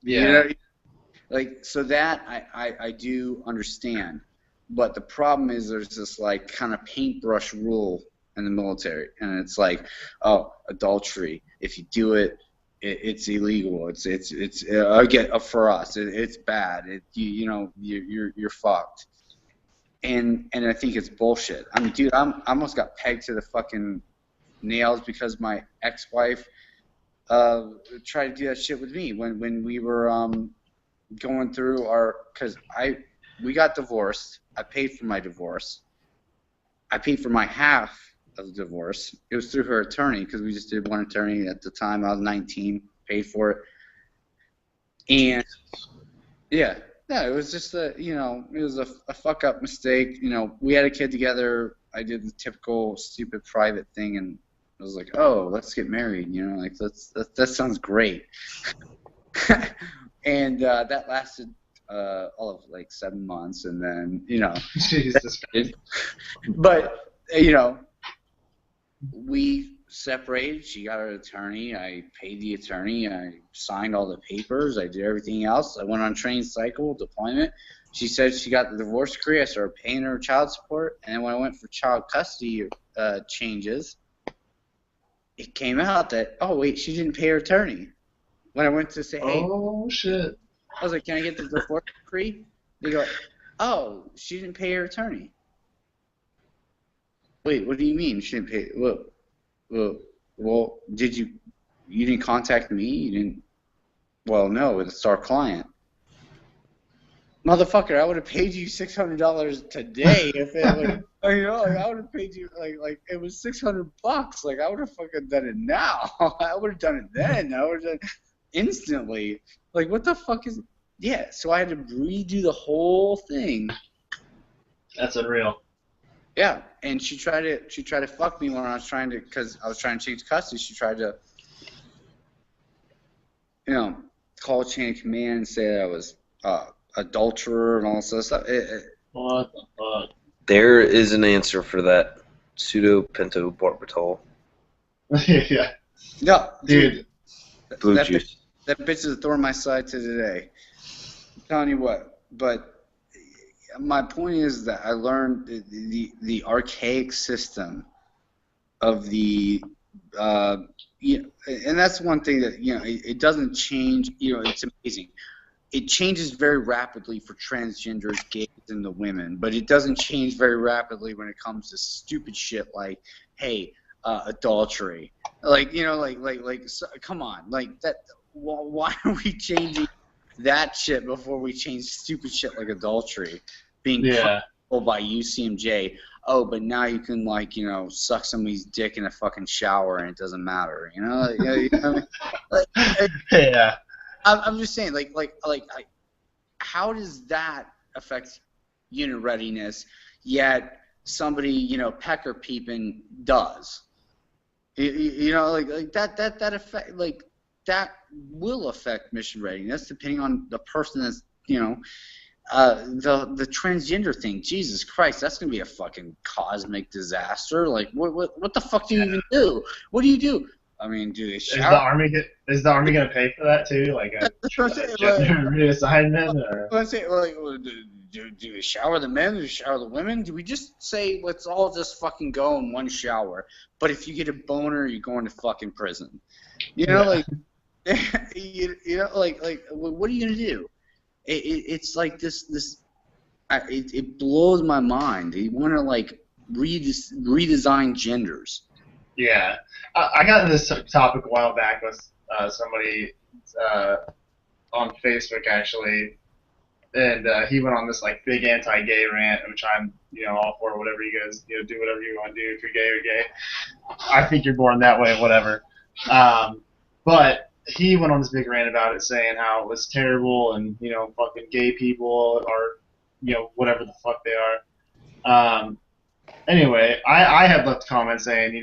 Yeah. You know, like, so that I do understand. But the problem is there's this like kind of paintbrush rule in the military, and it's like, oh, adultery. If you do it, it's illegal. It's again, for us, it's bad. You're fucked. And I think it's bullshit. I mean, dude, I almost got pegged to the fucking nails because my ex-wife tried to do that shit with me when we were going through we got divorced. I paid for my divorce. I paid for my half of the divorce. It was through her attorney because we just did one attorney at the time. I was 19, paid for it, and yeah, it was just it was a fuck up mistake. You know, we had a kid together. I did the typical stupid private thing, and I was like, oh, let's get married. You know, like that sounds great. And that lasted all of like 7 months, and then Jesus. But we separated. She got her attorney. I paid the attorney. I signed all the papers. I did everything else. I went on train cycle deployment. She said she got the divorce decree. I started paying her child support. And then when I went for child custody changes, it came out that, oh, wait, she didn't pay her attorney. When I went to say, hey, oh, shit. I was like, can I get the divorce decree? They go, oh, she didn't pay her attorney. Wait, what do you mean she didn't pay? Well, you didn't contact me? You didn't? Well, no, it's our client. Motherfucker, I would have paid you $600 today if it was, I would have paid you like it was $600. Like, I would have fucking done it now. I would have done it then. I would have done it instantly. Like, what the fuck is? Yeah, so I had to redo the whole thing. That's unreal. Yeah, and she tried to fuck me when I was trying to, because I was trying to change custody. She tried to, call chain of command and say that I was adulterer and all this other stuff. What the fuck? There is an answer for that pseudo-pentobarbital. Yeah. No, dude. Blue juice. That bitch is a thorn in my side to today. I'm telling you what, but my point is that I learned the archaic system of the and that's one thing that it doesn't change. It's amazing. It changes very rapidly for transgenders, gays, and the women, but it doesn't change very rapidly when it comes to stupid shit like, hey, adultery. Like so, come on, like that. Why are we changing that shit before we change stupid shit like adultery being punished by UCMJ? Oh, but now you can suck somebody's dick in a fucking shower and it doesn't matter. Yeah. I'm just saying, how does that affect unit readiness? Yet somebody pecker peeping does. That affect that will affect mission readiness depending on the person that's the transgender thing. Jesus Christ, that's gonna be a fucking cosmic disaster. Like what the fuck do you even do? What do you do? I mean, do they shower? Is the army gonna pay for that too? Like a gender reassignment, or? Let's say, do we shower the men? Do we shower the women? Do we just say let's all just fucking go in one shower? But if you get a boner, you're going to fucking prison. you know, like what are you gonna do? It's like it blows my mind. They want to like redesign genders. Yeah, I got into this topic a while back with somebody on Facebook actually, and he went on this like big anti-gay rant, which I'm all for. Whatever you guys do whatever you want to do. If you're gay, you're gay. I think you're born that way, whatever. But he went on this big rant about it, saying how it was terrible, and fucking gay people are whatever the fuck they are. Anyway, I had left comments saying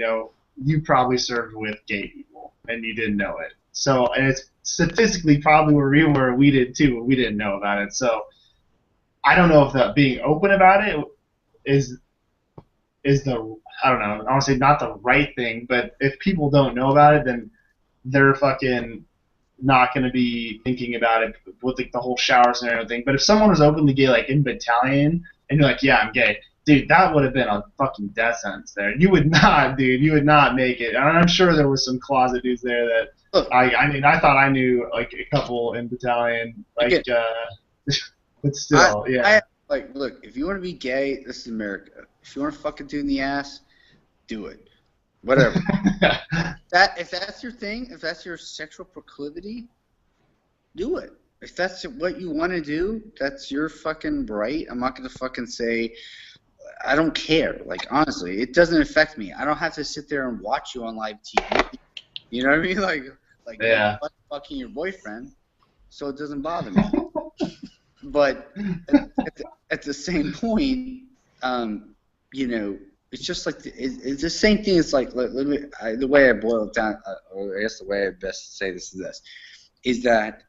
you probably served with gay people and you didn't know it. So, and it's statistically probably where we did too, but we didn't know about it. So, I don't know if that being open about it is the, I don't know, I want to say not the right thing, but if people don't know about it, then they're fucking not going to be thinking about it with the whole shower scenario thing. But if someone was openly gay, like in battalion, and you're like, yeah, I'm gay, dude, that would have been a fucking death sentence there. You would not, dude. You would not make it. And I'm sure there was some closet dudes there that I mean, I thought I knew like a couple in battalion, like, but still, yeah. Like, look, if you want to be gay, this is America. If you want to fucking do in the ass, do it. Whatever. If that's your thing, if that's your sexual proclivity, do it. If that's what you want to do, that's your fucking right. I'm not gonna fucking say. I don't care. Like, honestly, it doesn't affect me. I don't have to sit there and watch you on live TV. You know what I mean? Like yeah. You're fucking your boyfriend, so it doesn't bother me. But at the same point, it's just like it's the same thing. It's like the way I boil it down, or I guess the way I best say this is that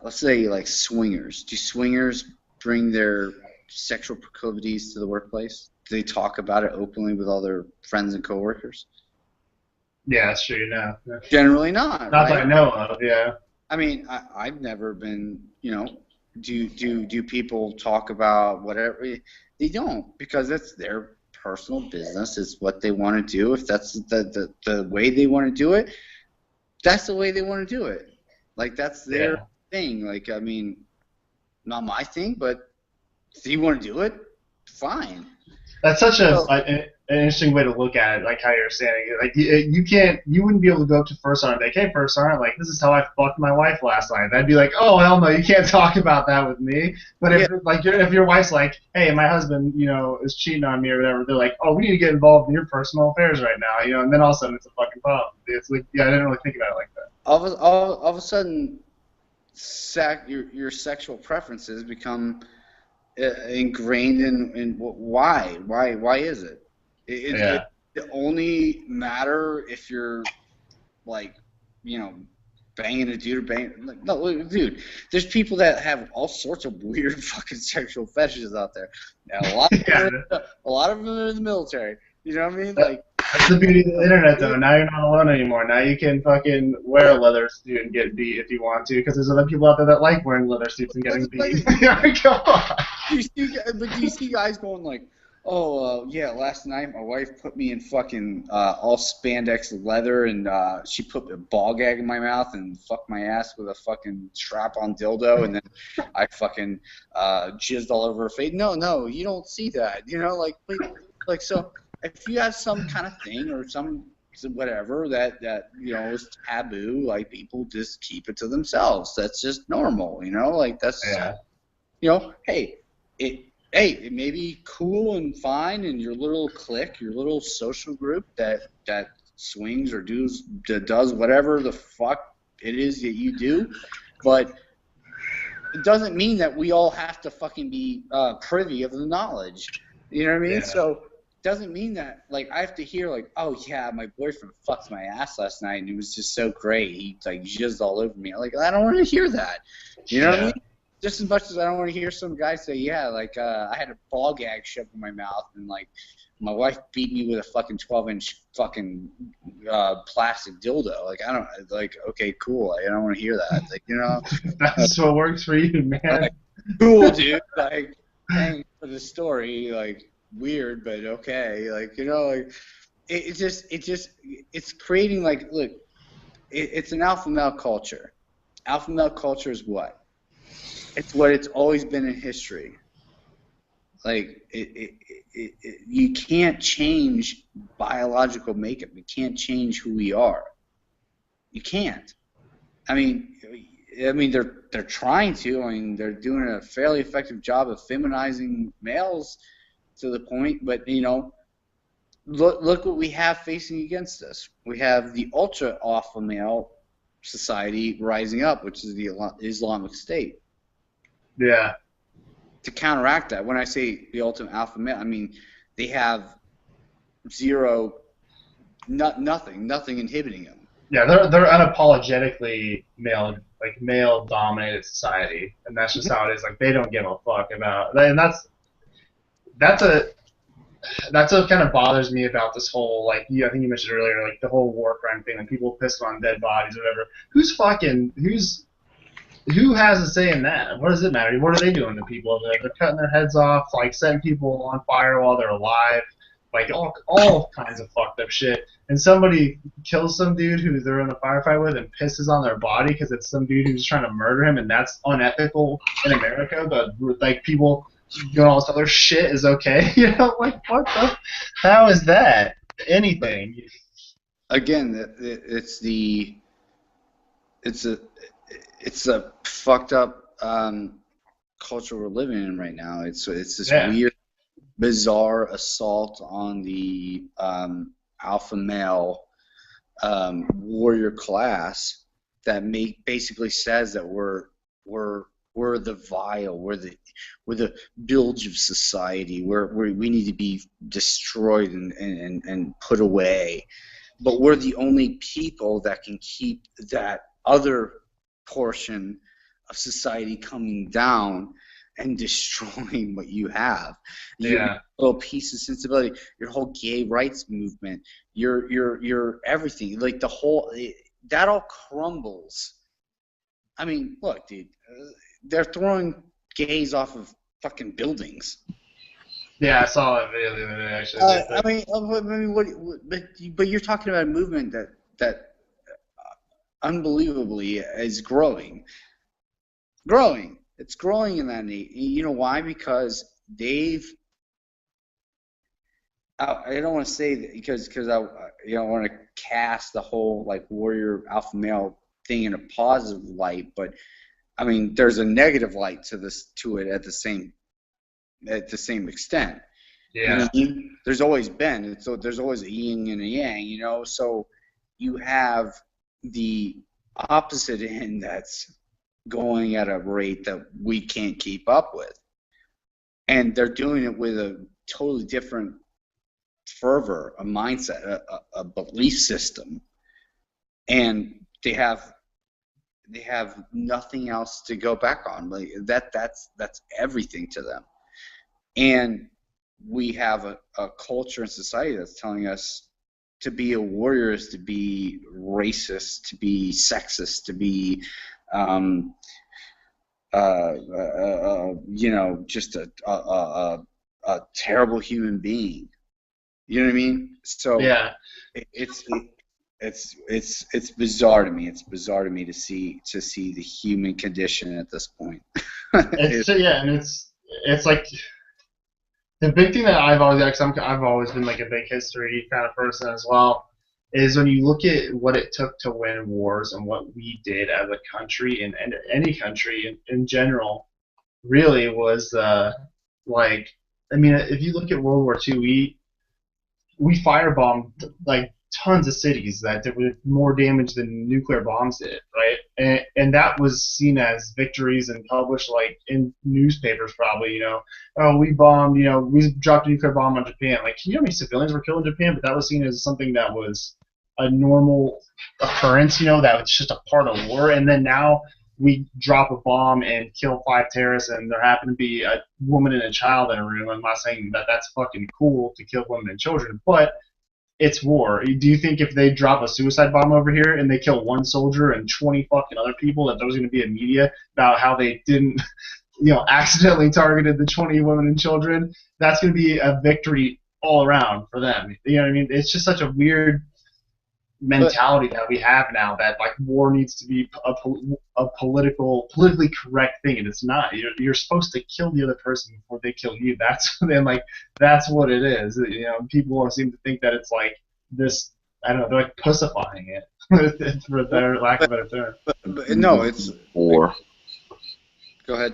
let's say like swingers. Do swingers bring their sexual proclivities to the workplace? Do they talk about it openly with all their friends and coworkers? Yeah, that's true. No. Generally not. Not right? that I know of. Yeah. I mean, I've never been. Do people talk about whatever? They don't, because it's their personal business. It's what they want to do. If that's the way they want to do it, that's the way they want to do it. Like, that's their thing. Like, I mean, not my thing, but if you want to do it, fine. That's such an interesting way to look at it, like how you're saying it. Like, you wouldn't be able to go up to First Sergeant and be like, hey, First Sergeant, like, this is how I fucked my wife last night. That'd be like, oh, hell no, you can't talk about that with me. But if your wife's like, hey, my husband, is cheating on me or whatever, they're like, oh, we need to get involved in your personal affairs right now, and then all of a sudden it's a fucking problem. It's like, I didn't really think about it like that. All of a sudden, your sexual preferences become ingrained in why is it? It only matter if you're like banging a dude or banging like, no, dude, there's people that have all sorts of weird fucking sexual fetishes out there. Now, a lot of them are in the military. You know what I mean? Like, that's the beauty of the internet, though. Now you're not alone anymore. Now you can fucking wear a leather suit and get beat if you want to, because there's other people out there that like wearing leather suits and getting beat. Come on. Do you see guys going like, yeah, last night my wife put me in fucking all spandex leather, and she put a ball gag in my mouth and fucked my ass with a fucking strap-on dildo, and then I fucking jizzed all over her face. No, you don't see that. Like so. If you have some kind of thing or some whatever that is taboo, like, people just keep it to themselves. That's just normal, like, that's hey, it may be cool and fine in your little clique, your little social group that swings or does whatever the fuck it is that you do, but it doesn't mean that we all have to fucking be privy of the knowledge. You know what I mean? Yeah. So doesn't mean that, like, I have to hear, like, oh, yeah, my boyfriend fucked my ass last night and it was just so great. He, like, jizzed all over me. Like, I don't want to hear that. You know what I mean? Just as much as I don't want to hear some guy say, yeah, like, I had a ball gag shoved in my mouth and, like, my wife beat me with a fucking 12-inch fucking plastic dildo. Like, I don't, like, okay, cool. I don't want to hear that. Like, That's what works for you, man. Like, cool, dude. Like, thanks for the story. Like, weird, but okay. Like, like, it's creating like, look, it's an alpha male culture. Alpha male culture is what? It's what it's always been in history. Like you can't change biological makeup. You can't change who we are. You can't. I mean, they're trying to. I mean, they're doing a fairly effective job of feminizing males to the point. But you know, look what we have facing against us. We have the ultra alpha male society rising up, which is the Islamic State. Yeah. To counteract that, when I say the ultimate alpha male, I mean they have nothing inhibiting them. Yeah, they're unapologetically male dominated society, and that's just how it is. Like they don't give a fuck about, and that's what kind of bothers me about this whole, like, I think you mentioned earlier, like the whole war crime thing, like people pissed on dead bodies or whatever. Who has a say in that? What does it matter? What are they doing to people over there? They're cutting their heads off, like setting people on fire while they're alive, like all kinds of fucked up shit. And somebody kills some dude who they're in a firefight with and pisses on their body because it's some dude who's trying to murder him, and that's unethical in America. But like people doing all this other shit is okay. You know, like what the? How is that anything? Again, it's a fucked up culture we're living in right now. It's this weird, bizarre assault on the alpha male warrior class that basically says that we're the vile, we're the bilge of society, we need to be destroyed and put away. But we're the only people that can keep that other portion of society coming down and destroying what you have. Your little piece of sensibility, your whole gay rights movement, your everything, like the whole, that all crumbles. I mean, look, dude, they're throwing gays off of fucking buildings. Yeah, I saw that video the other day, actually. But you're talking about a movement that unbelievably is growing. It's growing in that need. You know why? Because I don't want to say that because I want to cast the whole like warrior alpha male thing in a positive light, but I mean there's a negative light to it at the same extent. Yeah. You know, there's always been. So there's always a yin and a yang, you know. So you have the opposite end that's going at a rate that we can't keep up with. And they're doing it with a totally different fervor, a mindset, a belief system. And they have nothing else to go back on. Like that's everything to them. And we have a culture and society that's telling us to be a warrior is to be racist, to be sexist, to be, just a terrible human being. You know what I mean? So yeah, it's bizarre to me. It's bizarre to me to see the human condition at this point. It's like. The big thing that I've always been like a big history kind of person as well, is when you look at what it took to win wars and what we did as a country and any country in general, really was if you look at World War II, we firebombed like tons of cities that did more damage than nuclear bombs did, right? And that was seen as victories and published like in newspapers probably, you know, oh, we bombed, you know, we dropped a nuclear bomb on Japan. Like, can you know how many civilians were killed in Japan? But that was seen as something that was a normal occurrence, you know, that was just a part of war. And then now we drop a bomb and kill 5 terrorists, and there happen to be a woman and a child in a room. I'm not saying that that's fucking cool to kill women and children, but it's war. Do you think if they drop a suicide bomb over here and they kill 1 soldier and 20 fucking other people, that there's going to be a media about how they didn't, you know, accidentally targeted the 20 women and children? That's going to be a victory all around for them. You know what I mean? It's just such a weird mentality that we have now that like war needs to be a politically correct thing, and it's not. You're supposed to kill the other person before they kill you. That's then like that's what it is. You know, people seem to think that it's like this. I don't know. They're like pussifying it, for better lack of a better term. But no, it's war. Go ahead.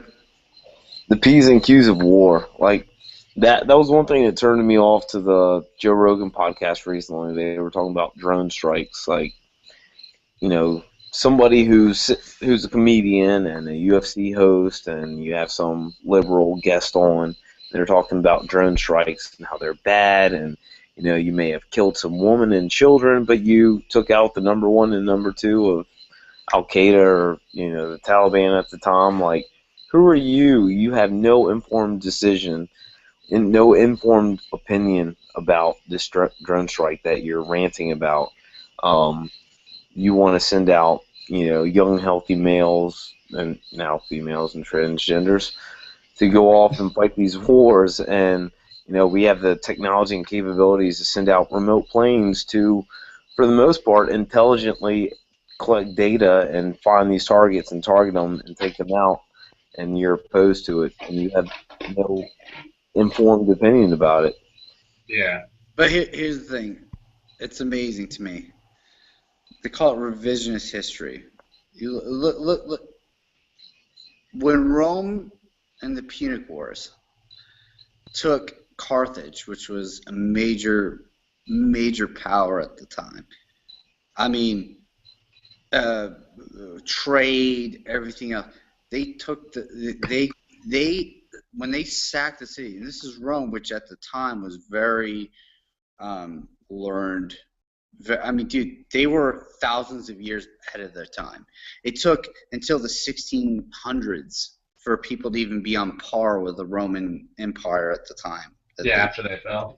The P's and Q's of war. Like that was one thing that turned me off to the Joe Rogan podcast recently. They were talking about drone strikes. Like, you know, somebody who's a comedian and a UFC host, and you have some liberal guest on, they're talking about drone strikes and how they're bad, and you know, you may have killed some women and children, but you took out the number one and number two of Al Qaeda or, you know, the Taliban at the time. Like, who are you? You have no informed decision and no informed opinion about this drone strike that you're ranting about. You want to send out, you know, young, healthy males and now females and transgenders to go off and fight these wars. And, you know, we have the technology and capabilities to send out remote planes to, for the most part, intelligently collect data and find these targets and target them and take them out. And you're opposed to it, and you have no informed opinion about it. Yeah. But here's the thing. It's amazing to me. They call it revisionist history. You look. When Rome and the Punic Wars took Carthage, which was a major power at the time. I mean, trade, everything else. They took when they sacked the city, and this is Rome, which at the time was very learned. I mean, dude, they were thousands of years ahead of their time. It took until the 1600s for people to even be on par with the Roman Empire at the time. After they fell.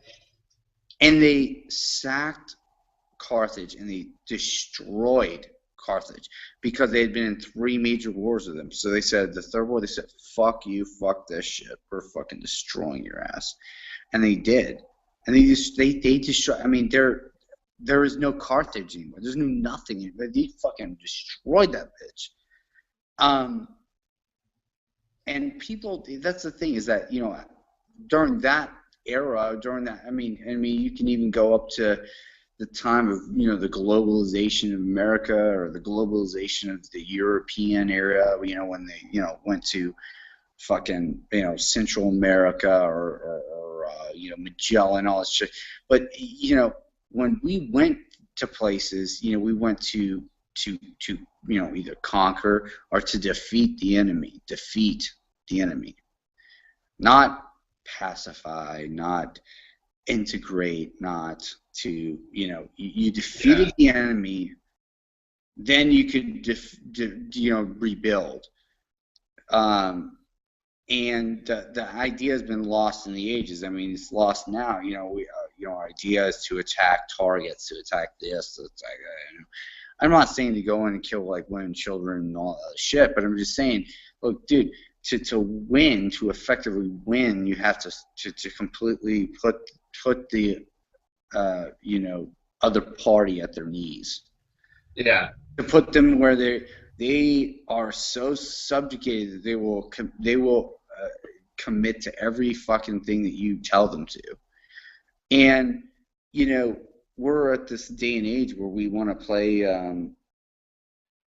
And they sacked Carthage, and they destroyed Carthage because they had been in 3 major wars with them. So they said, the third war, they said, fuck you, fuck this shit. We're fucking destroying your ass. And they did. And they destroyed. I mean, there is no Carthage anymore. There's no nothing. They fucking destroyed that bitch. And people, that's the thing, is that, you know, during that era, I mean, you can even go up to the time of, you know, the globalization of America or the globalization of the European era, you know, when they, you know, went to fucking, you know, Central America or you know, Magellan, all this shit. But, you know, when we went to places, you know, we went to you know, either conquer or to defeat the enemy, not pacify, not integrate, not to, you know, you defeated the enemy, then you could you know, rebuild. And the idea has been lost in the ages. I mean, it's lost now. You know, you know, our idea is to attack targets, to attack this, to attack that. You know. I'm not saying to go in and kill like women, children, and all that shit, but I'm just saying, look, dude, to win, to effectively win, you have to completely put the you know, other party at their knees. Yeah. To put them where they are so subjugated that they will commit to every fucking thing that you tell them to. And, you know, we're at this day and age where we want to play, I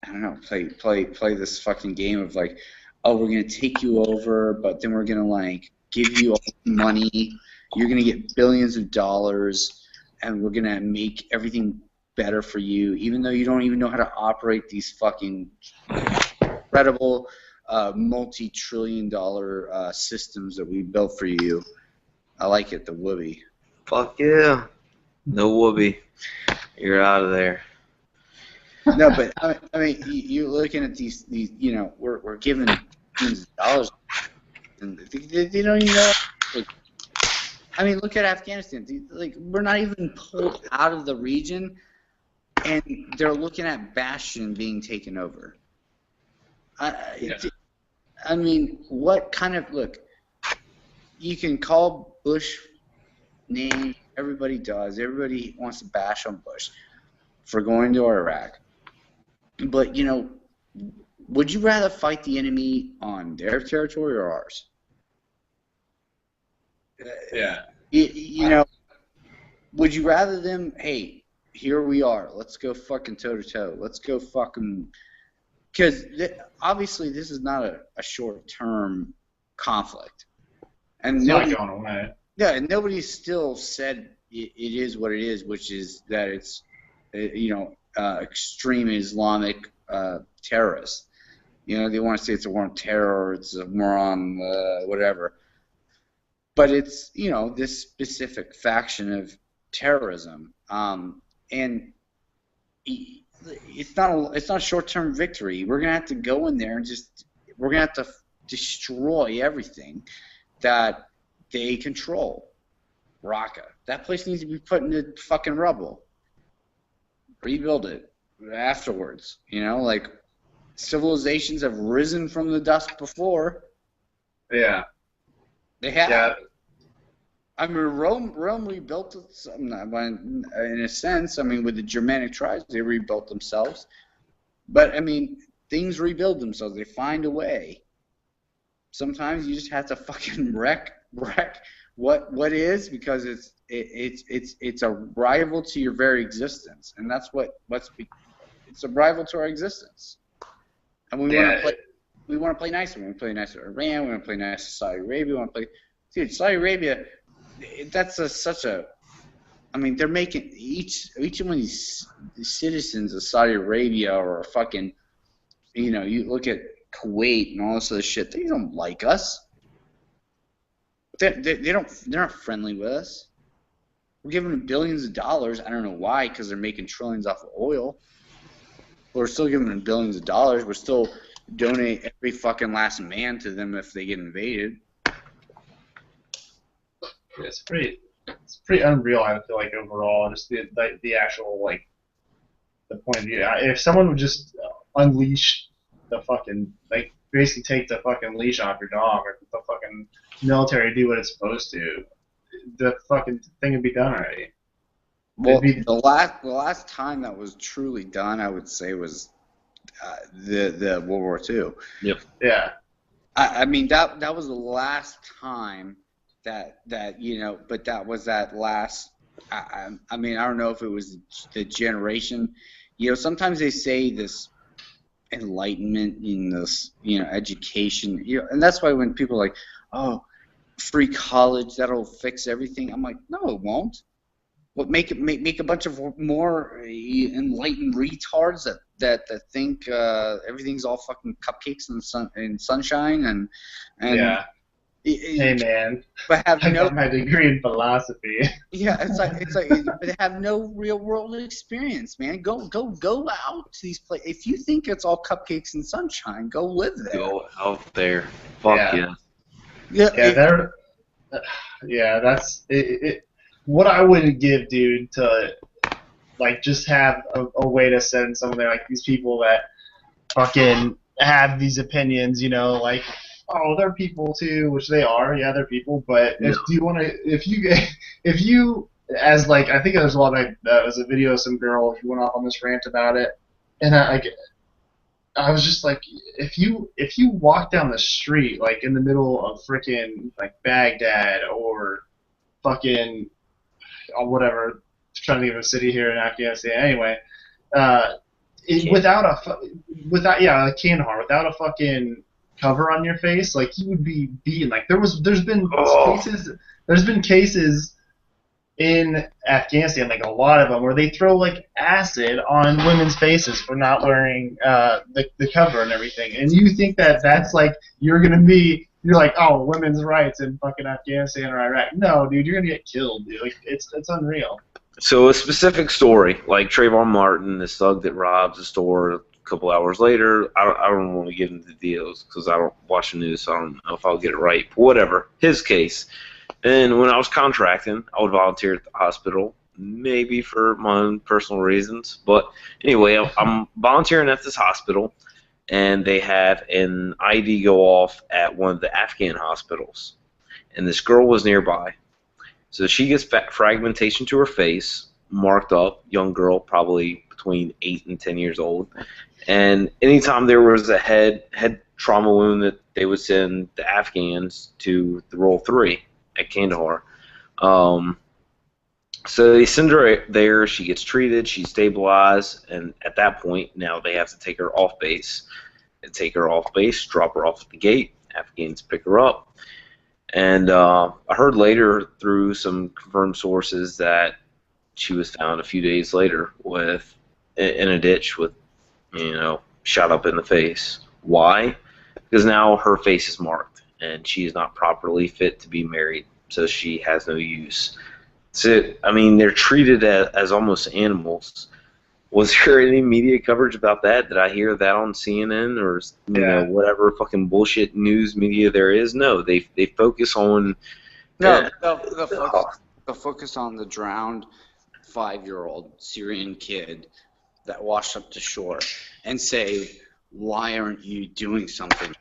don't know, play this fucking game of like, oh, we're going to take you over, but then we're going to like give you all the money. You're going to get billions of dollars, and we're going to make everything better for you, even though you don't even know how to operate these fucking incredible multi-trillion-dollar systems that we built for you. I like it, the whoopee. Fuck yeah. No whoopee. You're out of there. No, but I mean, you're looking at these, you know, we're giving billions of dollars, and they don't even know. Like, I mean, look at Afghanistan. Like, we're not even pulled out of the region, and they're looking at Bastion being taken over. I mean, what kind of, look, you can call Bush names. Everybody does. Everybody wants to bash on Bush for going to Iraq. But, you know, would you rather fight the enemy on their territory or ours? Yeah. You know, would you rather them, hey, here we are, let's go fucking toe-to-toe, let's go fucking, because obviously this is not a short-term conflict. And It's not going away. Yeah, and nobody's still said it is what it is, which is that it's, extreme Islamic terrorists. You know, they want to say it's a war on terror, it's a war on whatever. But it's, you know, this specific faction of terrorism. And it's not a short-term victory. We're going to have to go in there and we're going to have to destroy everything that they control. Raqqa. That place needs to be put into fucking rubble. Rebuild it afterwards. You know, like civilizations have risen from the dust before. Yeah. They have. Yeah. I mean, Rome rebuilt it, in a sense. I mean, with the Germanic tribes, they rebuilt themselves. But, I mean, things rebuild themselves. They find a way. Sometimes you just have to fucking wreck what is, because it's a rival to your very existence, and that's it's a rival to our existence. And we want to play nice. We want to play nice with Iran. We want to play nice with Saudi Arabia. We want to play, dude, Saudi Arabia. That's such a. I mean, they're making each one of these citizens of Saudi Arabia or fucking, you know, you look at Kuwait and all this other shit. They don't like us. They're not friendly with us. We're giving them billions of dollars. I don't know why, because they're making trillions off of oil. We're still giving them billions of dollars. We're still donate every fucking last man to them if they get invaded. It's pretty unreal. I feel like overall, just the actual like the point of view. If someone would just unleash the fucking, like, basically take the fucking leash off your dog, or the fucking military do what it's supposed to, the fucking thing would be done already. Well, the last time that was truly done, I would say, was the World War II. Yep. Yeah. I mean, that was the last time that you know, but that was that last. I mean, I don't know if it was the generation. You know, sometimes they say this enlightenment in this, you know, education. You know, and that's why when people are like, oh, free college, that'll fix everything. I'm like, no, it won't. What make a bunch of more enlightened retards that think everything's all fucking cupcakes and sunshine and yeah. Hey man, but have I got my degree in philosophy. Yeah, it's like they have no real world experience, man. Go out to these places. If you think it's all cupcakes and sunshine, go live there. Go out there. Fuck yeah. Yeah, that's it. What I would give, dude, to like just have a way to send some of their, like, these people that fucking have these opinions, you know, like, oh, they're people too, which they are, yeah, they're people. But if you as, like, I think there's was a video of some girl who went off on this rant about it, and I was just like, if you walk down the street, like, in the middle of frickin' like Baghdad or fucking whatever, trying to think of a city here in Afghanistan anyway, without a Kandahar, without a fucking cover on your face, like, you would be beaten. Like, there's been cases in Afghanistan, like a lot of them, where they throw, like, acid on women's faces for not wearing the cover and everything. And you think that's like you're like, oh, women's rights in fucking Afghanistan or Iraq. No, dude, you're gonna get killed, dude. Like, it's unreal. So a specific story, like Trayvon Martin, this thug that robs a store a couple hours later. I don't want to get into the deals because I don't watch the news, so I don't know if I'll get it right. But whatever, his case. And when I was contracting, I would volunteer at the hospital, maybe for my own personal reasons. But anyway, I'm volunteering at this hospital, and they have an ID go off at one of the Afghan hospitals. And this girl was nearby. So she gets fragmentation to her face, marked up, young girl, probably between 8 and 10 years old. And anytime there was a head trauma wound, that they would send the Afghans to the Roll 3 at Kandahar. So they send her there. She gets treated. She's stabilized, and at that point, now they have to take her off base. They take her off base, drop her off at the gate. Afghans pick her up, and I heard later through some confirmed sources that she was found a few days later in a ditch with, shot up in the face. Why? Because now her face is marked, and she is not properly fit to be married, so she has no use. So, I mean, they're treated as almost animals. Was there any media coverage about that? Did I hear that on CNN or whatever fucking bullshit news media there is? No, they focus on. No, they'll focus on the drowned 5-year-old Syrian kid that washed up to shore and say, why aren't you doing something?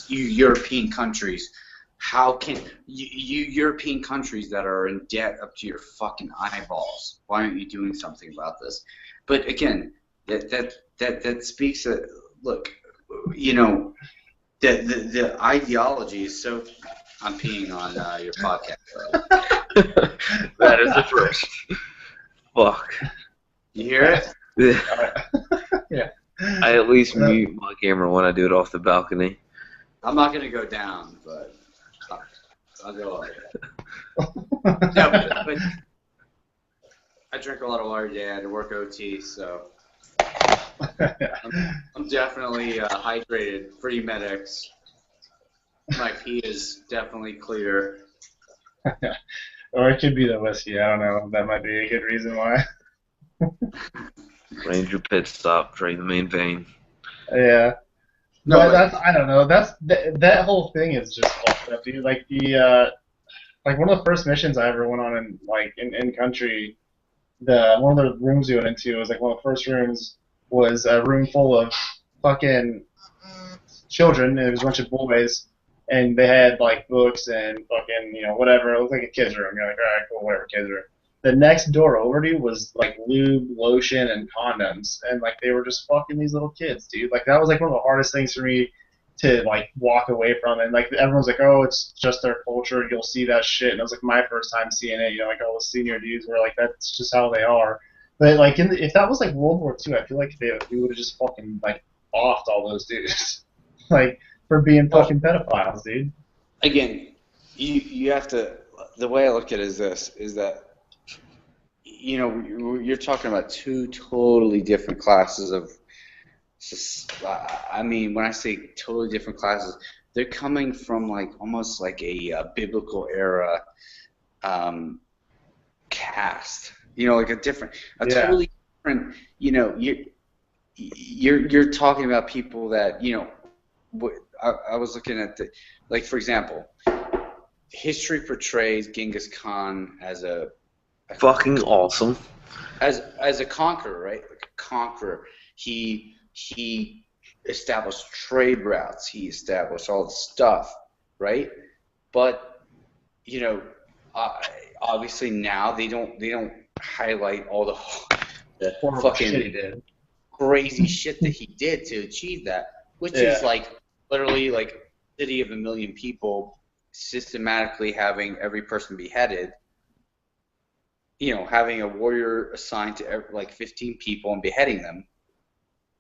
You European countries. How can you European countries that are in debt up to your fucking eyeballs? Why aren't you doing something about this? But again, that speaks. Look, the ideology is so. I'm peeing on your podcast. That is the first. Fuck. You hear it? Yeah. I at least mute my camera when I do it off the balcony. I'm not gonna go down, but. I'll go up. No, but I drink a lot of water, Dad. I work OT, so I'm definitely hydrated. Free medics. My pee is definitely clear. Or it could be the whiskey. I don't know. That might be a good reason why. Ranger pit stop, drain the main vein. Yeah. No, but I don't know. That whole thing is just fucked up, dude. Like one of the first missions I ever went on in country, one of the rooms we went into was like one of the first rooms was a room full of fucking children. And it was a bunch of boys, and they had like books and fucking whatever. It looked like a kids room. You're like, all right, cool, whatever, kids room. The next door over, dude, was like lube, lotion, and condoms, and like they were just fucking these little kids, dude. Like that was like one of the hardest things for me to like walk away from. And like everyone's like, oh, it's just their culture, you'll see that shit. And it was like my first time seeing it. Like all the senior dudes were like, that's just how they are. But like if that was like World War II, I feel like we would have just fucking like offed all those dudes, like for being fucking pedophiles, dude. Again, you have to. The way I look at it is that. You're talking about two totally different classes of. I mean, when I say totally different classes, they're coming from like almost like a biblical era caste. Like totally different. You're talking about people that I was looking at like for example, history portrays Genghis Khan as a fucking awesome. As a conqueror, right? Like a conqueror. He established trade routes. He established all the stuff, right? But obviously now they don't highlight all the fucking crazy shit that he did to achieve that, which is like literally like a city of 1 million people systematically having every person beheaded. Having a warrior assigned to like 15 people and beheading them,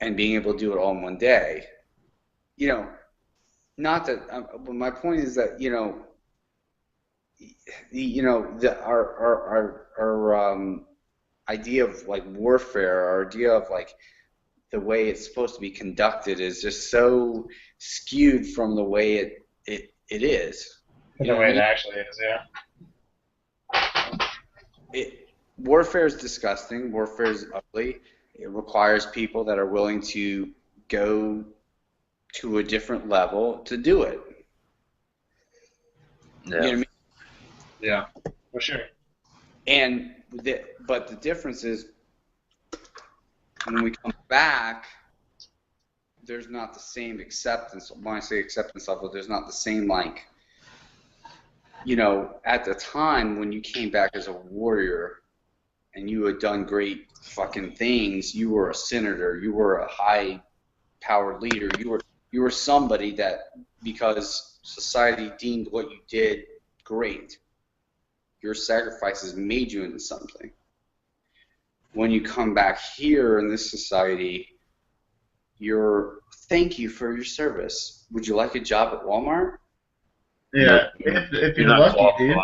and being able to do it all in one day. Not that. But my point is that our idea of like warfare, our idea of like the way it's supposed to be conducted is just so skewed from the way it is. The way it actually is, yeah. Warfare is disgusting. Warfare is ugly. It requires people that are willing to go to a different level to do it. Yeah. You know what I mean? Yeah, for sure. But the difference is when we come back, there's not the same acceptance. When I say acceptance level, there's not the same like you know, at the time when you came back as a warrior and you had done great fucking things, you were a senator, you were a high-powered leader, you were somebody that, because society deemed what you did great, your sacrifices made you into something. When you come back here in this society, thank you for your service. Would you like a job at Walmart? Yeah, if you're lucky, dude.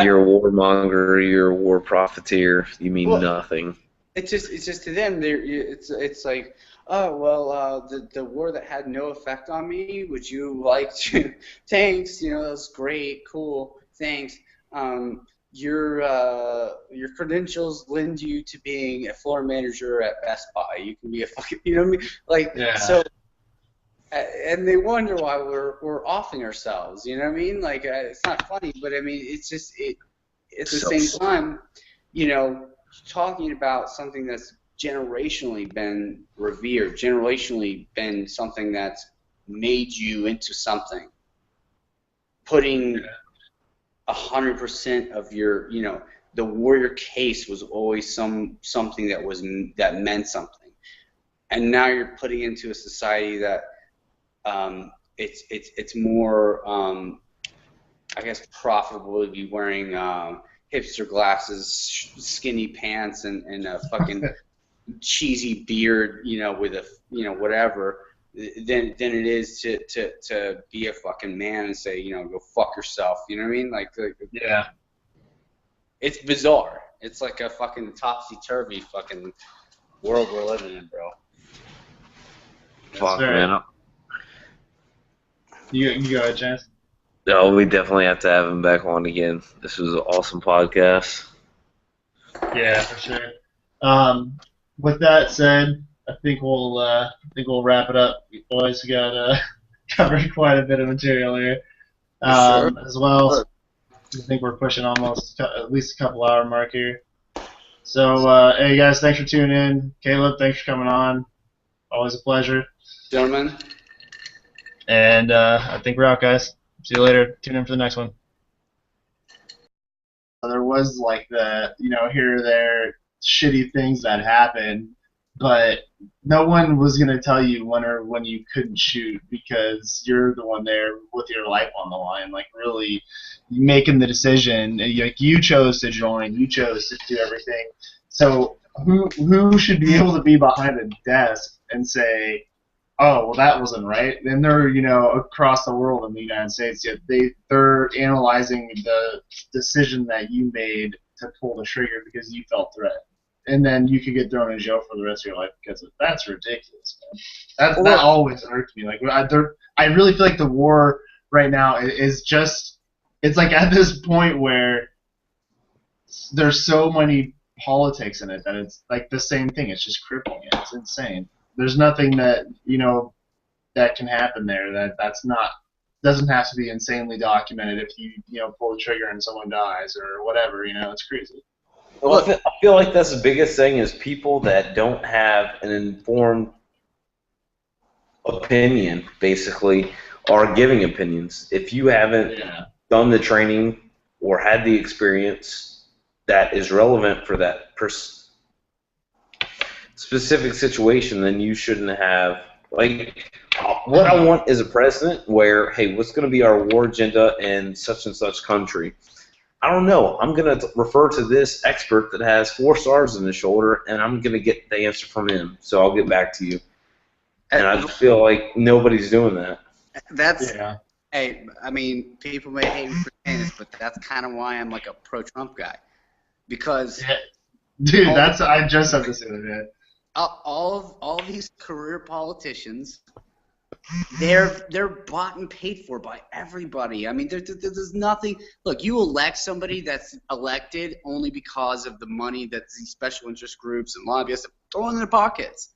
You're a warmonger. You're a war profiteer. You mean nothing. It's just to them. It's like, oh well, the war that had no effect on me. Would you like to? Thanks. You know, that's great. Cool. Thanks. Your credentials lend you to being a floor manager at Best Buy. You can be a fucking, you know what I mean? Like, Yeah. So, and they wonder why we're offing ourselves. You know what I mean? Like, it's not funny, but I mean, it's just at the same time, you know, talking about something that's generationally been revered, generationally been something that's made you into something, putting 100% of your, you know, the warrior case was always something that meant something, and now you're putting into a society that it's more I guess profitable to be wearing hipster glasses, skinny pants, and a fucking cheesy beard, you know, with a, you know, whatever, than it is to be a fucking man and say, you know, go fuck yourself. You know what I mean? Like Yeah. It's bizarre. It's like a fucking topsy-turvy fucking world we're living in, bro. Fuck, man. You go ahead, Chance. No, we definitely have to have him back on again. This was an awesome podcast. Yeah, for sure. With that said, I think we'll wrap it up, boys. We got covered quite a bit of material here, Sure. as well. I think we're pushing almost at least a couple hour mark here. So, hey guys, thanks for tuning in. Caleb, thanks for coming on. Always a pleasure. Gentlemen. And I think we're out, guys. See you later. Tune in for the next one. There was like the, you know, here or there shitty things that happened, but no one was going to tell you when you couldn't shoot, because you're the one there with your life on the line, like really making the decision. Like, you chose to join, you chose to do everything. So who should be able to be behind a desk and say, oh, well, that wasn't right? And they're, you know, across the world in the United States, yet they're analyzing the decision that you made to pull the trigger because you felt threatened. And then you could get thrown in jail for the rest of your life because of that's ridiculous, man. That always irked me. Like, I really feel like the war right now is just, it's like at this point where there's so many politics in it that it's like the same thing. It's just crippling it. It's insane. There's nothing that, you know, that can happen there that's not, doesn't have to be insanely documented if you know, pull the trigger and someone dies or whatever, you know. It's crazy. Well, I feel like that's the biggest thing is people that don't have an informed opinion, basically, are giving opinions. If you haven't done the training or had the experience that is relevant for that specific situation, then you shouldn't have, like, what I want is a president where, hey, what's going to be our war agenda in such and such country? I don't know. I'm going to refer to this expert that has 4 stars in his shoulder, and I'm going to get the answer from him. So I'll get back to you. And I just feel like nobody's doing that. That's, hey, I mean, people may hate me for saying this, but that's kind of why I'm like a pro-Trump guy. Because... Dude, I just said this the other day. All these career politicians, they're bought and paid for by everybody. I mean, there's nothing. Look, you elect somebody that's elected only because of the money that these special interest groups and lobbyists throw in their pockets.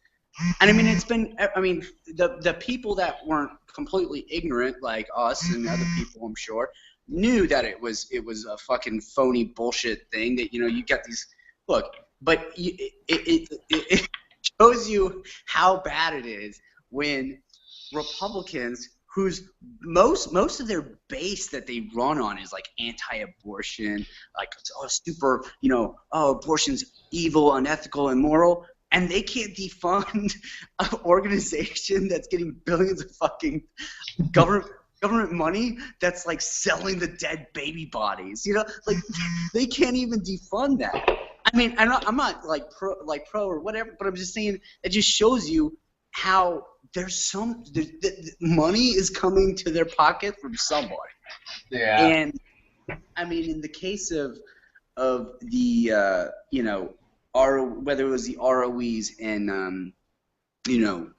And I mean, it's been. I mean, the people that weren't completely ignorant, like us and other people, I'm sure, knew that it was a fucking phony bullshit thing. That, you know, you got these. Look, but it shows you how bad it is when Republicans who's most of their base that they run on is like anti-abortion, like super, abortion's evil, unethical, immoral, and they can't defund an organization that's getting billions of fucking government money that's like selling the dead baby bodies. Like they can't even defund that. I mean, I'm not like pro or whatever, but I'm just saying it just shows you how the money is coming to their pocket from somebody. Yeah. And I mean, in the case of the whether it was the ROEs in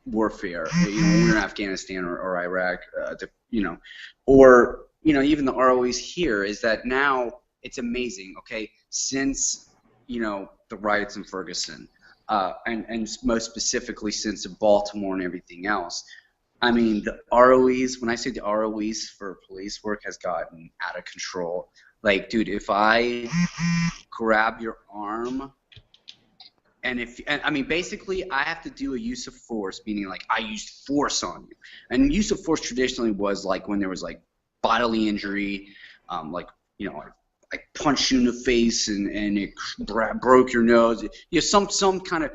warfare, when in Afghanistan or Iraq, or even the ROEs here, is that now it's amazing. Okay, since the riots in Ferguson. And most specifically since Baltimore and everything else. I mean, the ROEs, when I say the ROEs for police work has gotten out of control. Like, dude, if I grab your arm, and I mean, basically, I have to do a use of force, meaning like I used force on you. And use of force traditionally was like when there was like bodily injury, I punched you in the face and it broke your nose. Some kind of,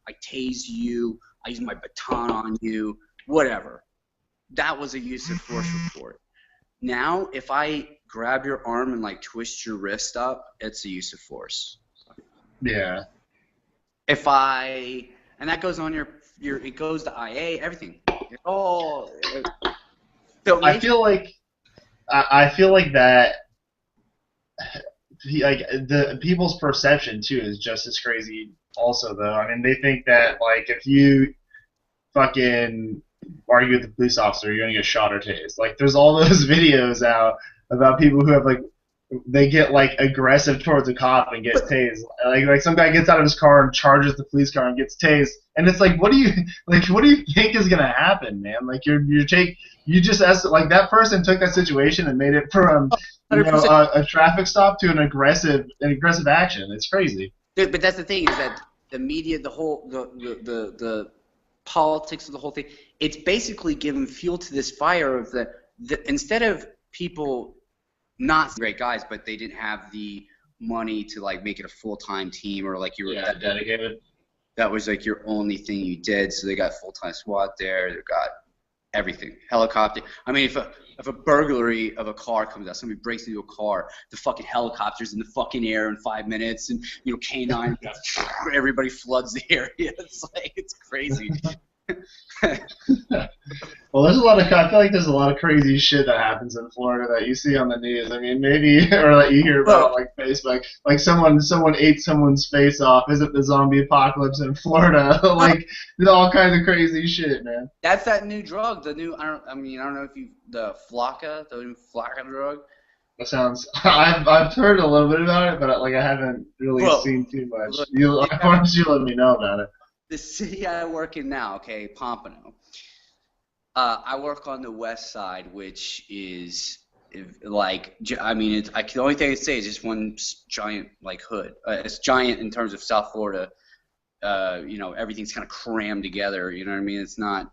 I tased you, I used my baton on you, whatever. That was a use of force report. Now, if I grab your arm and like twist your wrist up, it's a use of force. Yeah. And that goes on it goes to IA, everything. So I feel like that. Like the people's perception too is just as crazy. Also, though, I mean, they think that like if you fucking argue with the police officer, you're gonna get shot or tased. Like, there's all those videos out about people who have they get like aggressive towards a cop and get tased. Like some guy gets out of his car and charges the police car and gets tased. And it's like, what do you think is gonna happen, man? Like you just asked, like, that person took that situation and made it from a traffic stop to an aggressive action. It's crazy. Dude, but that's the thing, is that the media, the politics of the whole thing, it's basically given fuel to this fire of instead of people not great guys, but they didn't have the money to like make it a full-time team, or like you were dedicated. That was like your only thing you did, so they got full-time SWAT there. They got everything, helicopter. I mean, if a burglary of a car comes out, somebody breaks into a car, the fucking helicopter's in the fucking air in 5 minutes, and K9, everybody floods the area. It's crazy. Well, I feel like there's a lot of crazy shit that happens in Florida that you see on the news. I mean, maybe, or that you hear about like Facebook. Like someone ate someone's face off. Is it the zombie apocalypse in Florida? Like, all kinds of crazy shit, man. That's that new drug. The new, I don't know if the new Flocka drug. That sounds. I've heard a little bit about it, but I haven't really seen too much. Why don't you let me know about it? The city I work in now, okay, Pompano. I work on the west side, which is the only thing I can say is just one giant like hood. It's giant in terms of South Florida. Everything's kind of crammed together. You know what I mean? It's not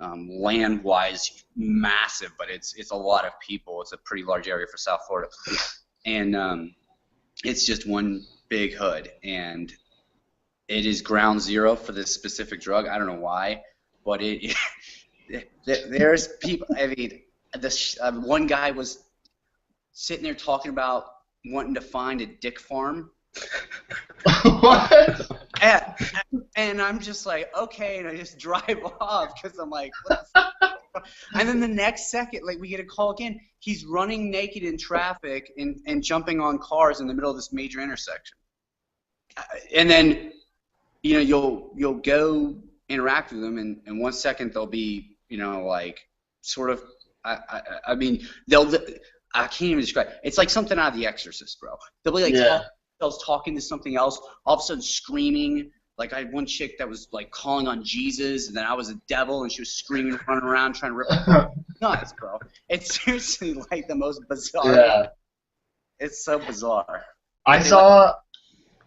land-wise massive, but it's a lot of people. It's a pretty large area for South Florida, and it's just one big hood, and it is ground zero for this specific drug. I don't know why, but there's people. I mean, one guy was sitting there talking about wanting to find a dick farm. What? And I'm just like, okay, and I just drive off because I'm like, what the fuck? And then the next second, like, we get a call again. He's running naked in traffic and jumping on cars in the middle of this major intersection. And then, you'll go interact with them, and in 1 second they'll be, like, sort of, I mean, I can't even describe it. It's like something out of The Exorcist, bro. They'll be like talking to something else, all of a sudden screaming. Like, I had one chick that was like calling on Jesus, and then I was a devil, and she was screaming, running around, trying to rip her nuts, bro. It's seriously like the most bizarre. Yeah. It's so bizarre.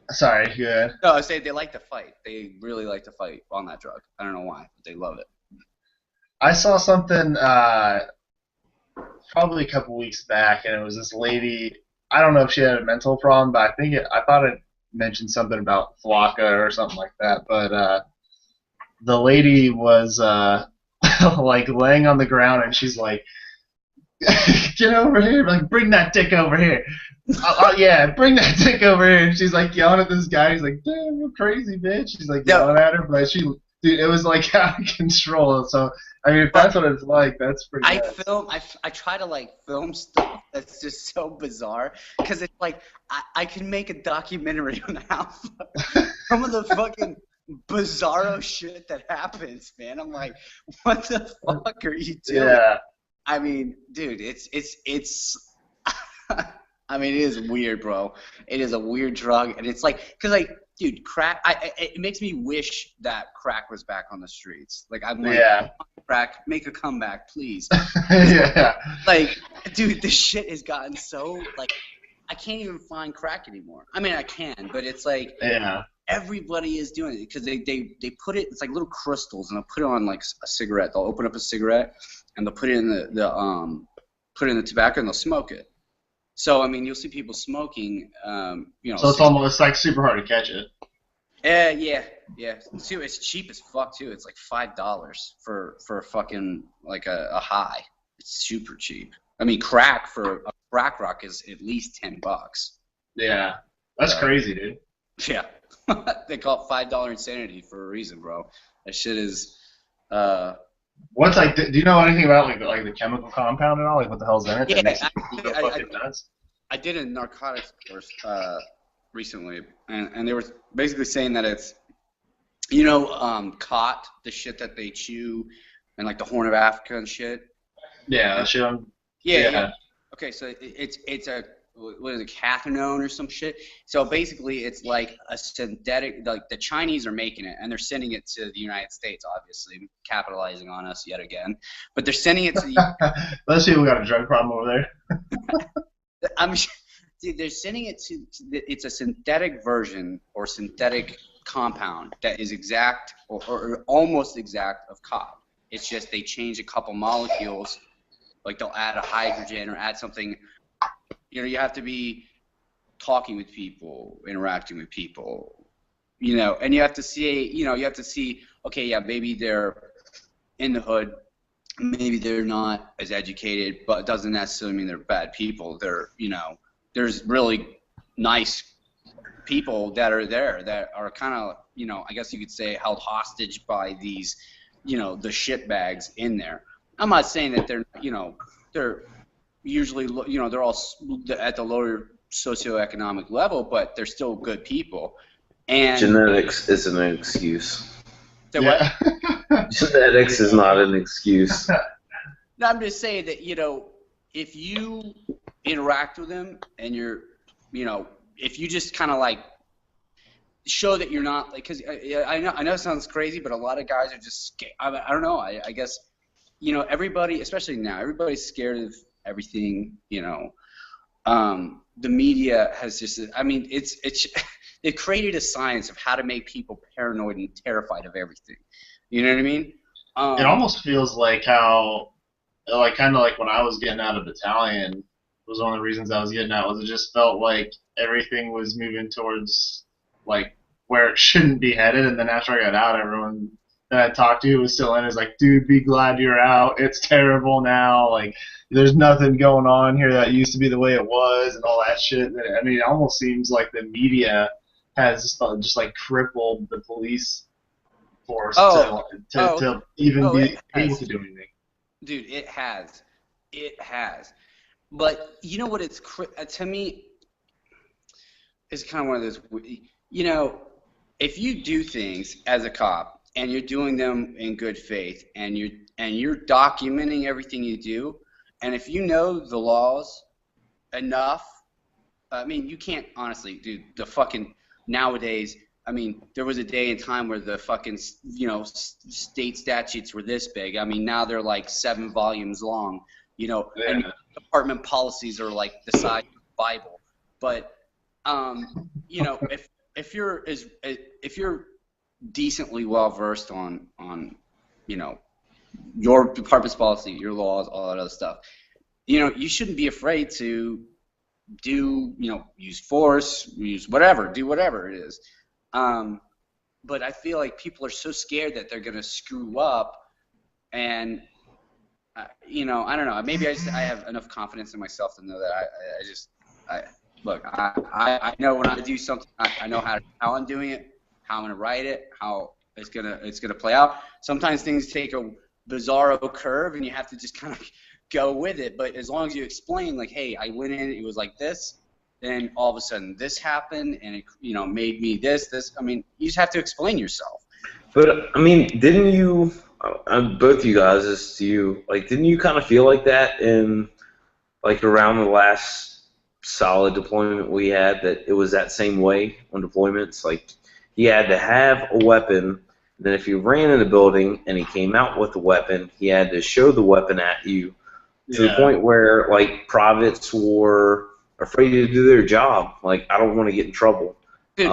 Sorry, go ahead. No, I say they like to fight. They really like to fight on that drug. I don't know why, but they love it. I saw something probably a couple weeks back, and it was this lady. I don't know if she had a mental problem, but I thought it mentioned something about Flocka or something like that. But the lady was like laying on the ground, and she's like, "Get over here! Like, bring that dick over here! Yeah, bring that dick over here!" And she's like yelling at this guy. He's like, "Damn, you're crazy, bitch!" She's like yelling at her, but dude, it was like out of control. So, I mean, if that's what it's like, that's pretty. I try to like film stuff that's just so bizarre because it's like I can make a documentary on how some of the fucking bizarro shit that happens, man. I'm like, what the fuck are you doing? Yeah. I mean, dude, it's I mean, it is weird, bro. It is a weird drug, and it's like, cause like, dude, crack. It makes me wish that crack was back on the streets. Like, I'm like, crack, make a comeback, please. Yeah. Like, dude, this shit has gotten so like, I can't even find crack anymore. I mean, I can, but it's like, everybody is doing it because they put it. It's like little crystals, and they'll put it on like a cigarette. They'll open up a cigarette, and they'll put it in put it in the tobacco, and they'll smoke it. So I mean, you'll see people smoking. You know. So it's almost like super hard to catch it. Yeah. It's cheap as fuck too. It's like $5 for a fucking like a high. It's super cheap. I mean, crack for a crack rock is at least $10. Yeah, that's crazy, dude. Yeah, they call it $5 insanity for a reason, bro. That shit is. What's like? Do you know anything about like the chemical compound and all? Like what the hell's in it? Yeah, I did a narcotics course recently, and they were basically saying that it's, you know, khat, the shit that they chew, and like the Horn of Africa and shit. Yeah, that shit. Yeah. Okay, so it's a, what is it, cathinone or some shit. So basically, it's like a synthetic. Like the Chinese are making it, and they're sending it to the United States, obviously capitalizing on us yet again. But they're sending it to the. Those people got a drug problem over there. Dude, they're sending it to. It's a synthetic version or synthetic compound that is exact or almost exact of khat. It's just they change a couple molecules. Like they'll add a hydrogen or add something. You know, you have to be talking with people, interacting with people, you know, and you have to see, okay, yeah, maybe they're in the hood, maybe they're not as educated, but it doesn't necessarily mean they're bad people. They're, you know, there's really nice people that are there that are kind of, you know, I guess you could say held hostage by these, you know, the shitbags in there. I'm not saying that they're, you know, they're usually, you know, they're all at the lower socioeconomic level, but they're still good people. And genetics isn't an excuse. What? Genetics is not an excuse. No, I'm just saying that, you know, if you interact with them and you're, you know, if you just kind of like show that you're not like, because I know it sounds crazy, but a lot of guys are just scared. I don't know. I guess, you know, everybody, especially now, everybody's scared of everything, you know. The media has just, I mean, it's they've created a science of how to make people paranoid and terrified of everything. You know what I mean? It almost feels like how, like kind of like when I was getting out of battalion, was one of the reasons I was getting out, was it just felt like everything was moving towards like where it shouldn't be headed, and then after I got out, everyone that I talked to who was still in is like, dude, be glad you're out. It's terrible now. Like, there's nothing going on here that used to be the way it was and all that shit. I mean, it almost seems like the media has just like crippled the police force to even be able to do anything. Dude, it has. It has. But you know what? It's to me, it's kind of one of those. You know, if you do things as a cop and you're doing them in good faith, and you're documenting everything you do, and if you know the laws enough, I mean, you can't honestly, dude. The fucking nowadays, I mean, there was a day and time where the fucking, you know, state statutes were this big. I mean, now they're like 7 volumes long. You know, and department policies are like the size of the Bible. But you know, if you're decently well versed on, you know, your department's policy, your laws, all that other stuff. You shouldn't be afraid to use force, use whatever, do whatever it is. But I feel like people are so scared that they're gonna screw up, and I don't know. Maybe I have enough confidence in myself to know that I know when I do something, I know how I'm doing it, how I'm gonna write it, how it's gonna play out. Sometimes things take a bizarro curve, and you have to just kind of go with it. But as long as you explain, like, hey, I went in, it was like this, then all of a sudden this happened, and it made me this. I mean, you just have to explain yourself. But I mean, didn't you? Both you guys, as to you, like, didn't you kind of feel like that in like around the last solid deployment we had? That it was that same way on deployments. Like, he had to have a weapon. Then if he ran in the building and he came out with a weapon, he had to show the weapon at you to the point where, like, privates were afraid to do their job. Like, I don't want to get in trouble. Dude,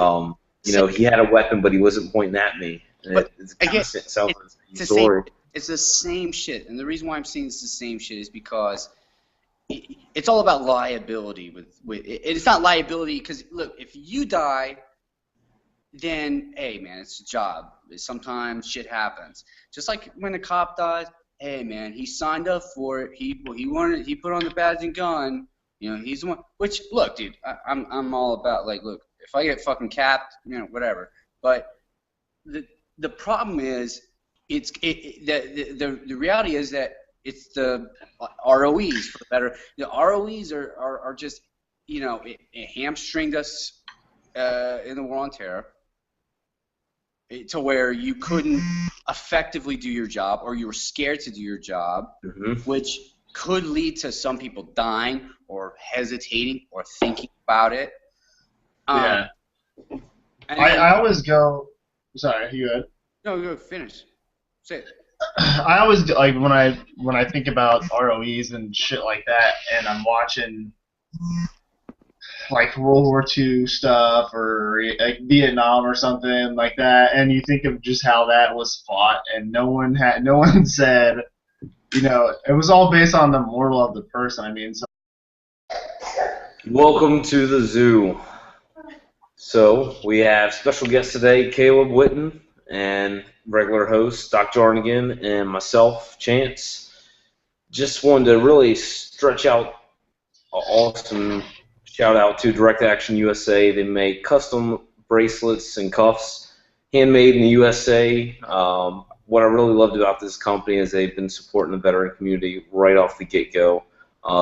he had a weapon, but he wasn't pointing at me. But it's kind of it's the story. It's the same shit, and the reason why I'm saying it's the same shit is because it's all about liability. It's not liability because look, if you die, then hey man, it's a job. Sometimes shit happens. Just like when a cop dies, hey man, he signed up for it. He put on the badge and gun. He's the one. Which look, dude, I'm all about, like, look, if I get fucking capped, whatever. But the problem is, the reality is that it's the ROEs for better. The ROEs are just it hamstringed us in the war on terror to where you couldn't effectively do your job, or you were scared to do your job, which could lead to some people dying or hesitating or thinking about it. I always go. Sorry, you good? No, go finish. Say it. I always like when I think about ROEs and shit like that, and I'm watching like World War II stuff or like Vietnam or something like that, and you think of just how that was fought, and no one said, it was all based on the moral of the person. I mean, so. Welcome to the zoo. So we have special guest today, Caleb Whitten, and regular host, Dr. Arnigan, and myself, Chance. Just wanted to really stretch out an awesome shout out to Direct Action USA. They make custom bracelets and cuffs, handmade in the USA. What I really loved about this company is they've been supporting the veteran community right off the get-go.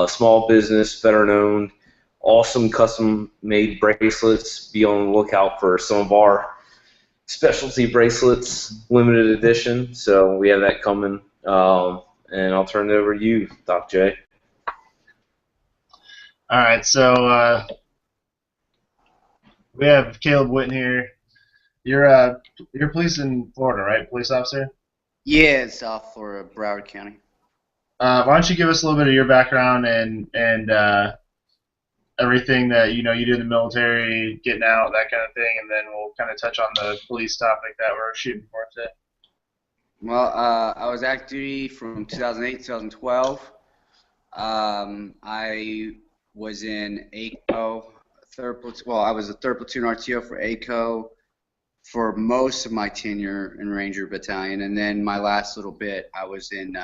Small business, veteran-owned, awesome custom-made bracelets. Be on the lookout for some of our specialty bracelets, limited edition. So we have that coming. And I'll turn it over to you, Doc J. All right, so we have Caleb Whitten here. You're police in Florida, right? Police officer? Yeah, it's South Florida, Broward County. Why don't you give us a little bit of your background and everything that you do in the military, getting out, that kind of thing, and then we'll kind of touch on the police topic that we're shooting for today. Well, I was active duty from 2008 to 2012. I was in ACO, I was a 3rd Platoon RTO for ACO for most of my tenure in Ranger Battalion, and then my last little bit, I was in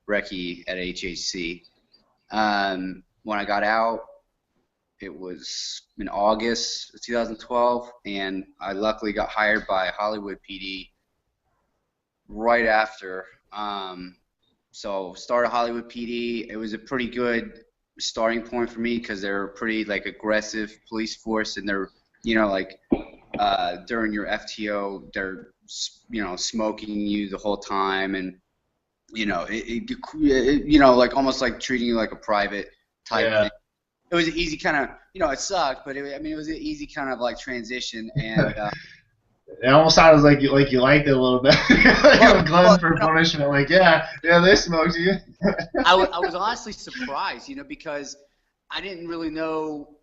Recce at HHC. When I got out, it was in August of 2012, and I luckily got hired by Hollywood PD right after. So started Hollywood PD. It was a pretty good starting point for me because they're a pretty aggressive police force, and they're during your FTO they're smoking you the whole time, and almost like treating you like a private type thing. It was an easy kind of, it sucked, but it was an easy kind of transition, and it almost sounds like you liked it a little bit. A glutton for punishment. Yeah, they smoked you. I was honestly surprised, because I didn't really know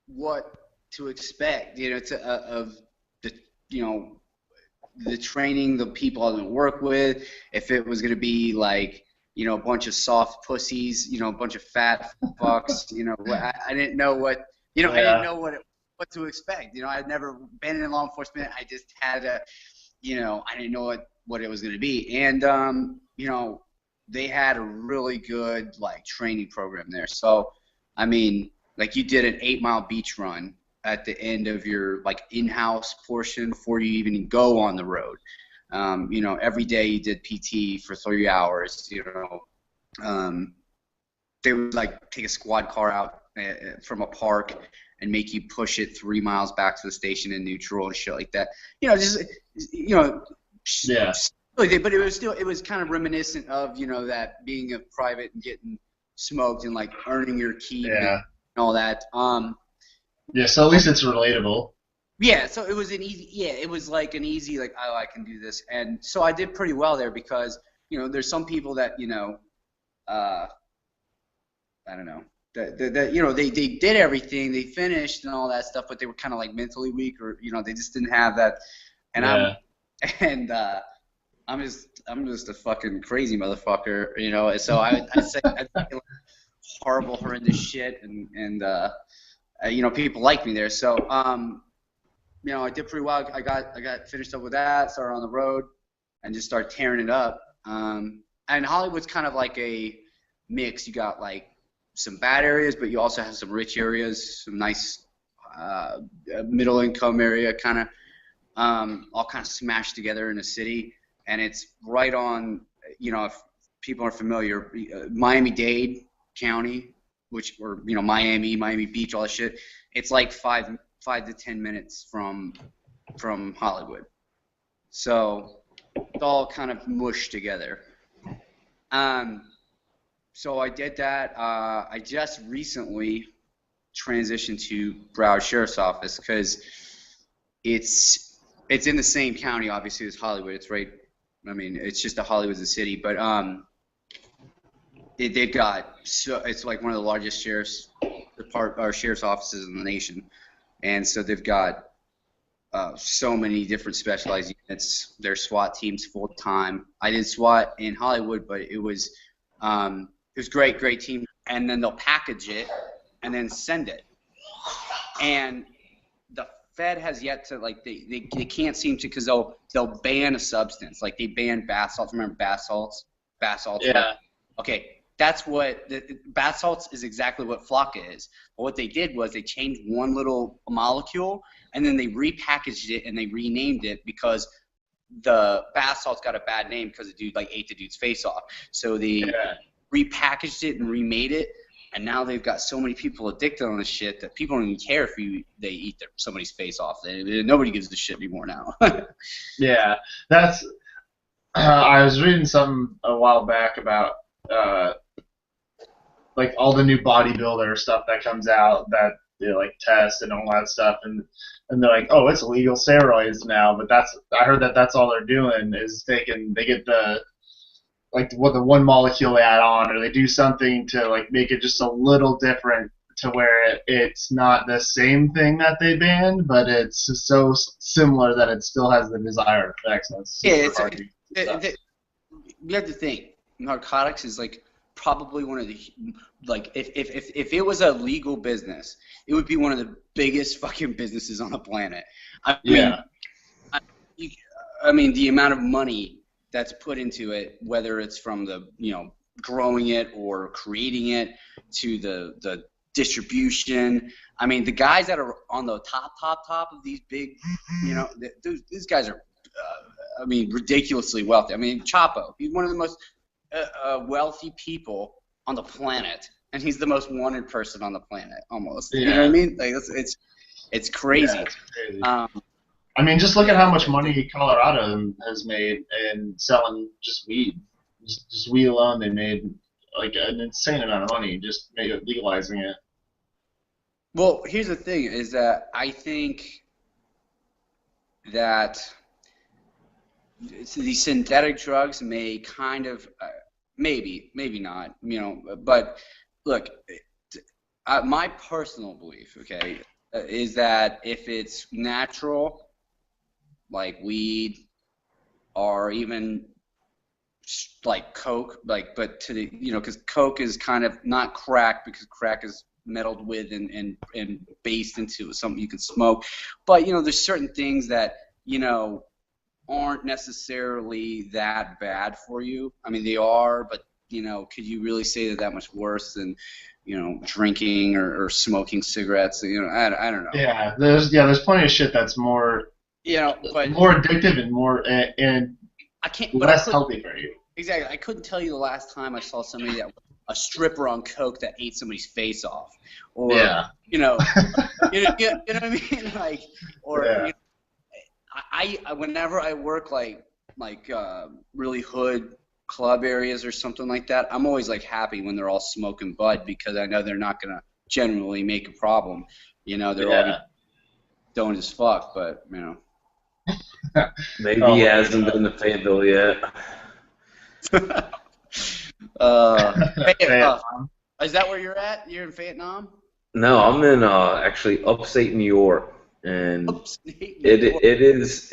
what to expect, of the, the training, the people I didn't work with, if it was going to be like, you know, a bunch of soft pussies, you know, a bunch of fat fucks, you know, I didn't know what, you know, I didn't know what to expect. You know, I'd never been in law enforcement. I just had a, you know, I didn't know what it was going to be. And, you know, they had a really good, like, training program there. So, I mean, like, you did an 8-mile beach run at the end of your, like, in-house portion before you even go on the road. You know, every day you did PT for 3 hours, you know. They would, like, take a squad car out from a park and make you push it 3 miles back to the station in neutral and shit like that. You know, just, you know, Yeah. but it was kind of reminiscent of, you know, that being a private and getting smoked and, like, earning your keep and all that. Yeah, so at least it's relatable. Yeah, so it was it was like an easy, like, oh, I can do this. And so I did pretty well there because, you know, there's some people that, you know, I don't know, that you know, they did everything, they finished and all that stuff, but they were kind of like mentally weak, or, you know, they just didn't have that. And I'm just a fucking crazy motherfucker, you know. So I say like horrible, horrendous shit, and you know, people like me there. So you know, I did pretty well. I got finished up with that, started on the road, and just started tearing it up. And Hollywood's kind of like a mix. You got, like, some bad areas, but you also have some rich areas, some nice middle income area, kind of all kind of smashed together in a city. And it's right on, you know, if people are familiar, Miami-Dade County, or, you know, Miami Beach, all that shit. It's like 5 to 10 minutes from Hollywood. So it's all kind of mushed together. So I did that. I just recently transitioned to Broward Sheriff's Office because it's in the same county, obviously, as Hollywood. It's right. I mean, it's just Hollywood's a city, but they've got, so it's like one of the largest sheriff's offices in the nation, and so they've got so many different specialized units. Their SWAT teams full time. I did SWAT in Hollywood, but it was great team. And then they'll package it and then send it. And the Fed has yet to, like, they can't seem to, because they'll ban a substance. Like, they banned bath salts. Remember bath salts? Bath salts. Yeah. Okay. That's what bath salts is, exactly what Flocka is. But what they did was they changed one little molecule, and then they repackaged it and they renamed it because the bath salts got a bad name because the dude, like, ate the dude's face off. So they repackaged it and remade it, and now they've got so many people addicted on this shit that people don't even care if they eat somebody's face off. Nobody gives a shit anymore now. Yeah, that's. I was reading something a while back about like all the new bodybuilder stuff that comes out that they, like, test and all that stuff, and they're like, oh, it's illegal steroids now, but I heard that's all they're doing is they get the, like, what the one molecule they add on, or they do something to, like, make it just a little different to where it's not the same thing that they banned, but it's so similar that it still has the desired effects. You have to think, narcotics is, like, probably one of the, like, if it was a legal business, it would be one of the biggest fucking businesses on the planet. I mean, the amount of money that's put into it, whether it's from the, you know, growing it or creating it to the distribution. I mean, the guys that are on the top of these big, you know, these guys are, I mean, ridiculously wealthy. I mean, Chapo, he's one of the most wealthy people on the planet, and he's the most wanted person on the planet, almost. Yeah. You know what I mean? Like, it's crazy. Yeah, it's crazy. I mean, just look at how much money Colorado has made in selling just weed. Just weed alone, they made, like, an insane amount of money just legalizing it. Well, here's the thing: is that I think that these synthetic drugs may kind of, maybe not, you know. But look, my personal belief, okay, is that if it's natural, like weed, or even like coke, like, but to the, you know, because coke is kind of not crack, because crack is meddled with and based into something you can smoke. But you know, there's certain things that, you know, aren't necessarily that bad for you. I mean, they are, but you know, could you really say that much worse than, you know, drinking or smoking cigarettes? You know, I don't know. Yeah, there's plenty of shit that's more, You know, but more addictive and more and I can't. less healthy for you. Exactly. I couldn't tell you the last time I saw somebody that a stripper on coke that ate somebody's face off, or you know, you know what I mean, like, or Yeah. you know, I whenever I work like really hood club areas or something like that, I'm always like happy when they're all smoking bud, because I know they're not gonna generally make a problem. You know, they're all stoned as fuck, but you know. Maybe he hasn't been to Fayetteville yet. Is that where you're at? You're in Vietnam? No, I'm in actually upstate New York, and it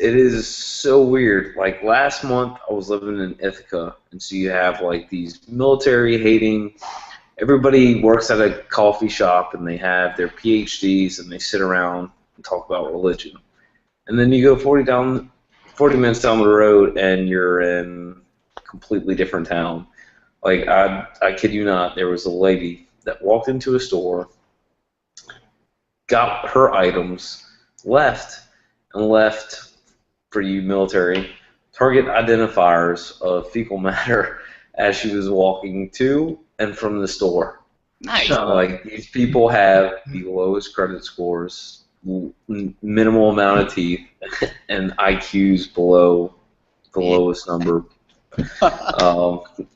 is so weird. Like last month, I was living in Ithaca, and so you have like these military hating. Everybody works at a coffee shop, and they have their PhDs, and they sit around and talk about religion. And then you go 40 minutes down the road, and you're in a completely different town. Like, I kid you not, there was a lady that walked into a store, got her items, left for you military, target identifiers of fecal matter as she was walking to and from the store. Nice. Like, these people have the lowest credit scores, minimal amount of teeth, and IQs below the lowest number.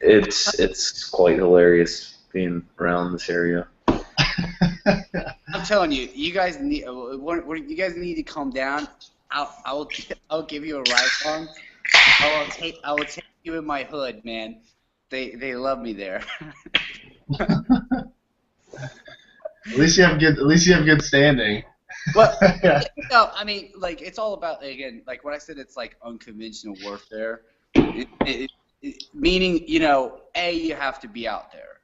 It's quite hilarious being around this area. I'm telling you, you guys need to calm down. I'll give you a ride on. I will take you in my hood, man. They love me there. At least you have good standing. Well, no, I mean, like, it's all about, again, like when I said it's like unconventional warfare, meaning, you know, A, you have to be out there.